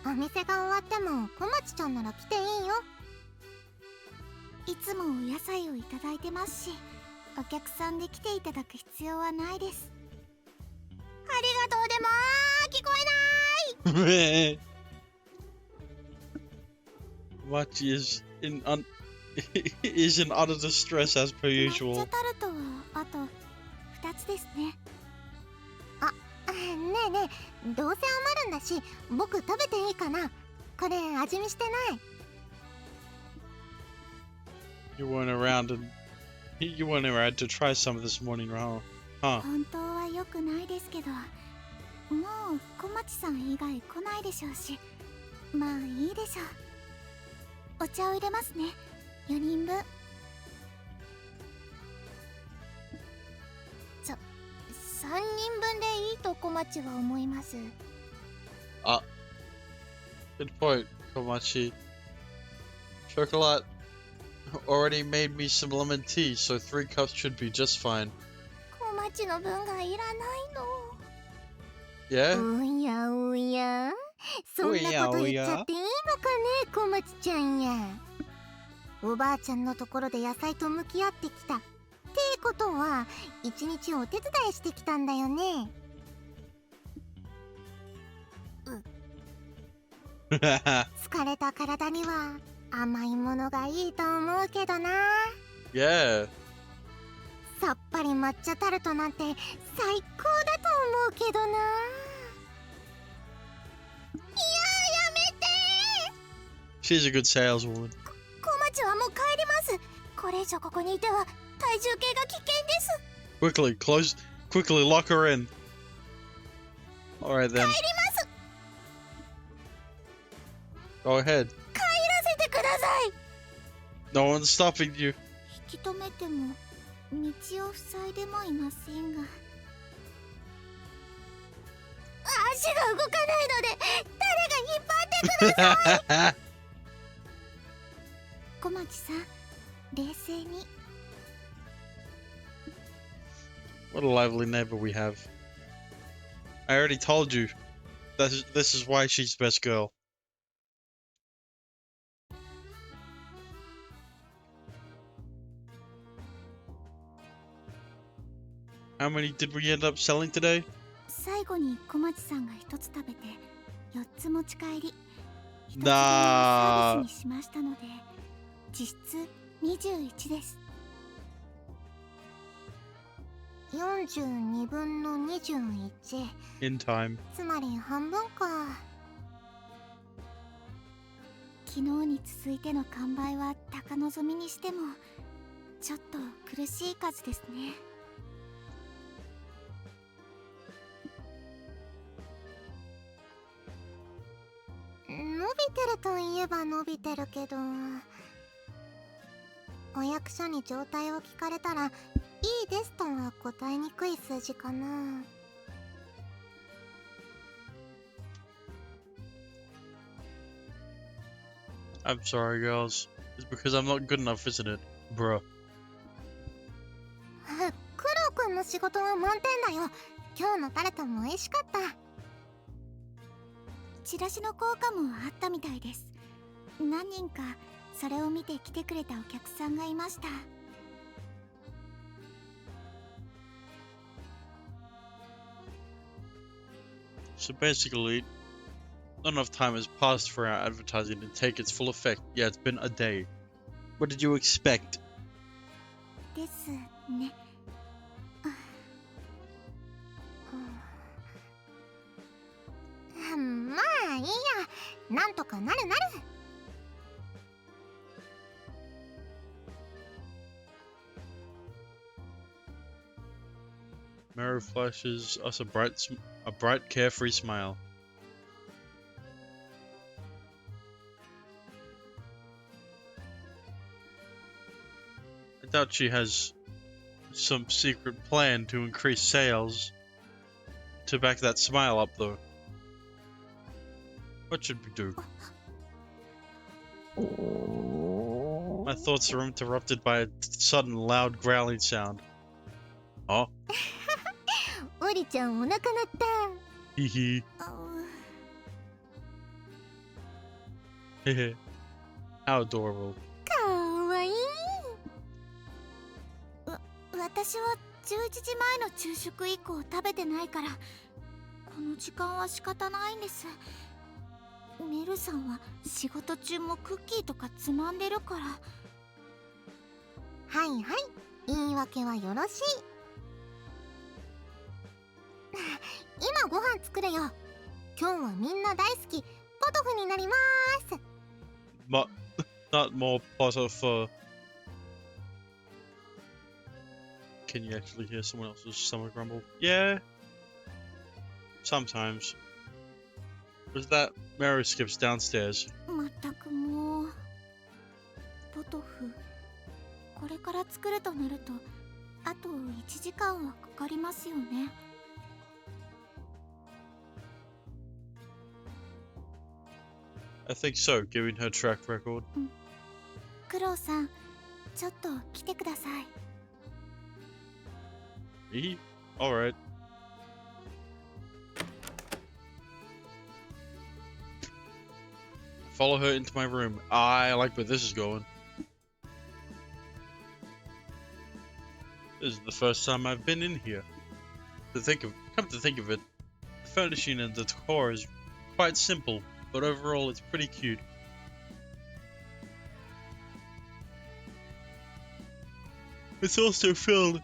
もの。お店が終わっても小町ちゃんなら来ていいよ。いつもお野菜をいただいてますし、お客さんで来ていただく必要はないです。ありがとうでも聞こえない。Machi is in utter distress as per 抹 usual. 茶タルトはあと2つですね。あ、ねえねえ、どうせ余るんだし僕食べていいかな。これ味見してない。You weren't around to try some this morning, huh? 本当は良くないですけど、もう小町さん以外来ないでしょうし、まあいいでしょう。お茶を入れますね。4人分。3人分でいいと小町は思います。 Good point, Komachi. Chocolate already made me some lemon tea, so 3 cups should be just fine. 小町の分がいらないの。 Yeah? おやおや、そんなこと言っちゃっていいのかね、小町ちゃんや。おばあちゃんのところで野菜と向き合ってきたってことは一日お手伝いしてきたんだよね。疲れた体には甘いものがいいと思うけどな。 Yeah. さっぱり抹茶タルトなんて最高だと思うけどな。いややめて。 She's a good saleswoman. 小町はもう帰ります。これ以上ここにいては体重計が危険です。 Quickly lock her in. Alright then. 帰ります。 Go ahead. 帰らせてください。 No one's stopping you. 引き止めても道を塞いでもいませんが、足が動かないので誰が引っ張ってください。小町さん、冷静に。 What a lively neighbor we have. I already told you. This is why she's best girl. How many did we end up selling today? 最後に小町さんが1つ食べて4つ持ち帰り、1つ分のサービスにしましたので実質21です。42分の21、 In time. つまり半分か。昨日に続いての完売は高望みにしてもちょっと苦しい数ですね。伸びてるといえば伸びてるけど、お役所に状態を聞かれたらいいですとは答えにくい数字かな。I'm sorry, girls. It's because I'm not good enough, isn't it? Bruh. クロくんの仕事は満点だよ。今日のタルトも美味しかった。チラシの効果もあったみたいです。何人かそれを見て来てくれたお客さんがいました。So basically, not enough time has passed for our advertising to take its full effect. Yeah, it's been a day. What did you expect? ですね。まあいいや、なんとかなるなる。Mary flashes us a bright, carefree smile. I doubt she has some secret plan to increase sales to back that smile up, though. What should we do? My thoughts are interrupted by a sudden loud growling sound. Oh? オリちゃんお腹鳴った。Hee hee. Hehe. How adorable. かわいい。私は11時前の昼食以降食べてないから、この時間は仕方ないんです。メルさんは仕事中もクッキーとかつまんでるから。はいはい、言い訳はよろしい。今ご飯作れよ。今日はみんな大好きポトフになります。Not more Potiphar. Can you actually hear someone else's stomach rumble? Yeah. Sometimes. Was that Mary skips downstairs? まったくもう。ポトフ、これから作るとなるとあと1時間はかかりますよね。I think so, given her track record. クロウさん、ちょっと来てください。Me? Alright. Follow her into my room. I like where this is going. This is the first time I've been in here. Come to think of it, the furnishing and the decor is quite simple, but overall it's pretty cute. It's also filled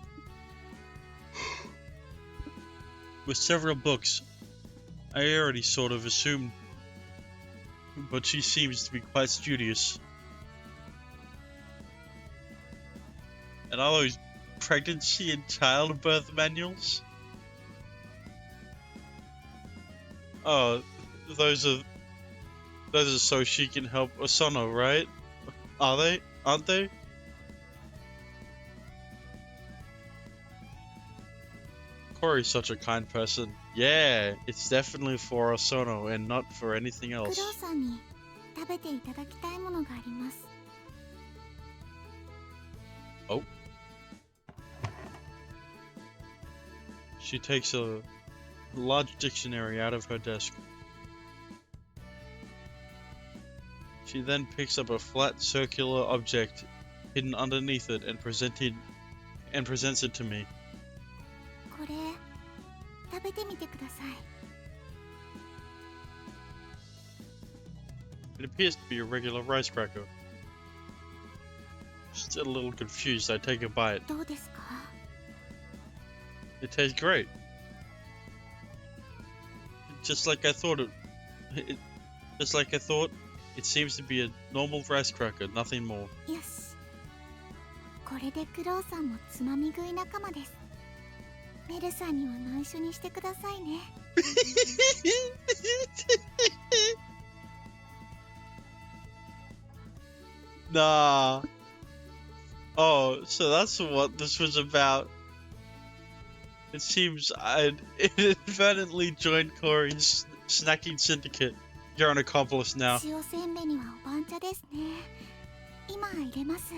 with several books. I already sort of assumed, but she seems to be quite studious. And all those pregnancy and childbirth manuals? Oh, those are so she can help Osono, right? Are they? Aren't they? Corey's such a kind person. Yeah, it's definitely for Osono and not for anything クロウ else. さんに食べていただきたいものがあります。 Oh. She takes a large dictionary out of her desk. She then picks up a flat circular object hidden underneath it and presents it to me. これ食べてみてください。 It appears to be a regular rice cracker. Still a little confused, I take a bite. どうですか？ It tastes great. Just like I thought it seems to be a normal rice cracker, nothing more. よし。これでクロウさんもつまみ食い仲間です。メルさんには内緒にしてくださいね。Nah. Oh, so that's what this was about. It seems I'd inadvertently joined Corey's snacking syndicate. You're an accomplice now. 塩せんべいにはお番茶ですね。今入れます。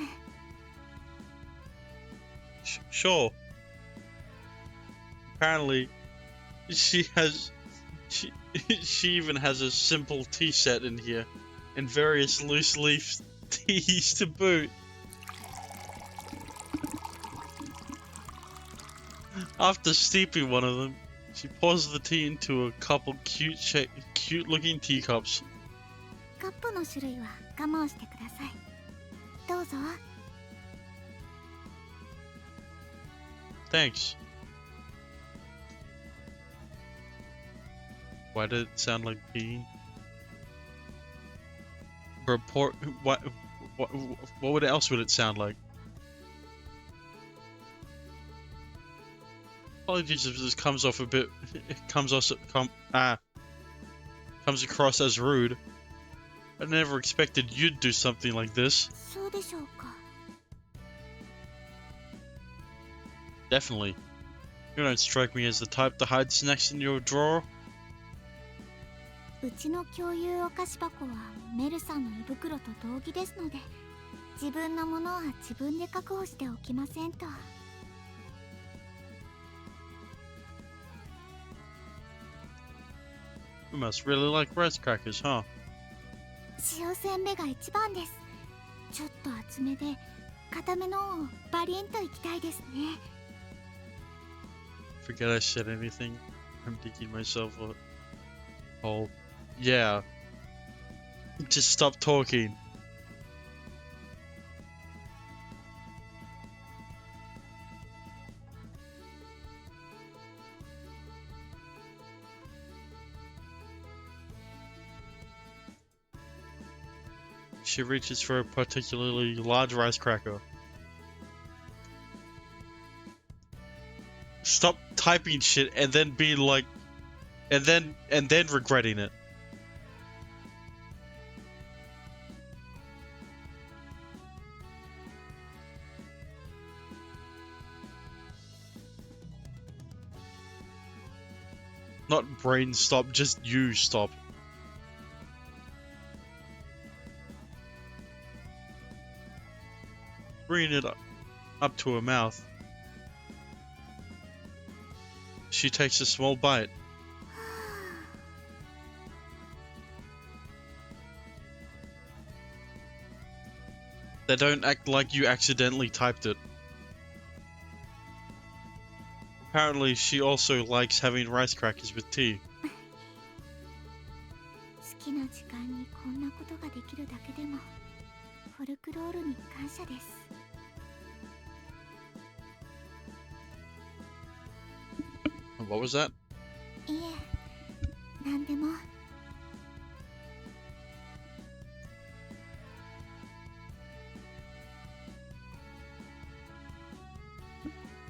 Sure. Apparently, she even has a simple tea set in here, and various loose leaf teas to boot. After steeping one of them, she pours the tea into a couple cute-looking teacups. カップの種類は我慢してください。どうぞ。 Thanks. Why did it sound like peeing? Report. What else would it sound like? Apologies if this comes off a bit. Comes across as rude. I never expected you'd do something like this. そうでしょうか。 Definitely. You don't strike me as the type to hide snacks in your drawer. うちの共有お菓子箱はメルさんの胃袋と同義ですので、自分のものは自分で確保しておきませんと。 You must really like rice crackers, huh? 塩せんべいが一番です。ちょっと厚めで固めのをバリンといきたいですね。 Forget I said anything. I'm digging myself a hole. Yeah. Just stop talking. She reaches for a particularly large rice cracker. Stop typing shit and then being like, and then regretting it. Not brain stop, just you stop. Bringing it up to her mouth. She takes a small bite. They don't act like you accidentally typed it. Apparently, she also likes having rice crackers with tea. 好きな時間にこんなことができるだけでもフォルクロールに感謝です。 What was that? いえ、なんでも。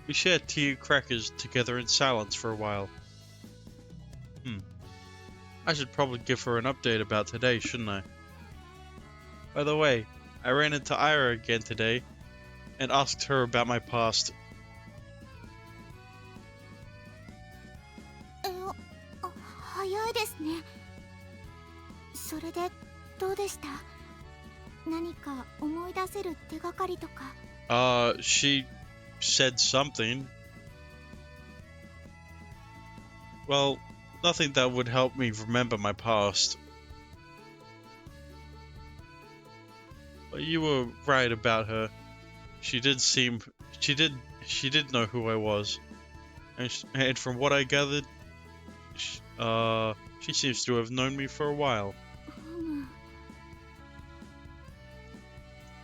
We shared tea and crackers together in silence for a while. I should probably give her an update about today, shouldn't I? By the way, I ran into Ira again today and asked her about my past. 早いですね。それでどうでした？何か思い出せる手がかりとか。She said something. Well, nothing that would help me remember my past. But you were right about her. She did know who I was. And from what I gathered, she seems to have known me for a while.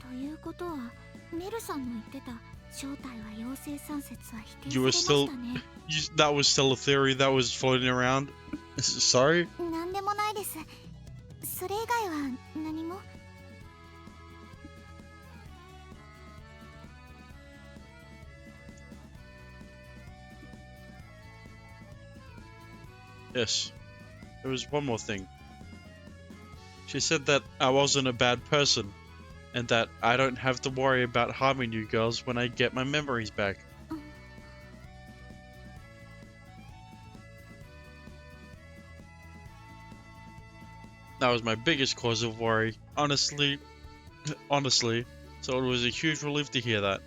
ということは、メルさんの言ってた正体は妖精さん説は否定さ You れ were ました still ね。that was still a theory that was floating around. Sorry? なんでもないです。それ以外は何も。 Yes. There was one more thing. She said that I wasn't a bad person. and that I don't have to worry about harming you girls when I get my memories back. That was my biggest cause of worry, honestly, honestly, so it was a huge relief to hear that.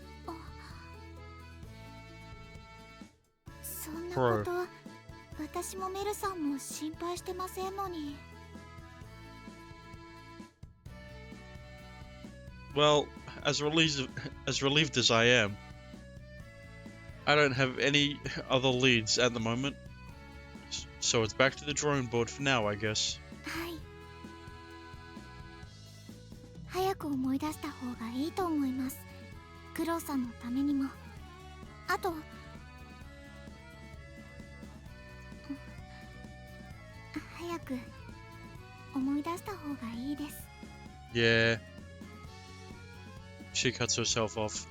そんなこと私もメルさんも心配してませんのに。 Well, as relieved as I am, I don't have any other leads at the moment, so it's back to the drawing board for now, I guess. はい。早く思い出した方がいいと思います。クロウさんのためにも。あと、早く思い出した方がいいです。 Yeah. She cuts herself off.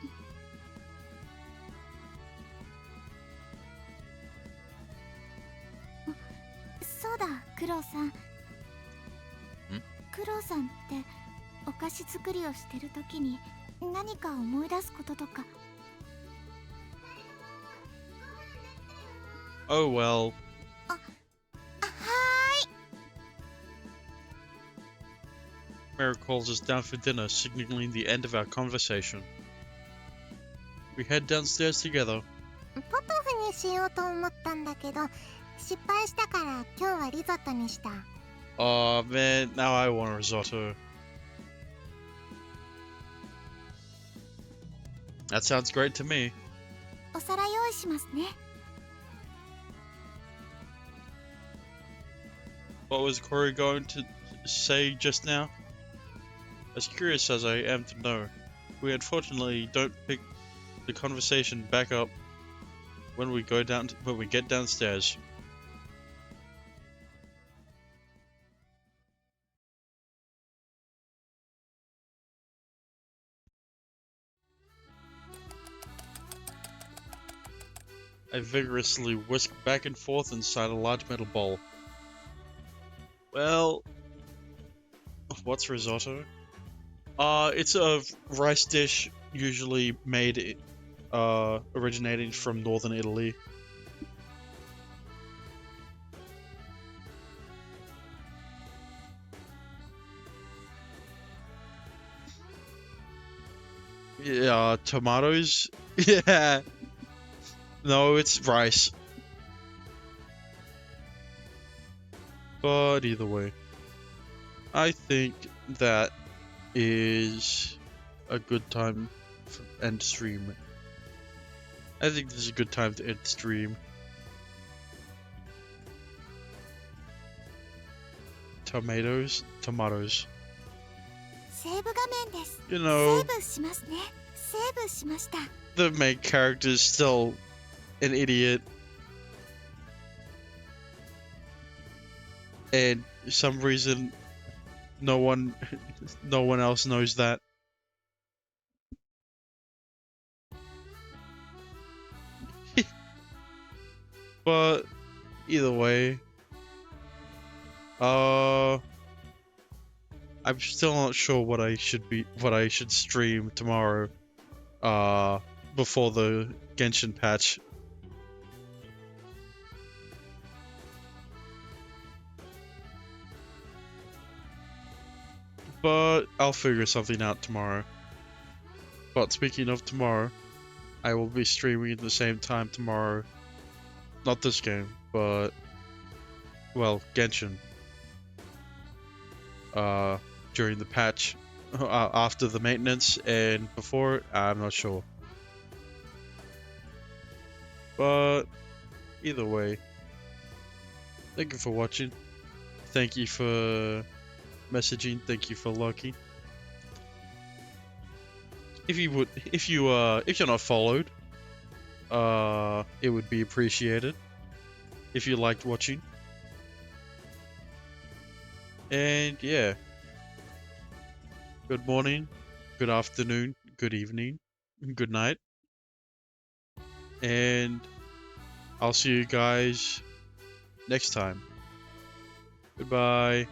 そうだ、クロウさん。クロウさんってお菓子作りをしてる時に何か思い出すこととか。 Oh well. はーい。 Mary calls us down for dinner, signaling the end of our conversation. We head downstairs together. ポトフにしようと思ったんだけど、失敗したから今日はリゾットにした。 Aw, man, now I want a risotto. That sounds great to me. お皿用意しますね。 What was Corey going to say just now? As curious as I am to know, we unfortunately don't pick the conversation back up when we get downstairs. I vigorously whisk back and forth inside a large metal bowl. Well, what's risotto? It's a rice dish usually made, originating from northern Italy. Yeah, tomatoes? Yeah. No, it's rice. But either way, I think that is a good time to end stream. I think this is a good time to end stream. Tomatoes? セーブ画面です。 You セ know, ーブしますね。セーブしました。 the main character is still an idiot. And for some reason, no one else knows that. But either way, I'm still not sure what I should stream tomorrow, before the Genshin patch. But I'll figure something out tomorrow. But speaking of tomorrow, I will be streaming at the same time tomorrow. Not this game, but, well, Genshin. During the patch, after the maintenance, and before, I'm not sure. But either way, thank you for watching. Thank you for messaging. Thank you for lurking. If you're not followed, it would be appreciated if you liked watching. And yeah, good morning, good afternoon, good evening, good night, and I'll see you guys next time. Goodbye.